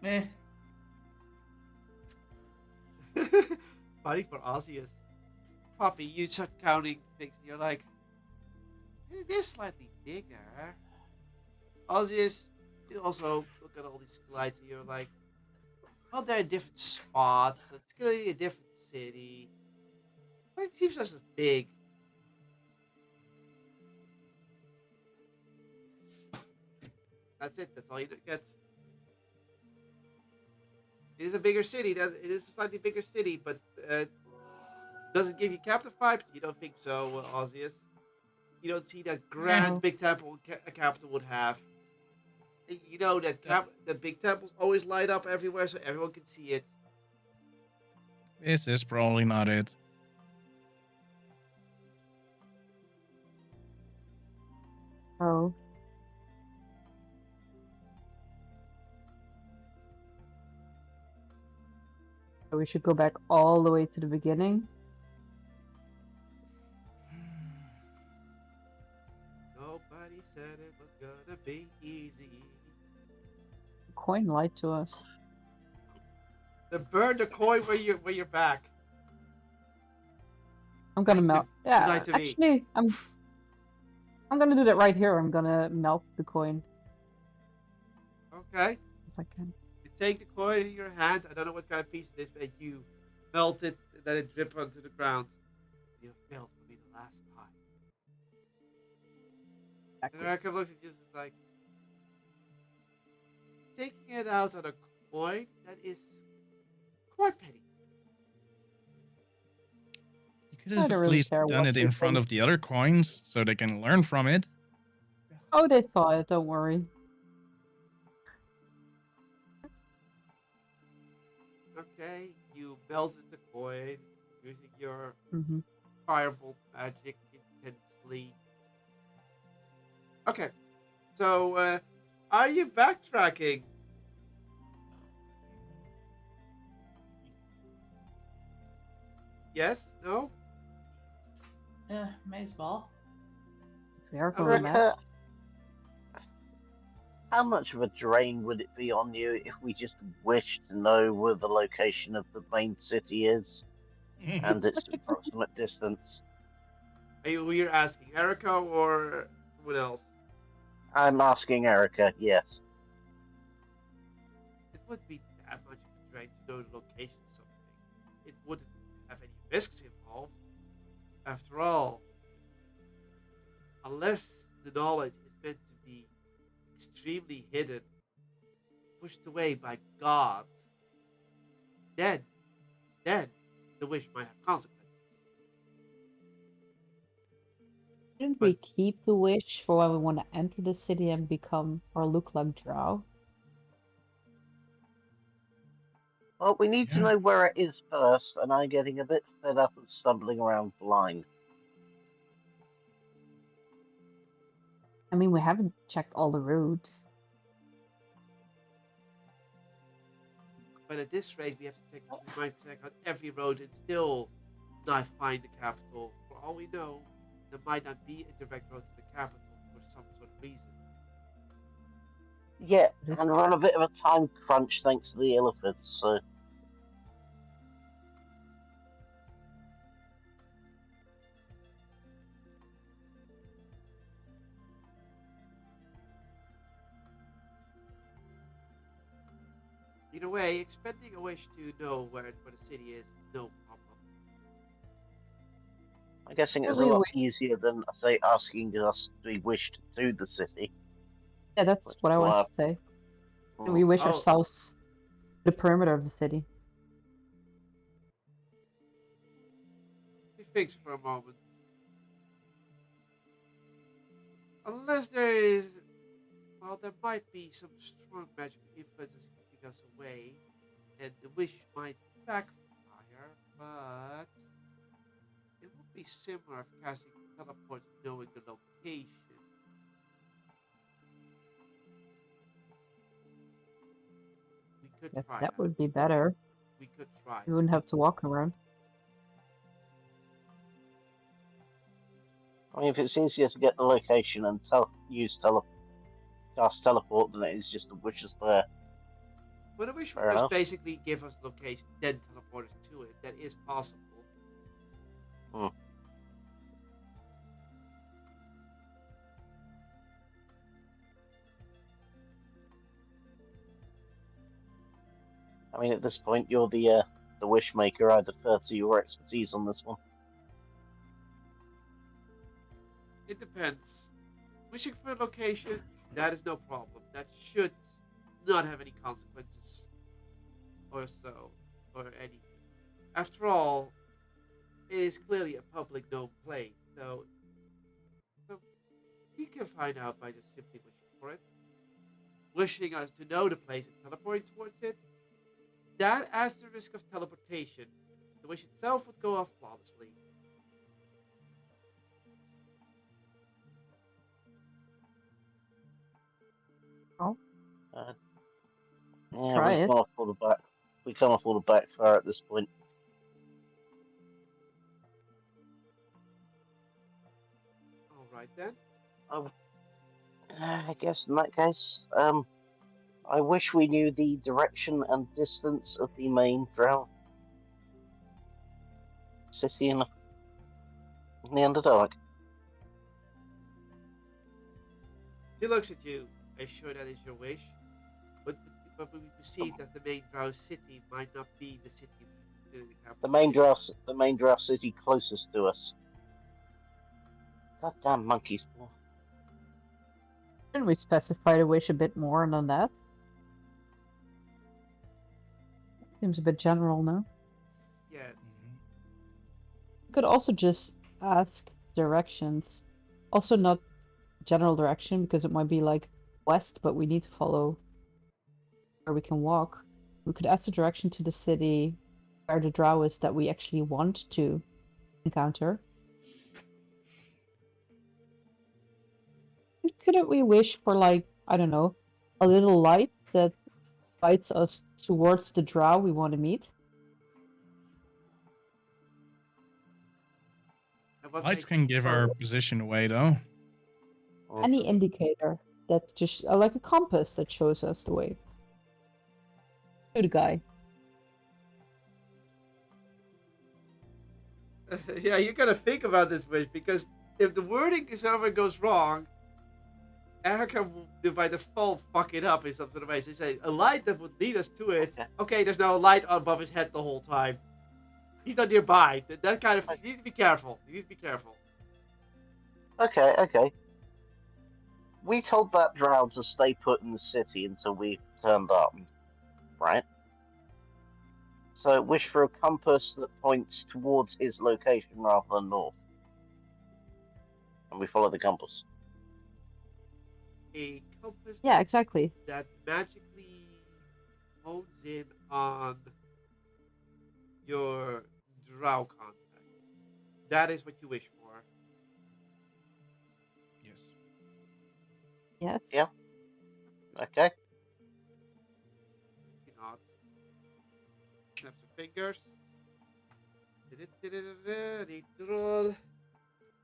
Eh. Buddy for Osseous. Poppy, you start counting things and you're like, it is slightly bigger. Osseous, You also look at all these glides and you're like, well, they're in different spots, so it's gonna be a different city. But it seems just as big. That's it. That's all you get. It is a bigger city. It is a slightly bigger city, but does it give you captive vibes? You don't think so, Ozzius? You don't see that grand No. big temple a capital would have. You know that the big temples always light up everywhere, so everyone can see it. This is probably not it. Oh. So we should go back all the way to the beginning. Nobody said it was gonna be easy. The coin lied to us. Then burn the coin where you're back. I'm gonna Lied to- melt. you Yeah, lied to me. actually, I'm gonna do that right here. I'm gonna melt the coin Okay. if I can. You take the coin in your hand. I don't know what kind of piece it is, but you melt it, and then it drip onto the ground. You have failed for me the last time. And Erica looks at you and is like, taking it out on a coin, that is quite petty. You could I have don't at really least care done what it they in front think. of the other coins so they can learn from it. Oh, they saw it. Don't worry. Okay, you melted the coin using your Mm-hmm. firebolt magic intensely. Okay, so are you backtracking? Yes? No? Maze ball. We are Okay. going back. Erica, how much of a drain would it be on you if we just wish to know where the location of the main city is and its approximate distance? You're asking Erica or someone else? I'm asking Erica, yes. It wouldn't be that much of a drain to know the location of something. It wouldn't have any risks involved. After all, unless the knowledge is meant to be extremely hidden, pushed away by gods, then, then the wish might have consequences. Shouldn't But we keep the wish for when we want to enter the city and become or look like Drow? Well, we need to Yeah. know where it is first, and I'm getting a bit fed up of stumbling around blind. I mean, we haven't checked all the routes. But at this rate, we might check out every road and still not find the capital. For all we know, there might not be a direct road to the capital for some sort of reason. Yeah, It is- and we're on a bit of a time crunch thanks to the elephants, so Either way, expending a wish to know where the city is no problem. I'm guessing it's a Really lot wish. easier than, say, asking us to be wished to the city. Yeah, that's Which what I will wanted have, to say. mm, We wish Oh, ourselves the perimeter of the city. he thinks for a moment. Unless there is, well, there might be some strong magical influences keeping us away, and the wish might backfire, but it would be similar if casting teleport knowing the location. We could Yes, try that that. would be better. We could try We it. wouldn't have to walk around. I mean, if it's easier to get the location and cast teleport than it is just to wish us there, But the wish would fair just enough. basically give us location, then teleport us to it. That is possible. Hmm. I mean, at this point, you're the wish maker. I defer to your expertise on this one. It depends. Wishing for a location, that is no problem. That should not have any consequences. Or so. Or anything. After all, it is clearly a public known place, so we can find out by just simply wishing for it. Wishing us to know the place and teleporting towards it, that adds the risk of teleportation. The wish itself would go off flawlessly. Oh, Yeah, try we it. can't afford a back. We can't afford a backfire at this point. Alright then. Oh, I guess in that case, I wish we knew the direction and distance of the main drow city in the Underdark. She looks at you. Are you sure that is your wish? What would be perceived as the main drow city might not be the city we the capital. The main drow city closest to us. Goddamn monkeys. Shouldn't we specify the wish a bit more than that? Seems a bit general, no? Yes. You could also just ask directions. Also not general direction, because it might be like west, but we need to follow where we can walk. We could ask the direction to the city where the drow is that we actually want to encounter. Couldn't we wish for, like, I don't know, a little light that guides us towards the drow we want to meet? And what Lights makes can you give know? our position away, though. Any indicator that just, like a compass that shows us the way. To the guy. Yeah, you gotta think about this wish because if the wording ever goes wrong, Erica will by default fuck it up in some sort of way. So you say a light that would lead us to it. Okay, there's no light above his head the whole time. He's not nearby. That kind of you need to be careful. You need to be careful. Okay. We told that drow to stay put in the city until we turned up, right? So wish for a compass that points towards his location rather than north. And we follow the compass. A compass Yeah, exactly. that magically hones in on your drow contact. That is what you wish for. Yes. Yes. Yeah. Okay. He nods. Snaps your fingers. The troll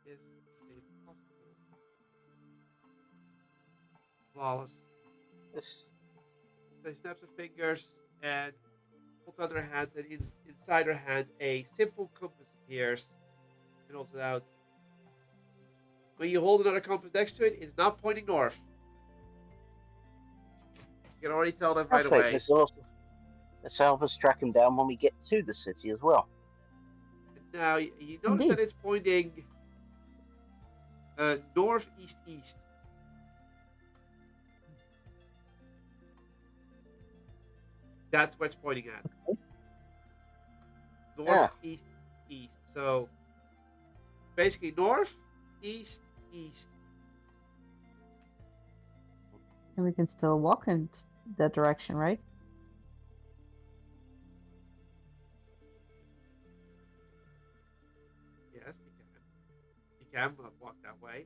is impossible. Flawless. So he snaps her fingers and holds out her hand, and inside her hand, a simple compass appears and holds it out. When you hold another compass next to it, it's not pointing north. You can already tell that right away. Let's help us track him down when we get to the city as well. And now you notice Indeed. that it's pointing northeast east. That's what it's pointing at. Northeast east. So basically north, east, east. And we can still walk in that direction, right? Yes, you can. You can walk that way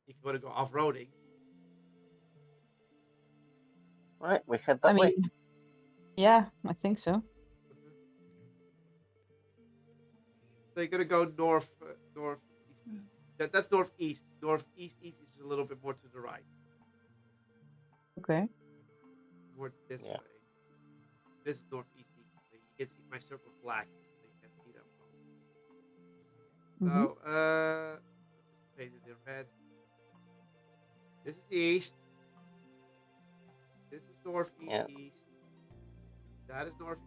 if you want to go off-roading. Right, we head that way. Yeah, I think so. So you're gonna go northeast. That's northeast. Northeast east is a little bit more to the right. Okay. More this Yeah. way. This is northeast east. You can see my circle's black. So you can't see that well. So painted in red. This is east. This is northeast east. That is northeast.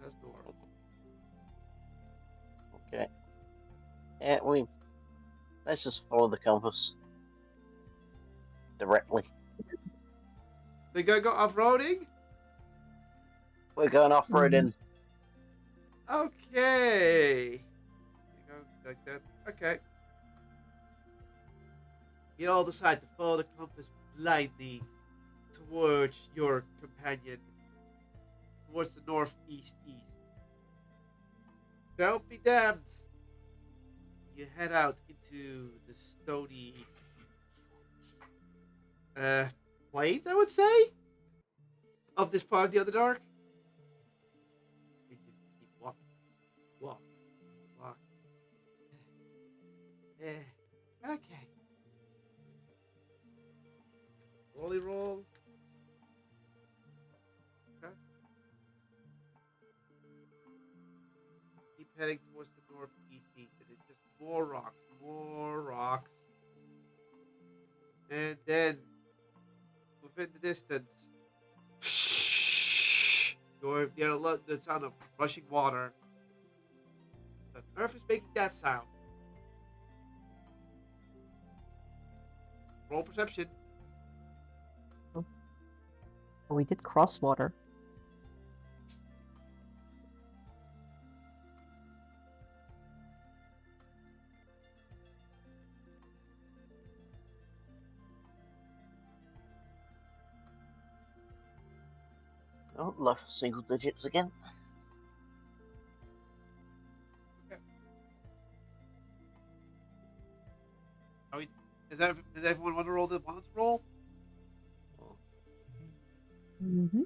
That's north. Okay. Yeah, let's just follow the compass directly. We're gonna go off-roading? We're going off-roading. Okay. You go like that. Okay. You all decide to follow the compass blindly towards your companion, towards the northeast east. Don't be damned. You head out into the stony plains, I would say, of this part of the Underdark. You can keep walking, walk, walk. Okay. Rolly roll. Okay. Keep heading towards the northeast east, and it's just more rocks, more rocks. And then, within the distance, you hear the sound of rushing water. The earth is making that sound. Roll perception. Oh, we did cross water. Oh, left single digits again. Does everyone want to roll the wants roll? Mm-hmm.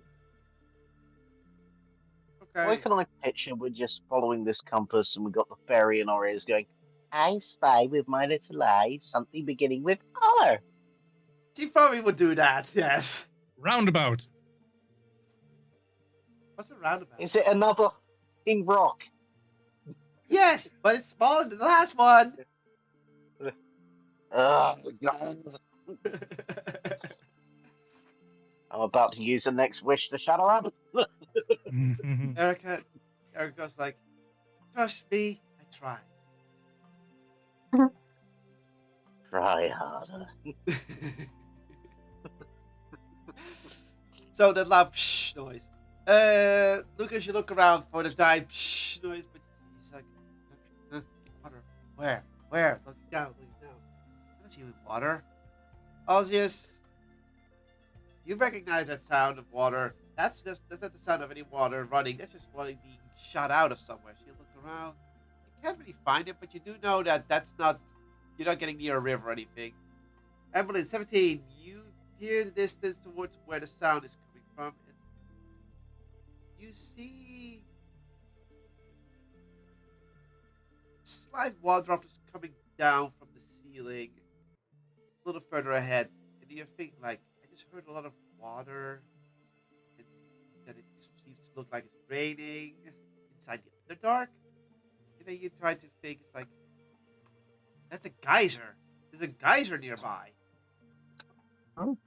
Okay. Why can I picture we're just following this compass and we've got the fairy in our ears going, I spy with my little eyes something beginning with R. She probably would do that, yes. Roundabout. What's a roundabout? Is it another king rock? Yes, but it's smaller than the last one. Oh, God. I'm about to use the next wish to shut her up. Erica's like, trust me, I tried. Try harder. So that loud psh noise. Lucas, you look around for the giant psh noise, but he's like, water. Where? Looking down. I don't see any water. Osius, you recognize that sound of water. That's not the sound of any water running. That's just water being shot out of somewhere. So you look around. You can't really find it, but you do know that that's not. You're not getting near a river or anything. Evelyn, 17. You hear the distance towards where the sound is coming from, and you see slight water droplets coming down from the ceiling a little further ahead. And you're thinking, like, I just heard a lot of water, and then it seems to look like it's raining inside the Underdark. And then you try to think, it's like, that's a geyser. There's a geyser nearby. Oh.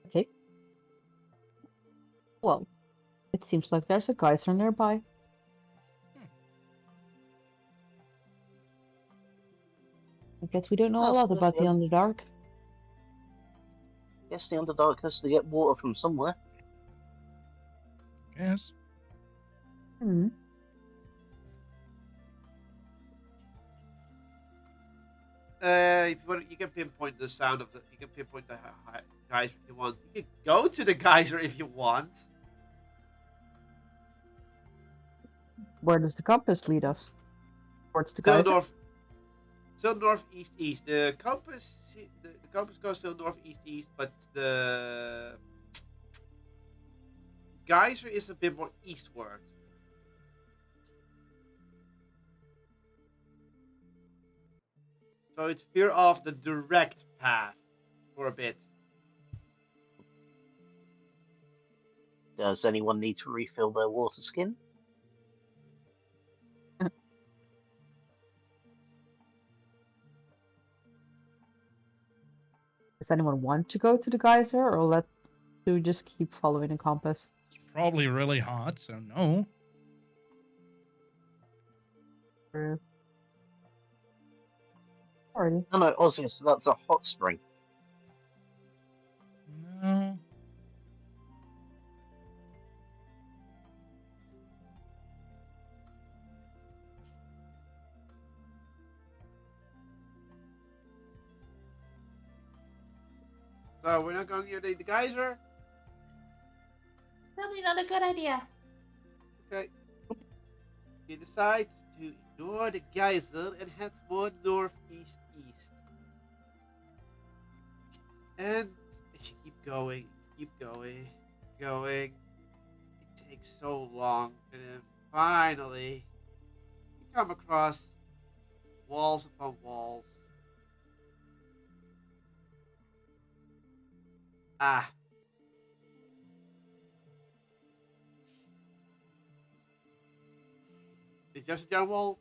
Okay. Well, it seems like there's a geyser nearby. I guess we don't know a lot about the Underdark. Guess the Underdark has to get water from somewhere. Yes. Hmm. If you want, you can pinpoint the sound of the. You can pinpoint the geyser if you want. You can go to the geyser if you want. Where does the compass lead us? Towards the Still geyser? north. Still northeast east. The compass goes still northeast east, but the geyser is a bit more eastward. So it's veer off the direct path for a bit. Does anyone need to refill their water skin? Does anyone want to go to the geyser, or do we just keep following the compass? It's probably really hot, so no. Or... Alrighty. No, no, Ozzy, so that's a hot spring. No. So we're not going near the geyser? Probably not a good idea. Okay. You decide to ignore the geyser and head more northeast east. And as you keep going, going, it takes so long, and then finally you come across walls upon walls. Ah. It's just a giant wall.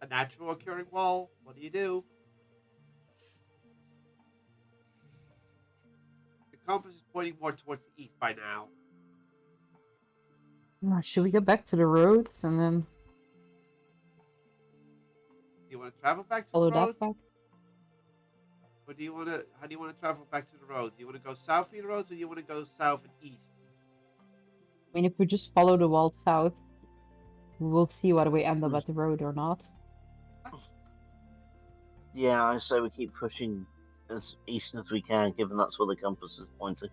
A natural occurring wall. What do? The compass is pointing more towards the east by now. Should we get back to the roads and then Do you want to travel back to follow the road? that back? Or do you want to? How do you want to travel back to the road? Do you want to go south of the roads, or do you want to go south and east? I mean, if we just follow the wall south, we'll see whether we end up at the road or not. Yeah, I say we keep pushing as east as we can, given that's where the compass is pointing.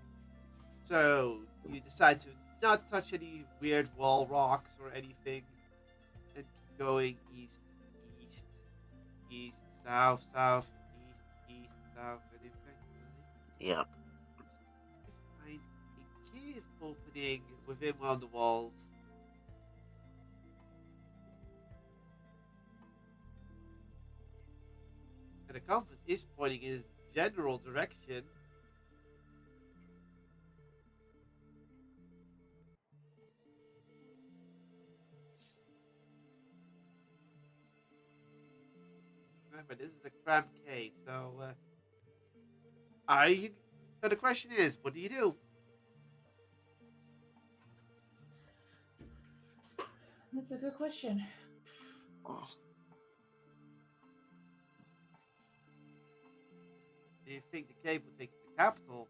So you decide to not touch any weird wall rocks or anything, and keep going east, south, east, south, and eventually Yeah. you find a cave opening within one of the walls. And the compass is pointing in its general direction. Remember, this is a cramped cave, so are you? So the question is, what do you do? That's a good question. Do you think the cave will take you to the capital?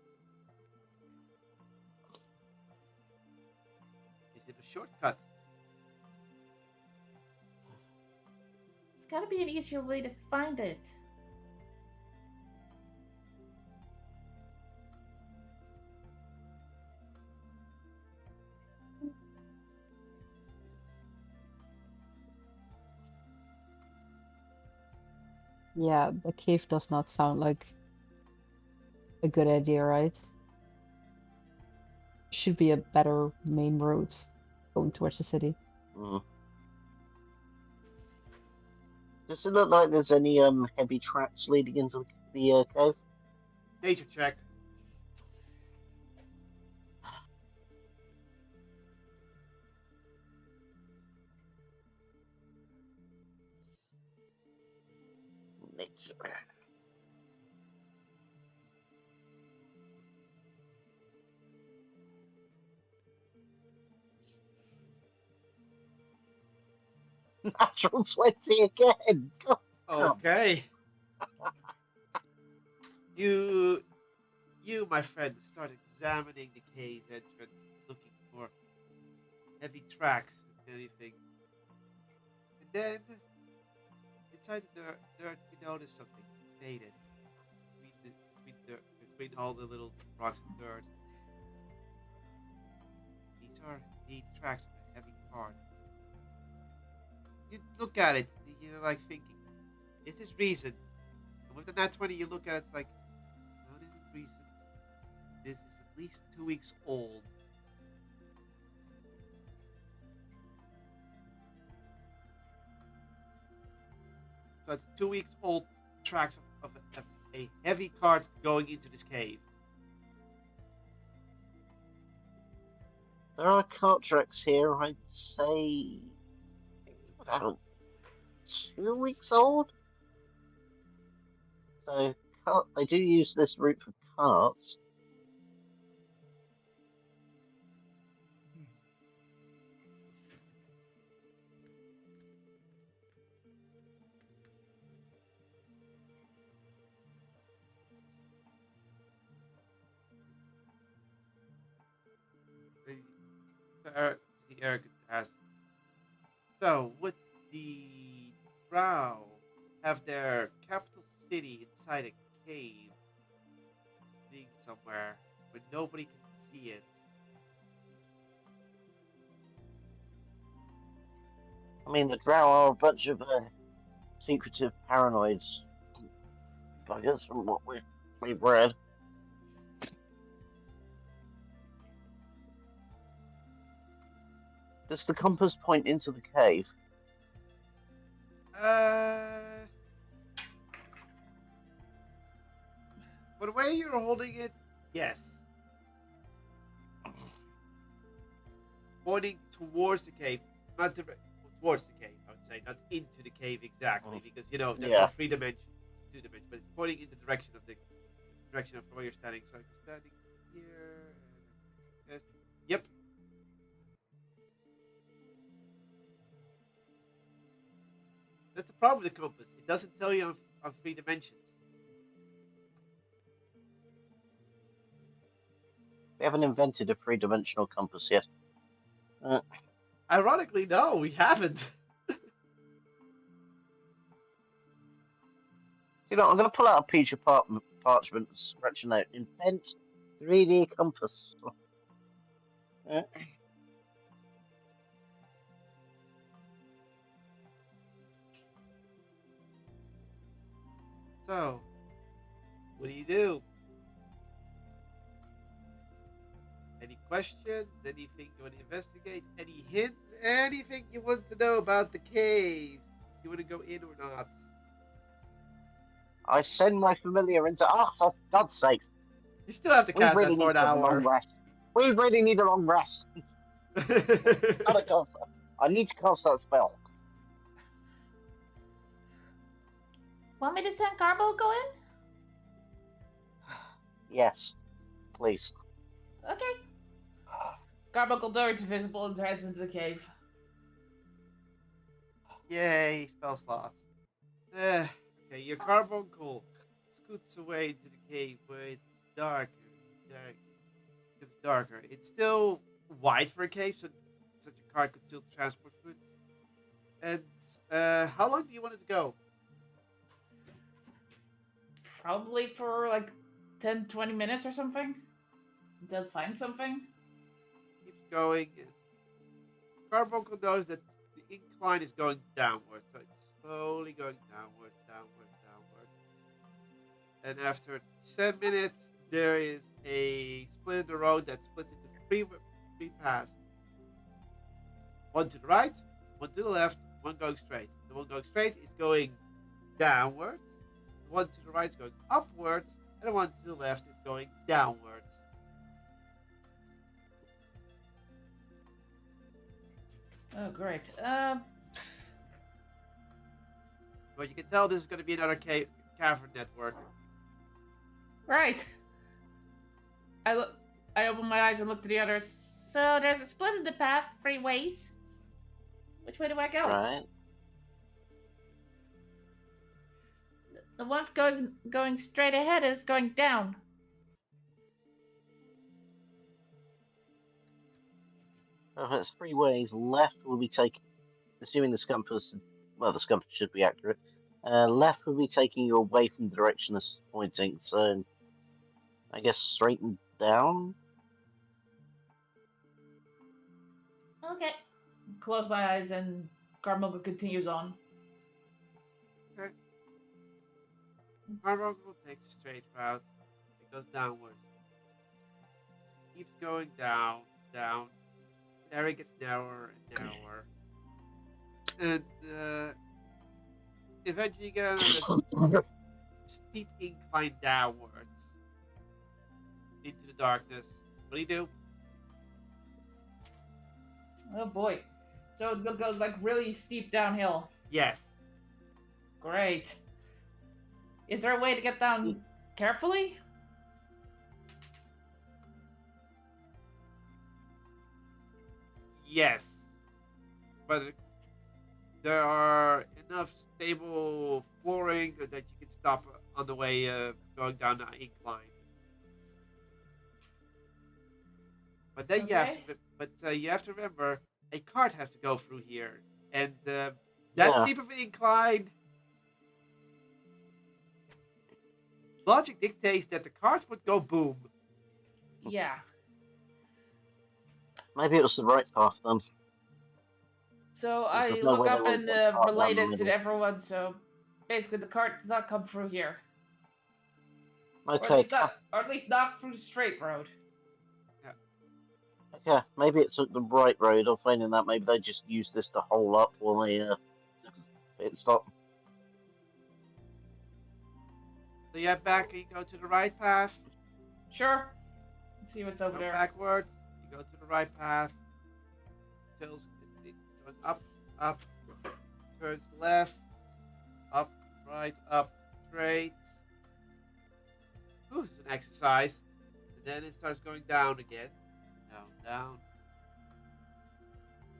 Is it a shortcut? There's gotta be an easier way to find it. Yeah, the cave does not sound like a good idea, right? Should be a better main road going towards the city. Does it look like there's any heavy tracks leading into the cave? Nature check. Nature. Natural 20 again. God damn. Okay. You, my friend, start examining the cave entrance, looking for heavy tracks and anything. And then, inside the dirt, you notice something faded between all the little rocks and dirt. These are neat tracks of a heavy cart. You look at it, you're like thinking, is this recent? And with the nat 20, you look at it, it's like, no, this is recent. This is at least 2 weeks old. So it's 2 weeks old tracks of a heavy cart going into this cave. There are cart tracks here, I'd say, about 2 weeks old. So they do use this route for carts. See, Eric asks, so would the Drow have their capital city inside a cave, being somewhere where nobody can see it? I mean, the Drow are a bunch of secretive paranoids, I guess, from what we've read. Does the compass point into the cave? But the way you're holding it, yes. Pointing towards the cave, not towards the cave, I would say, not into the cave exactly, because there's Yeah. not 3 dimensions, it's 2 dimensions, but it's pointing in the direction of where you're standing. So you're standing here. Yes. Yep. That's the problem with the compass. It doesn't tell you on 3 dimensions. We haven't invented a three-dimensional compass yet. Ironically, no, we haven't. I'm going to pull out a piece of parchment and scratch a note. Invent 3D compass. So, what do you do? Any questions? Anything you want to investigate? Any hints? Anything you want to know about the cave? You want to go in or not? I send my familiar into. Oh, for God's sake! You still have to We cast really that for need an to have a long hour. rest. We really need a long rest. I need to cast that spell. Want me to send Carbo go in? Yes, please. Okay. Carbuncle turns visible and heads into the cave. Yay, spell slots. Okay, your carbuncle scoots away into the cave where it's darker. It's still wide for a cave, so such a cart could still transport food. And how long do you want it to go? Probably for like 10, 20 minutes or something. Until find something. Keeps going. Carbuncle notices that the incline is going downwards, so it's slowly going downwards. And after 10 minutes, there is a split in the road that splits into three paths. One to the right, one to the left, one going straight. The one going straight is going downwards. The one to the right is going upwards, and the one to the left is going downwards. Oh, great. But you can tell this is going to be another cavern network. Right. I open my eyes and look to the others. So there's a split in the path, 3 ways. Which way do I go? Right. The one going straight ahead is going down. So that's 3 ways. Left will be taking, assuming the compass should be accurate. Left will be taking you away from the direction it's pointing. So, I guess straight and down. Okay. Close my eyes and Carbuncle continues on. Okay. Carbuncle takes a straight route. It goes downwards. Keeps going down. The area gets narrower and narrower. And eventually you get on this steep incline downwards into the darkness. What do you do? Oh boy. So it goes like really steep downhill. Yes. Great. Is there a way to get down carefully? Yes, but there are enough stable flooring that you can stop on the way going down the incline. But then Okay. you have to remember a cart has to go through here, and that Yeah. steep of an incline. Logic dictates that the cart would go boom. Yeah. Maybe it was the right path then. So There's I no look way they up would have and got a cart relay down the this to middle. everyone. So basically, the cart did not come through here, Okay, or at least not through the straight road. yeah, maybe it took the right road. I'm finding that maybe they just used this to hole up while they pit stop. So you head back and you go to the right path. Sure. Let's see what's over Go there. backwards. You go to the right path. Tills going up, up, turns left, up, right, up, straight. Ooh, it's an exercise. And then it starts going down again. Down, down.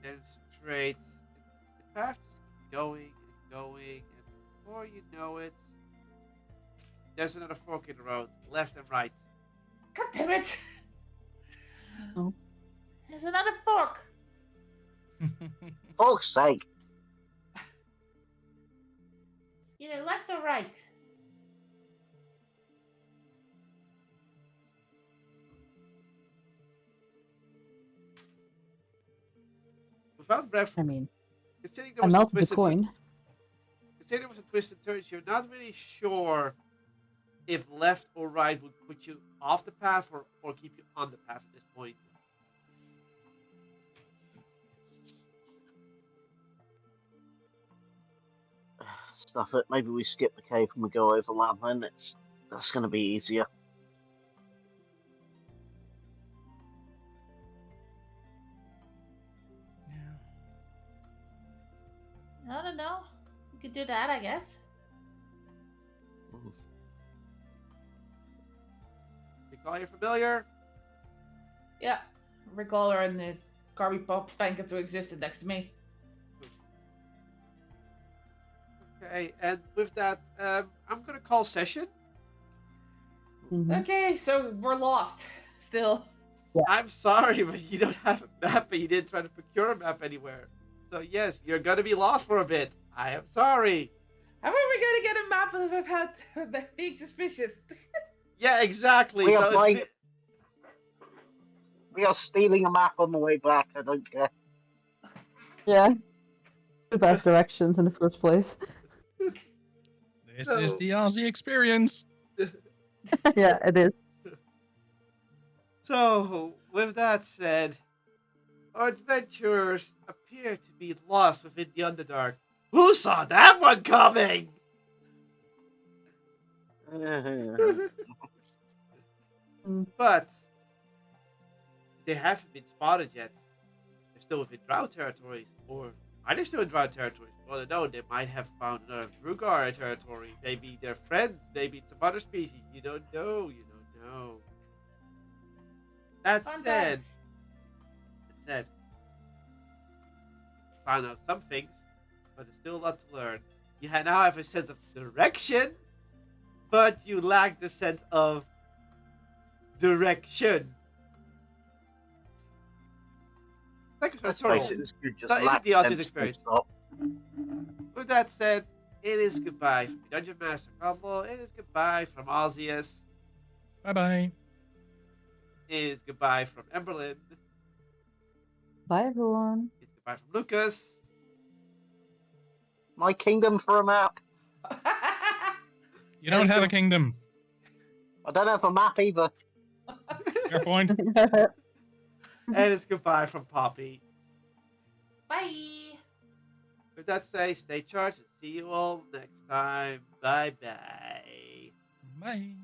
Then straight. The path just keeps going and going. And before you know it, there's another fork in the road, left and right. God damn it! Oh. There's another fork. Fuck's sake! Either left or right. Without breath, I mean, considering there I was a melted the twist and coin. considering there was a twist and turns, you're not really sure if left or right would put you off the path or keep you on the path at this point. Stuff it. Maybe we skip the cave and we go over land then. That's going to be easier. I don't know. We could do that, I guess. Recall you're familiar. Yeah. Recall her and the Garby Pop spank to existed next to me. Okay, and with that, I'm gonna call session. Mhm. Okay, so we're lost. Still. I'm sorry, but you don't have a map, and you didn't try to procure a map anywhere. So yes, you're gonna be lost for a bit. I am sorry. How are we gonna get a map without being suspicious? Yeah, exactly. We are So playing. We are stealing a map on the way back. I don't care. Yeah. The best directions in the first place. This So- is the Aussie experience. Yeah, it is. So, with that said, our adventurers appear to be lost within the Underdark. Who saw that one coming? But they haven't been spotted yet. They're still within Drow territories, or are they still in Drow territories? Well, no, they might have found another Rugar territory. Maybe they're friends. Maybe it's some other species. You don't know. You don't know. That Fun said, times. found out some things, but there's still a lot to learn. You now have a sense of direction, but you lack the sense of direction. Thank you for Let's the total. face it, this could just So it is lack the Aussie's sense full experience. stop. With that said, it is goodbye from Dungeon Master Kotlol. It is goodbye from Ausius. Bye bye. It is goodbye from Emberlyn. Bye, everyone. It's goodbye from Lucas. My kingdom for a map. You don't It's have the- a kingdom. I don't have a map either. Fair point. And it's goodbye from Poppy. Bye. With that said, stay charged and see you all next time. Bye bye. Bye.